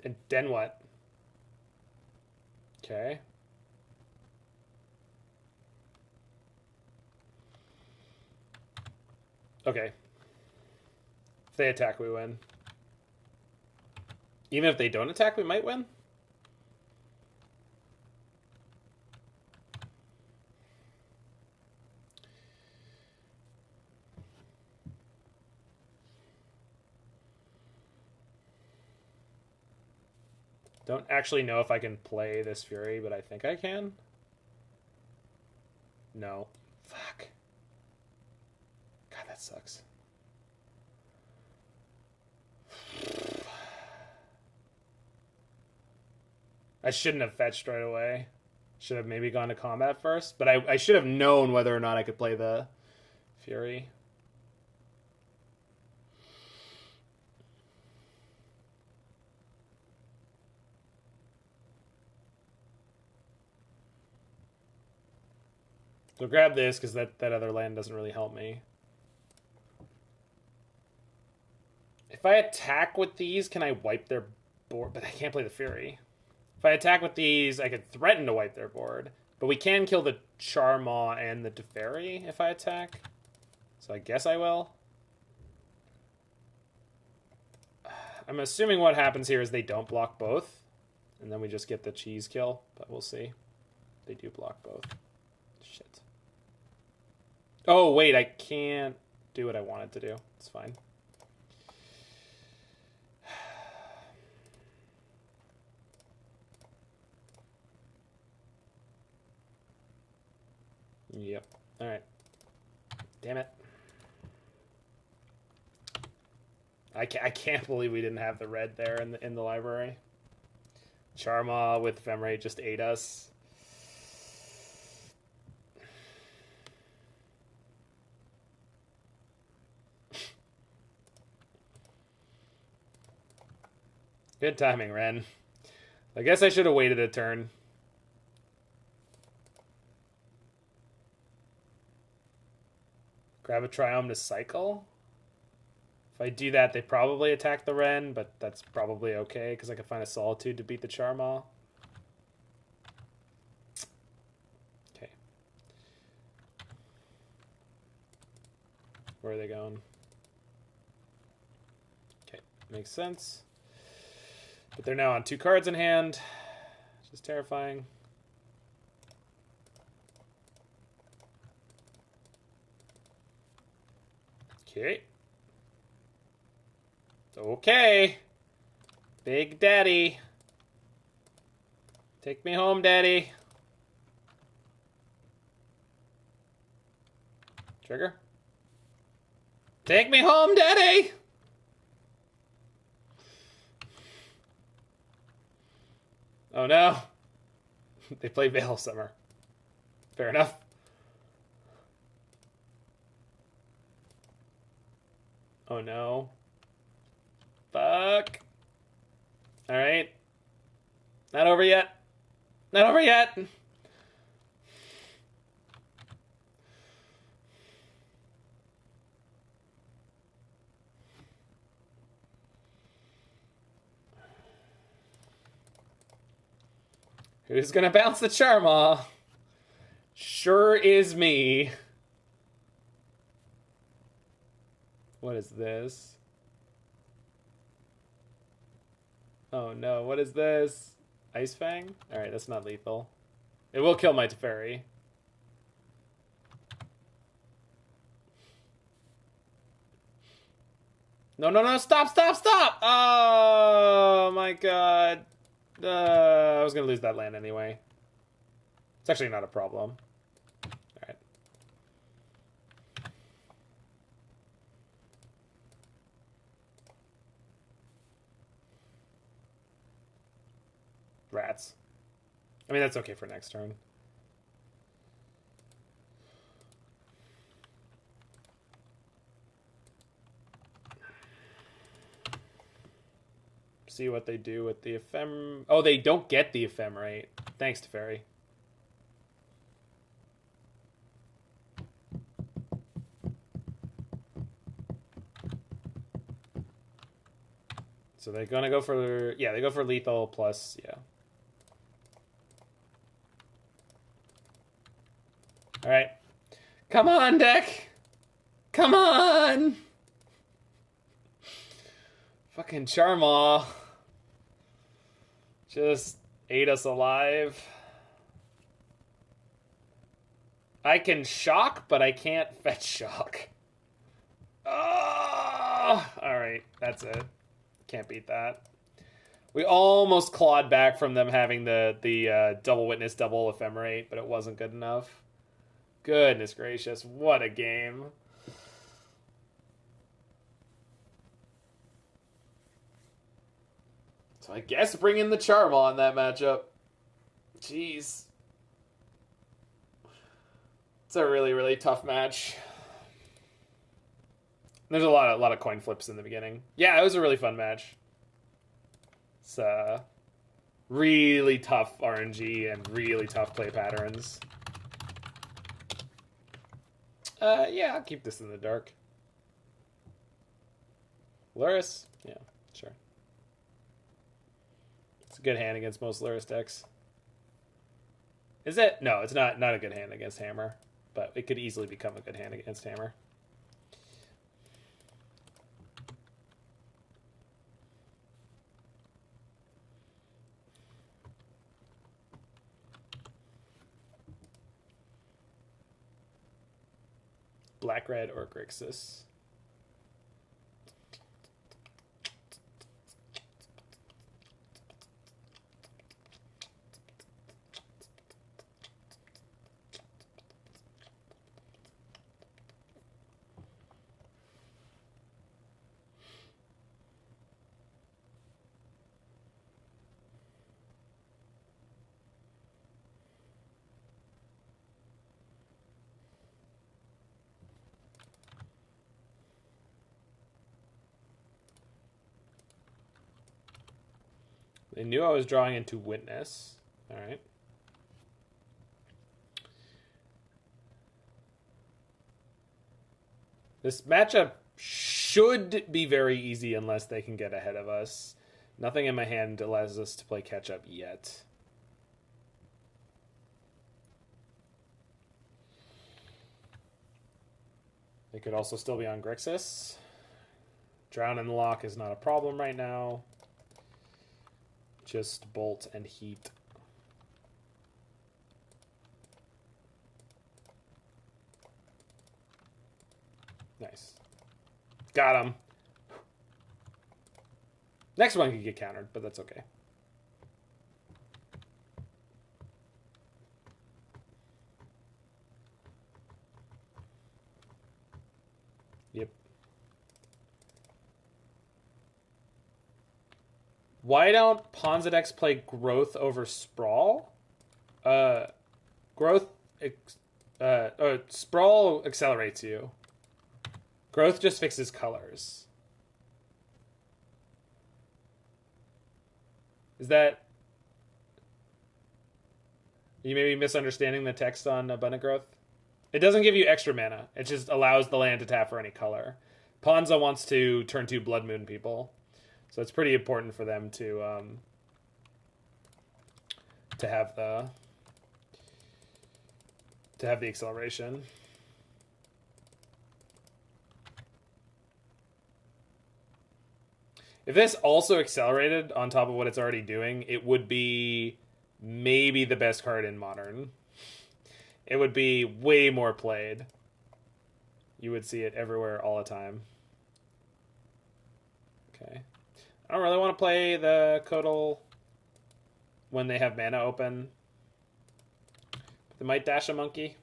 And then what? Okay. Okay. If they attack, we win. Even if they don't attack, we might win? Don't actually know if I can play this Fury, but I think I can. No. Fuck. God, that sucks. I shouldn't have fetched right away. Should have maybe gone to combat first, but I should have known whether or not I could play the Fury. So grab this, because that other land doesn't really help me. If I attack with these, can I wipe their board? But I can't play the Fury. If I attack with these, I could threaten to wipe their board. But we can kill the Charmaw and the Teferi if I attack. So I guess I will. I'm assuming what happens here is they don't block both. And then we just get the cheese kill. But we'll see. They do block both. Shit. Oh, wait, I can't do what I wanted to do. It's fine. Yep. All right. Damn it. I can't believe we didn't have the red there in the library. Charmaw with Ephemerate just ate us. Good timing, Wrenn. I guess I should have waited a turn. Grab a Triome to cycle. If I do that, they probably attack the Wrenn, but that's probably okay, because I can find a Solitude to beat the Charmaw. Okay. Where are they going? Okay, makes sense. But they're now on 2 cards in hand, which is terrifying. Okay. Okay. Big Daddy. Take me home, Daddy. Trigger. Take me home, Daddy! Oh no. They play Veil of Summer. Fair enough. Oh no. Fuck. Alright. Not over yet. Not over yet. Who's gonna bounce the Charmaw? Sure is me. What is this? Oh no, what is this? Ice-Fang? Alright, that's not lethal. It will kill my Teferi. No, no, no, stop, stop, stop! Oh, my God. I was going to lose that land anyway. It's actually not a problem. Alright. Rats. I mean, that's okay for next turn. See what they do with the Oh, they don't get the Ephemerate. Thanks, Teferi. So they're gonna go for... Yeah, they go for lethal plus... Yeah. Alright. Come on, deck! Come on! Fucking Charmaw. Just ate us alive. I can shock, but I can't fetch shock. Oh! Alright, that's it. Can't beat that. We almost clawed back from them having the double witness, double ephemerate, but it wasn't good enough. Goodness gracious, what a game. So I guess bring in the Charmaw in that matchup. Jeez. It's a really, really tough match. There's a lot of coin flips in the beginning. Yeah, it was a really fun match. It's really tough RNG and really tough play patterns. Yeah, I'll keep this in the dark. Luris? Yeah, sure. It's a good hand against most Luris decks. Is it? No, it's not a good hand against Hammer. But it could easily become a good hand against Hammer. Black, red, or Grixis. They knew I was drawing into Witness. All right. This matchup should be very easy unless they can get ahead of us. Nothing in my hand allows us to play catch-up yet. They could also still be on Grixis. Drown in the Lock is not a problem right now. Just Bolt and Heat. Nice. Got him. Next one could get countered, but that's okay. Yep. Why don't Ponzadex play Growth over Sprawl? Sprawl accelerates you. Growth just fixes colors. Is that... You may be misunderstanding the text on Abundant Growth? It doesn't give you extra mana. It just allows the land to tap for any color. Ponza wants to turn 2 Blood Moon people. So it's pretty important for them to have the acceleration. If this also accelerated on top of what it's already doing, it would be maybe the best card in Modern. It would be way more played. You would see it everywhere all the time. Okay. I don't really want to play the Coatl when they have mana open. They might dash a monkey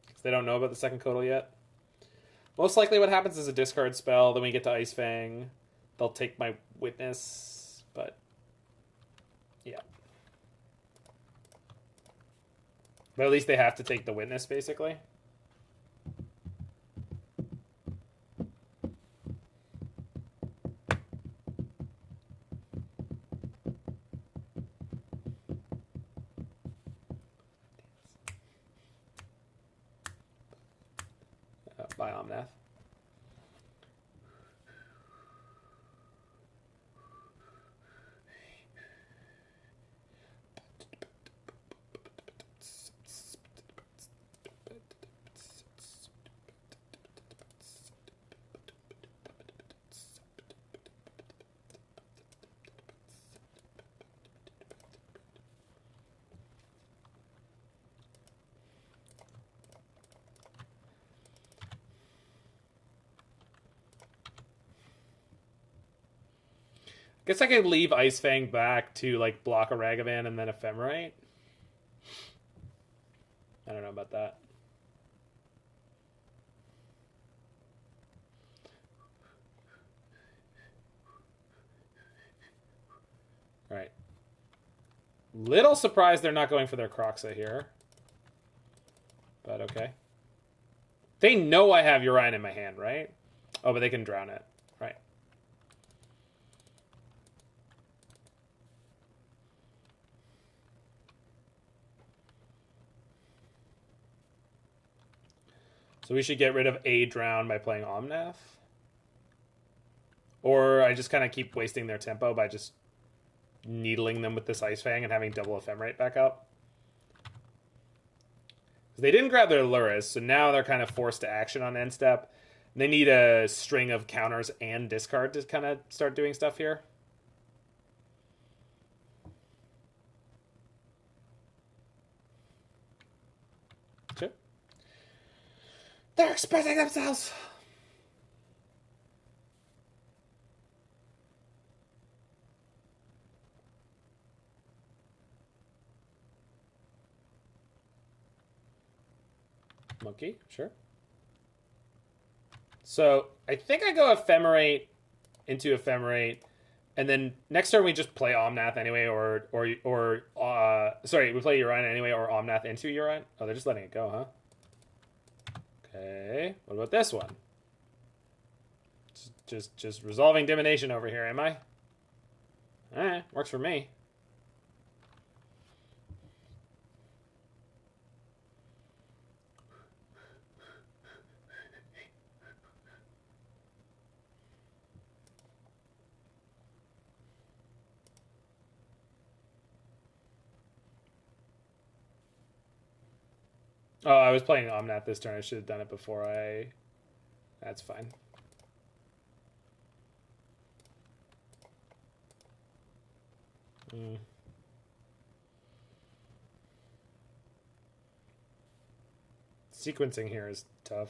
because they don't know about the second Coatl yet. Most likely what happens is a discard spell, then we get to Ice-Fang. They'll take my Witness, but yeah. But at least they have to take the Witness, basically. By Omnath. Guess I could leave Ice-Fang back to like block a Ragavan and then Ephemerate. I don't know about that. All right. Little surprised they're not going for their Kroxa here. But okay. They know I have Urian in my hand, right? Oh, but they can drown it. Right. So we should get rid of a drown by playing Omnath. Or I just kind of keep wasting their tempo by just needling them with this Ice-Fang and having double Ephemerate back up. They didn't grab their Luris, so now they're kind of forced to action on end step. They need a string of counters and discard to kind of start doing stuff here. Sure. They're expressing themselves! Monkey, sure. So I think I go Ephemerate into Ephemerate, and then next turn we just play Omnath anyway, sorry, we play Urian anyway, or Omnath into Urian. Oh, they're just letting it go, huh? Okay, what about this one? Just resolving Divination over here, am I? Eh, works for me. Oh, I was playing Omnath this turn. I should have done it before I... That's fine. Sequencing here is tough.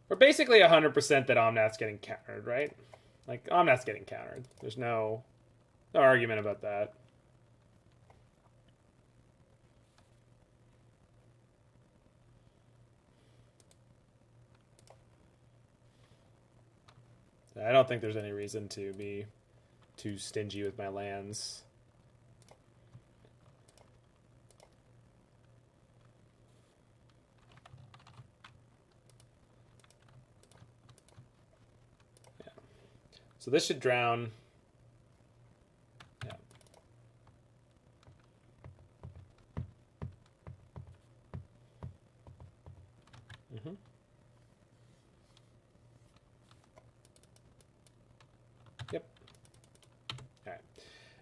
We're basically 100% that Omnath's getting countered, right? Like, Omnath's getting countered. There's no argument about that. I don't think there's any reason to be too stingy with my lands. Yeah. So this should drown. Yeah. Mm-hmm. Yep. All right.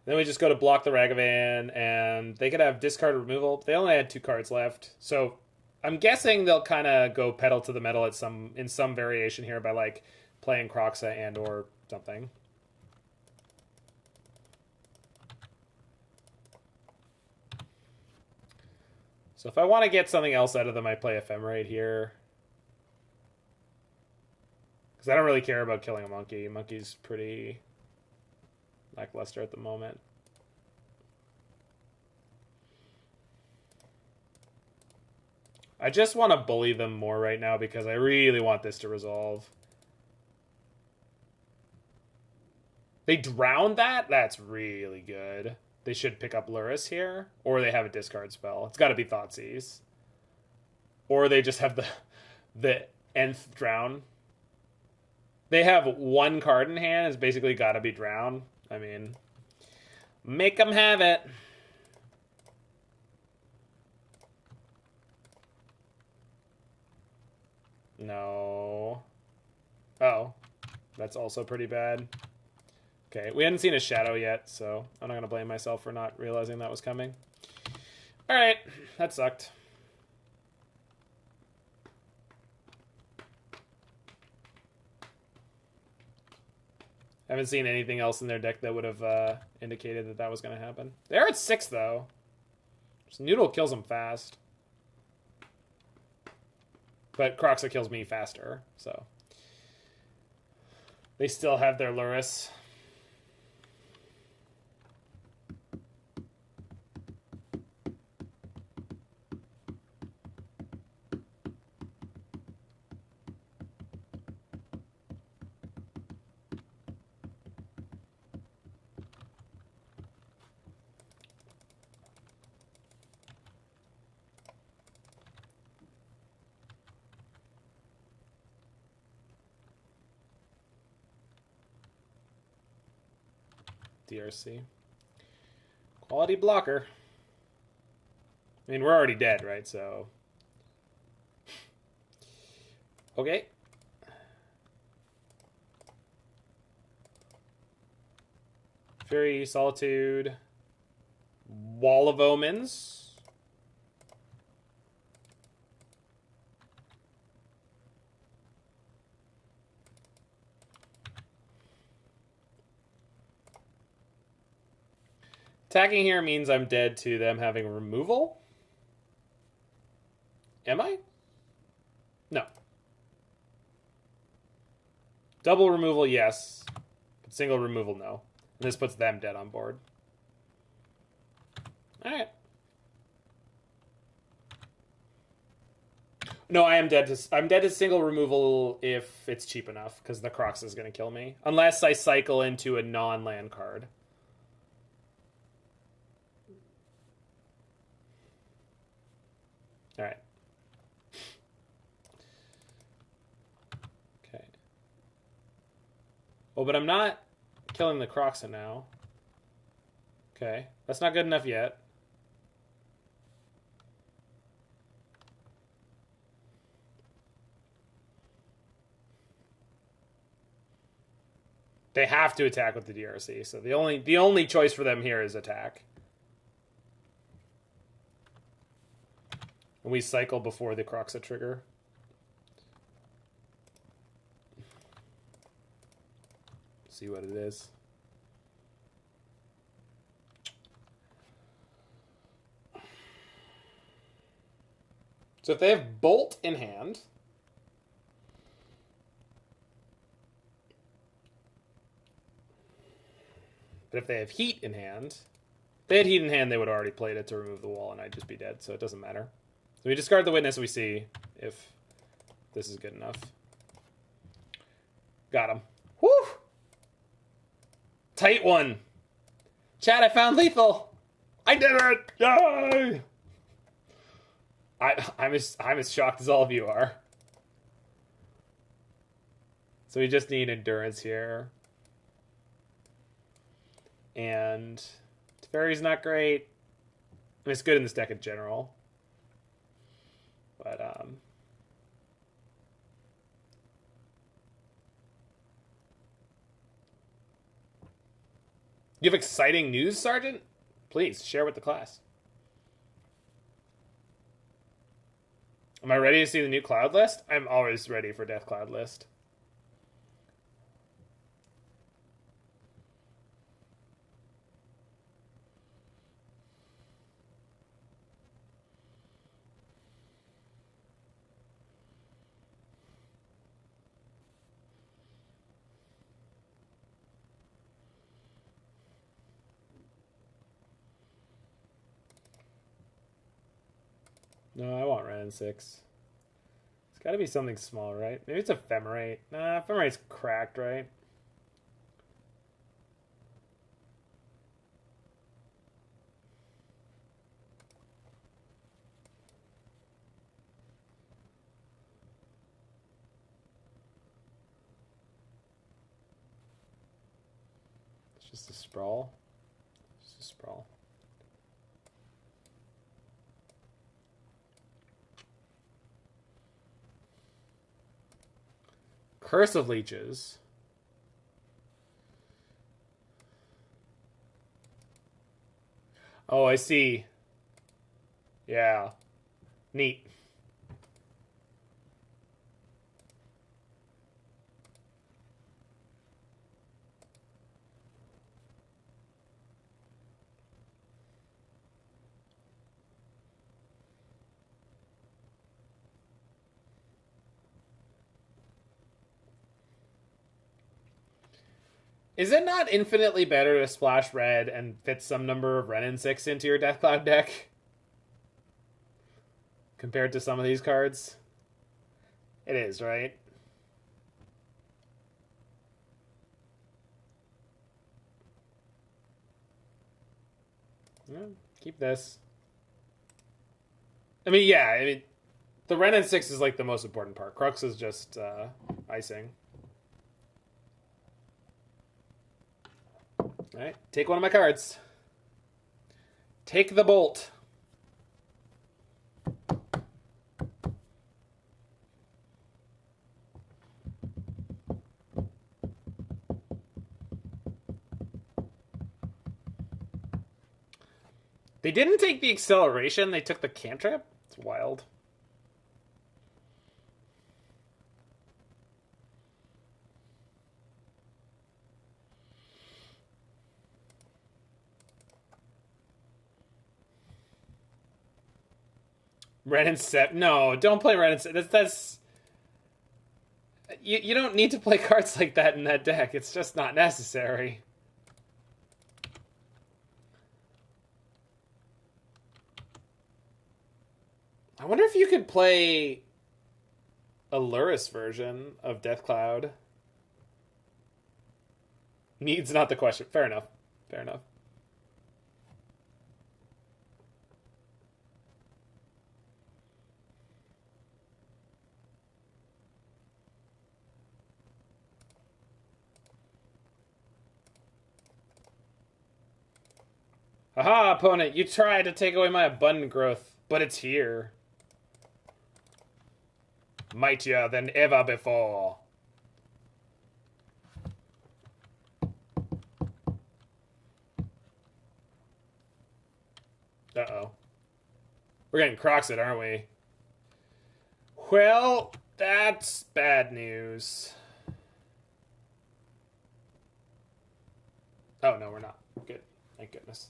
Then we just go to block the Ragavan, and they could have discard removal. They only had 2 cards left, so I'm guessing they'll kind of go pedal to the metal at in some variation here by like playing Kroxa and or something. So if I want to get something else out of them, I play Ephemerate here. Because I don't really care about killing a monkey. Monkey's pretty lackluster at the moment. I just want to bully them more right now because I really want this to resolve. They drowned that? That's really good. They should pick up Lurrus here. Or they have a discard spell. It's got to be Thoughtseize. Or they just have the nth drown. They have one card in hand. It's basically got to be drown. I mean, make them have it. No. Oh. That's also pretty bad. Okay, we hadn't seen a shadow yet, so I'm not going to blame myself for not realizing that was coming. Alright, that sucked. I haven't seen anything else in their deck that would have indicated that that was going to happen. They're at 6, though. Just Noodle kills them fast. But Croxa kills me faster, so. They still have their Lurrus. DRC. Quality blocker. I mean, we're already dead, right? So. Okay. Fury, Solitude. Wall of Omens. Attacking here means I'm dead to them having removal. Am I? No. Double removal, yes. But single removal, no. And this puts them dead on board. Alright. No, I'm dead to single removal if it's cheap enough, because the Crocs is going to kill me. Unless I cycle into a non-land card. All right. Okay. Well, but I'm not killing the Croxa now. Okay. That's not good enough yet. They have to attack with the DRC, so the only choice for them here is attack. And we cycle before the Croxa trigger. See what it is. So if they have Bolt in hand, but if they have Heat in hand, if they had Heat in hand, they would have already played it to remove the wall, and I'd just be dead, so it doesn't matter. So we discard the Witness, we see if this is good enough. Got him. Woo! Tight one. Chat, I found lethal. I did it! Yay! I'm as shocked as all of you are. So we just need endurance here. And Teferi's not great. I mean, it's good in this deck in general. But, you have exciting news, Sergeant? Please, share with the class. Am I ready to see the new Cloud list? I'm always ready for Death Cloud list. No, I want Wrenn and Six. It's got to be something small, right? Maybe it's Ephemerate. Nah, Ephemerate's cracked, right? It's just a sprawl. Just a sprawl. Curse of Leeches. Oh, I see. Yeah. Neat. Is it not infinitely better to splash red and fit some number of Wrenn and Six into your Deathcloud deck? Compared to some of these cards? It is, right? Yeah, keep this. I mean, yeah, I mean, the Wrenn and Six is like the most important part. Crux is just icing. Alright, take one of my cards. Take the bolt. They didn't take the acceleration, they took the cantrip? It's wild. Wrenn and Six. No, don't play Wrenn and Six. That's you don't need to play cards like that in that deck. It's just not necessary. I wonder if you could play a Lurrus version of Deathcloud. Needs not the question. Fair enough. Fair enough. Haha, opponent, you tried to take away my abundant growth, but it's here. Mightier than ever before. Uh-oh. We're getting Croxed, aren't we? Well, that's bad news. Oh, no, we're not. Good. Thank goodness.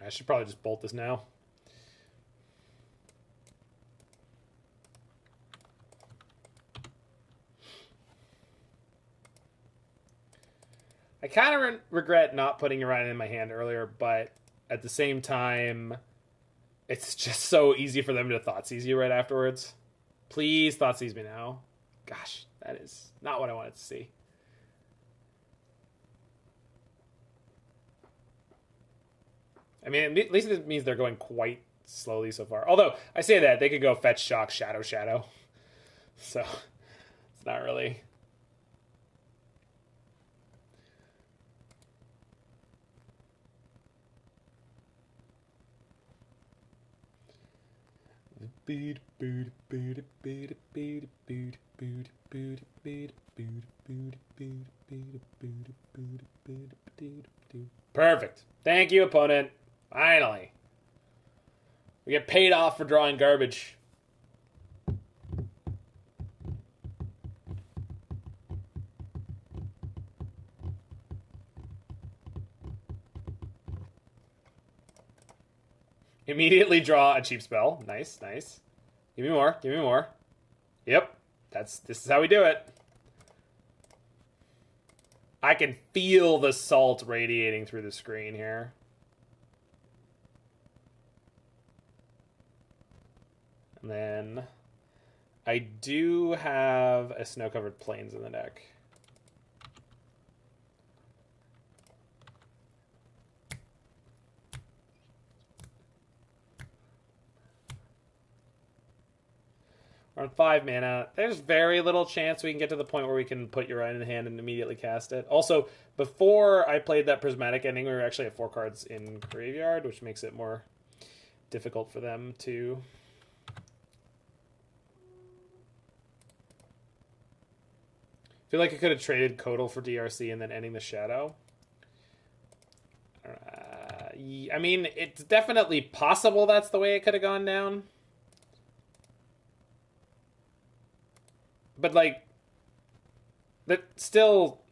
I should probably just bolt this now. I kind of regret not putting Orion in my hand earlier, but at the same time, it's just so easy for them to Thoughtseize you right afterwards. Please Thoughtseize me now. Gosh, that is not what I wanted to see. I mean, at least it means they're going quite slowly so far. Although, I say that, they could go Fetch, Shock, Shadow, Shadow. So, it's not really... Perfect. Thank you, opponent. Finally. We get paid off for drawing garbage. Immediately draw a cheap spell. Nice, nice. Give me more, give me more. Yep, this is how we do it. I can feel the salt radiating through the screen here. And then I do have a snow-covered plains in the deck. We're on 5 mana. There's very little chance we can get to the point where we can put Uriah in the hand and immediately cast it. Also, before I played that Prismatic Ending, we were actually at 4 cards in Graveyard, which makes it more difficult for them to... I feel like I could have traded Coatl for DRC and then ending the Shadow. I mean, it's definitely possible that's the way it could have gone down. But, like, that still...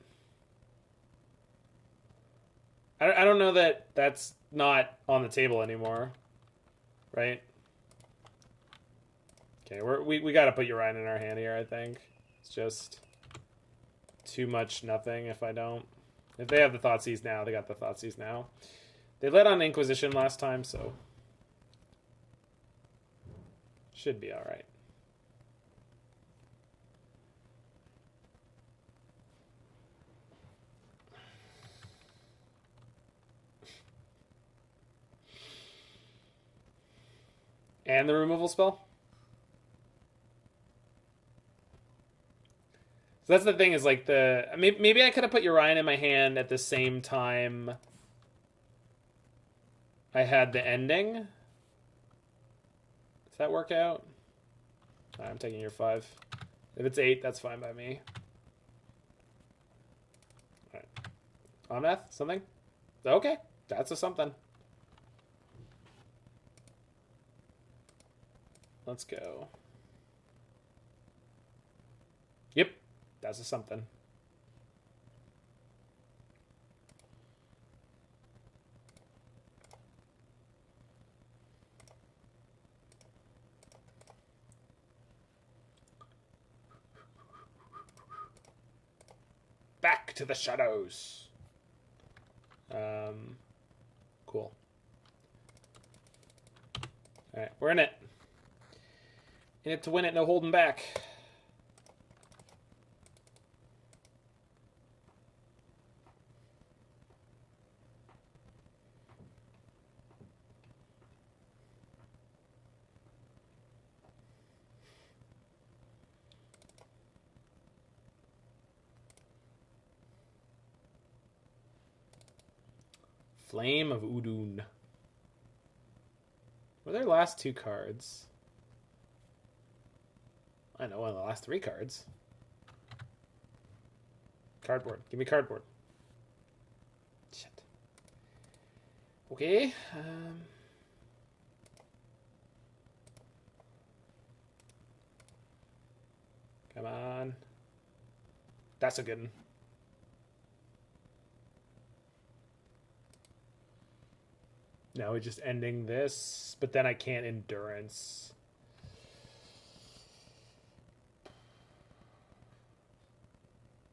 I don't know that that's not on the table anymore. Right? Okay, we got to put Uriah in our hand here, I think. It's just too much nothing if I don't. If they have the Thoughtseize now, they got the Thoughtseize now. They let on Inquisition last time, so... should be alright. And the removal spell? So that's the thing, is like the... Maybe I could have put Uriah in my hand at the same time I had the ending. Does that work out? I'm taking your 5. If it's 8, that's fine by me. Alright. Omnath? Something? Okay. That's a something. Let's go. Yep. That's a something. Back to the shadows. Cool. Alright, we're in it. In it to win it, no holding back. Flame of Udun. Were their last 2 cards? I know, one of the last 3 cards. Cardboard. Give me cardboard. Shit. Okay. Come on. That's a good one. Now we're just ending this, but then I can't endurance.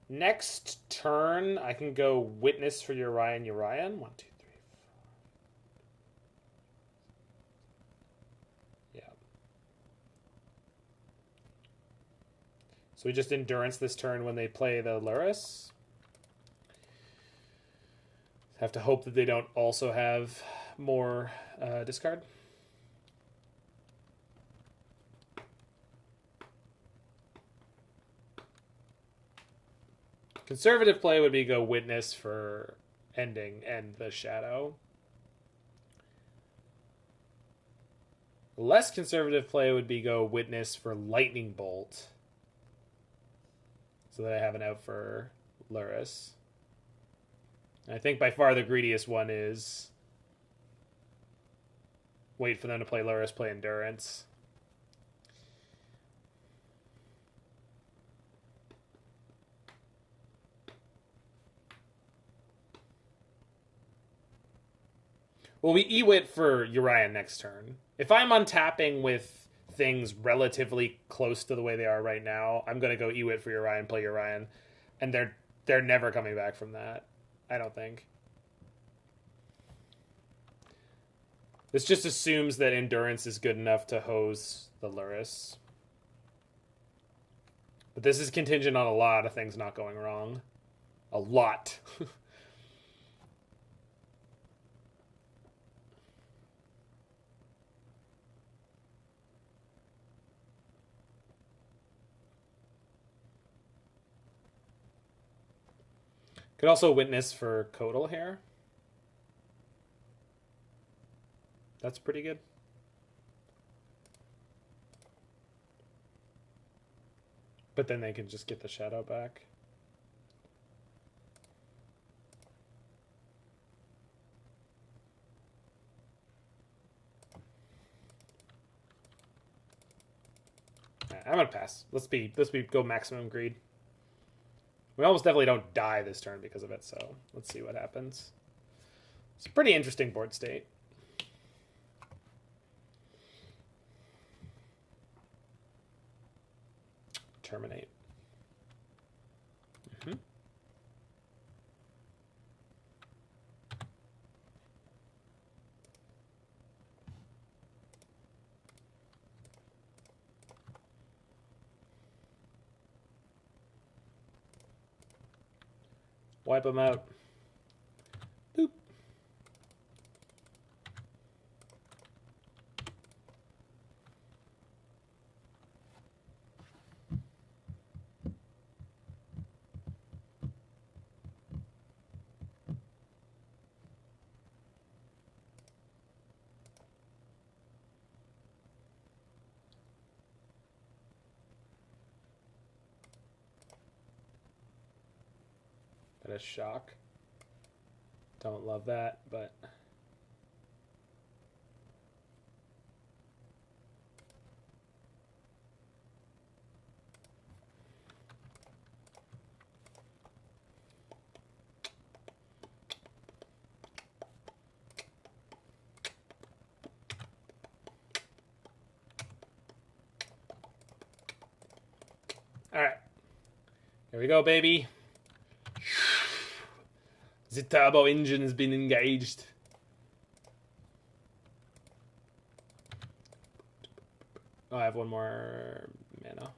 Next turn, I can go Witness for Uriah and Uriah. 1, 2, 3, 4. Yeah. So we just endurance this turn when they play the Lurrus. Have to hope that they don't also have more discard. Conservative play would be go Witness for ending and the Shadow. The less conservative play would be go Witness for Lightning Bolt, so that I have an out for Lurrus. And I think by far the greediest one is wait for them to play Lurrus, play Endurance. Well, we Ewit for Urian next turn. If I'm untapping with things relatively close to the way they are right now, I'm going to go Ewit for Urian, play Urian. And they're never coming back from that, I don't think. This just assumes that Endurance is good enough to hose the Lurrus. But this is contingent on a lot of things not going wrong. A lot. Could also Witness for Coatl here. That's pretty good. But then they can just get the shadow back. I'm gonna pass. Let's go maximum greed. We almost definitely don't die this turn because of it, so let's see what happens. It's a pretty interesting board state. Terminate. Wipe them out. Boop. That is shock. Don't love that, but all right. Here we go, baby. The turbo engine has been engaged. Oh, I have one more mana.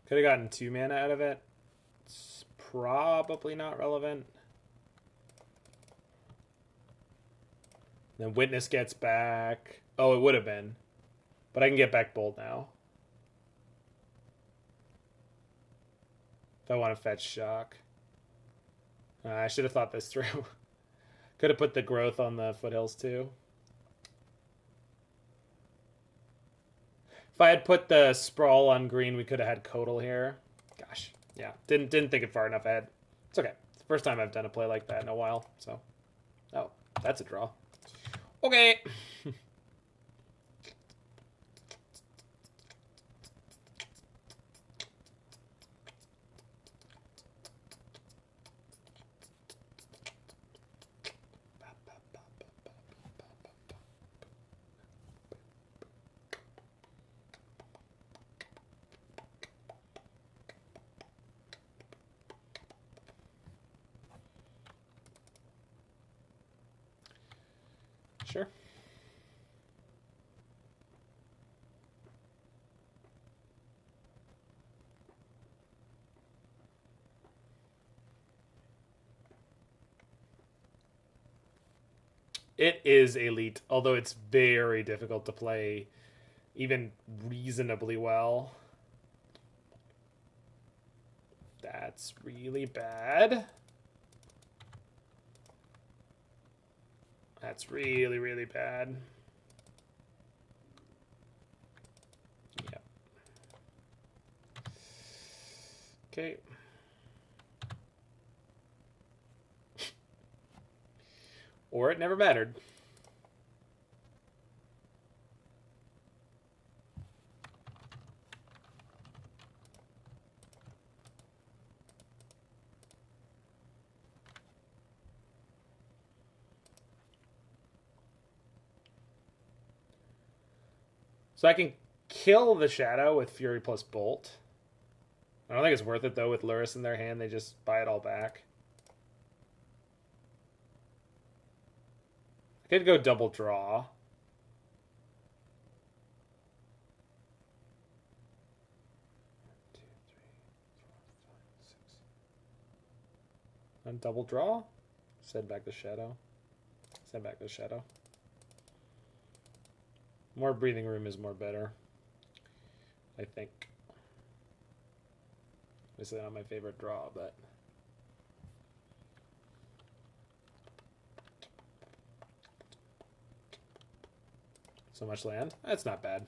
Could have gotten 2 mana out of it. It's probably not relevant. Then Witness gets back. Oh, it would have been. But I can get back Bolt now. If I want to fetch shock. I should have thought this through. Could have put the growth on the foothills too. If I had put the sprawl on green, we could have had Coatl here. Gosh, yeah, didn't think it far enough ahead. It's okay. It's the first time I've done a play like that in a while. So, oh, that's a draw. Okay. Sure. It is elite, although it's very difficult to play even reasonably well. That's really bad. That's really, really bad. Yep. Okay. Or it never mattered. So I can kill the Shadow with Fury plus Bolt. I don't think it's worth it, though. With Lurrus in their hand, they just buy it all back. I could go double draw. And double draw? Send back the Shadow. Send back the Shadow. More breathing room is more better, I think. Obviously not my favorite draw, but... So much land? That's not bad.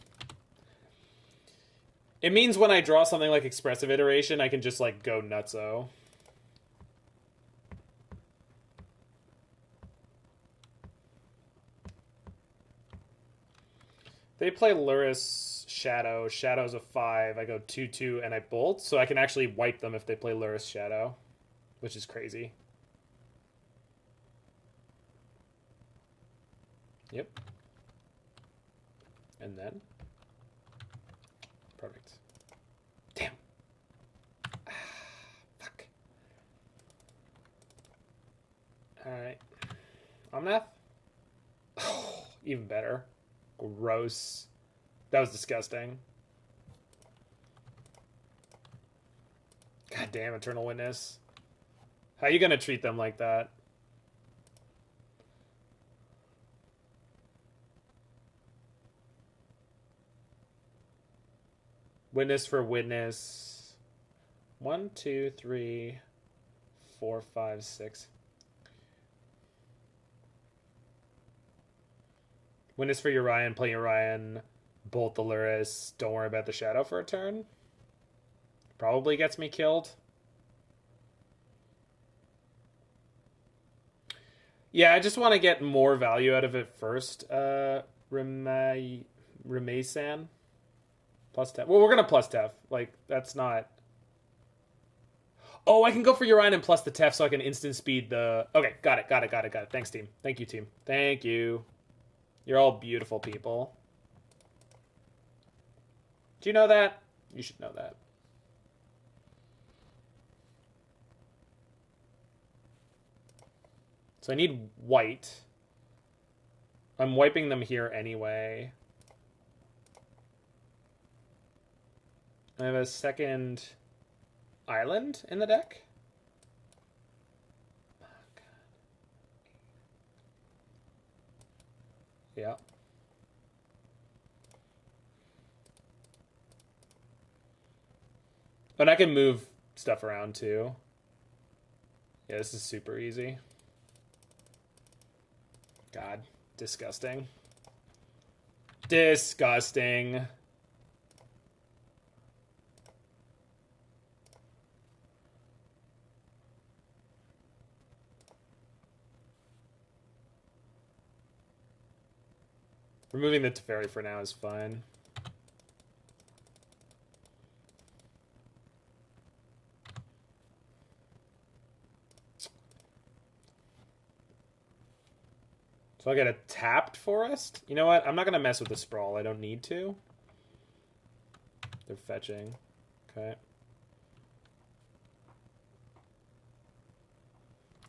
It means when I draw something like Expressive Iteration, I can just, like, go nutso. They play Lurrus Shadow. Shadow's a 5. I go 2/2 and I bolt, so I can actually wipe them if they play Lurrus Shadow, which is crazy. Yep. And then perfect. Damn. Fuck. All right. Omnath. Oh, even better. Gross. That was disgusting. God damn, Eternal Witness. How are you gonna treat them like that? Witness for witness. 1, 2, 3, 4, 5, 6. Witness for Urian, play Urian, bolt the Lurrus, don't worry about the Shadow for a turn. Probably gets me killed. Yeah, I just want to get more value out of it first. Remaisan. Plus Tef. Well, we're going to plus Tef. Like, that's not... Oh, I can go for Urian and plus the Tef so I can instant speed the... Okay, got it. Thanks, team. Thank you, team. Thank you. You're all beautiful people. Do you know that? You should know that. So I need white. I'm wiping them here anyway. I have a second island in the deck. Oh, God. Yeah. But I can move stuff around too. Yeah, this is super easy. God, disgusting. Disgusting. Removing the Teferi for now is fine. So I'll get a tapped forest. You know what? I'm not going to mess with the Sprawl. I don't need to. They're fetching. Okay.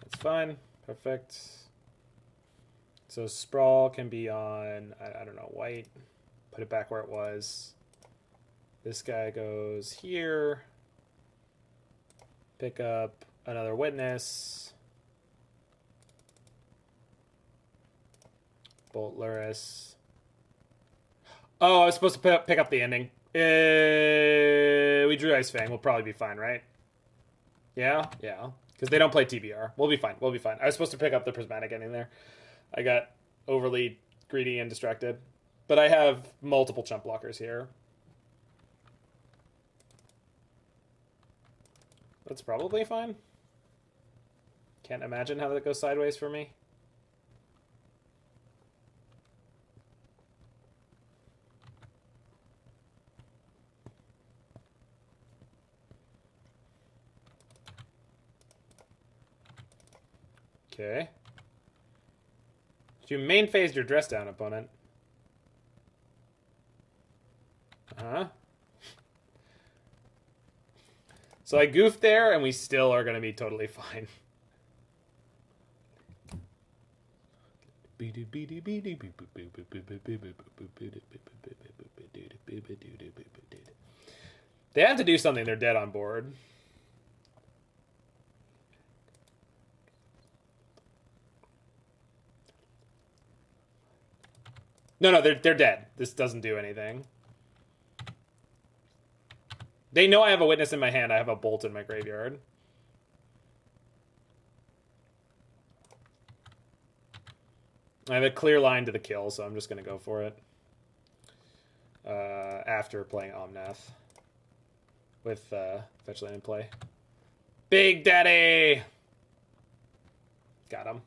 That's fine. Perfect. So Sprawl can be on, I don't know, white. Put it back where it was. This guy goes here. Pick up another witness. Bolt Lurrus. Oh, I was supposed to pick up the ending. We drew Ice-Fang. We'll probably be fine, right? Yeah? Yeah. Because they don't play TBR. We'll be fine. We'll be fine. I was supposed to pick up the Prismatic Ending there. I got overly greedy and distracted. But I have multiple chump blockers here. That's probably fine. Can't imagine how that goes sideways for me. Okay. You main phased your dress down, opponent. Uh-huh. So I goofed there, and we still are going to be totally fine. They have to do something. They're dead on board. No, they're dead. This doesn't do anything. They know I have a witness in my hand. I have a bolt in my graveyard. I have a clear line to the kill, so I'm just going to go for it. After playing Omnath. With Fetch Land in play. Big Daddy! Got him.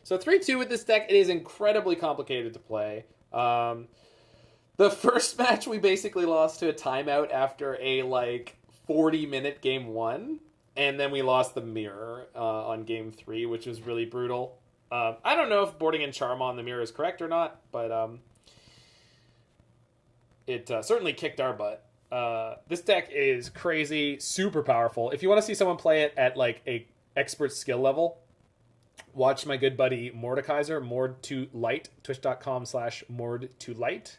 So 3-2 with this deck. It is incredibly complicated to play. The first match, we basically lost to a timeout after a, 40-minute game 1. And then we lost the mirror on game 3, which was really brutal. I don't know if boarding in Charmaw on the mirror is correct or not, but it certainly kicked our butt. This deck is crazy, super powerful. If you want to see someone play it at, a expert skill level, watch my good buddy Mordekaiser, Mord2Light, twitch.com/Mord2Light.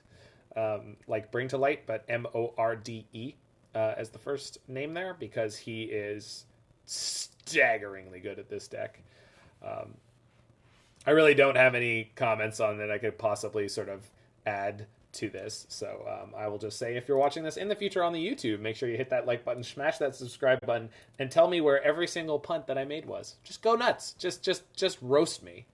Bring to light, but MORDE as the first name there, because he is staggeringly good at this deck. I really don't have any comments on that I could possibly sort of add to this. So I will just say, if you're watching this in the future on the YouTube, make sure you hit that like button, smash that subscribe button, and tell me where every single punt that I made was. Just go nuts. Just roast me.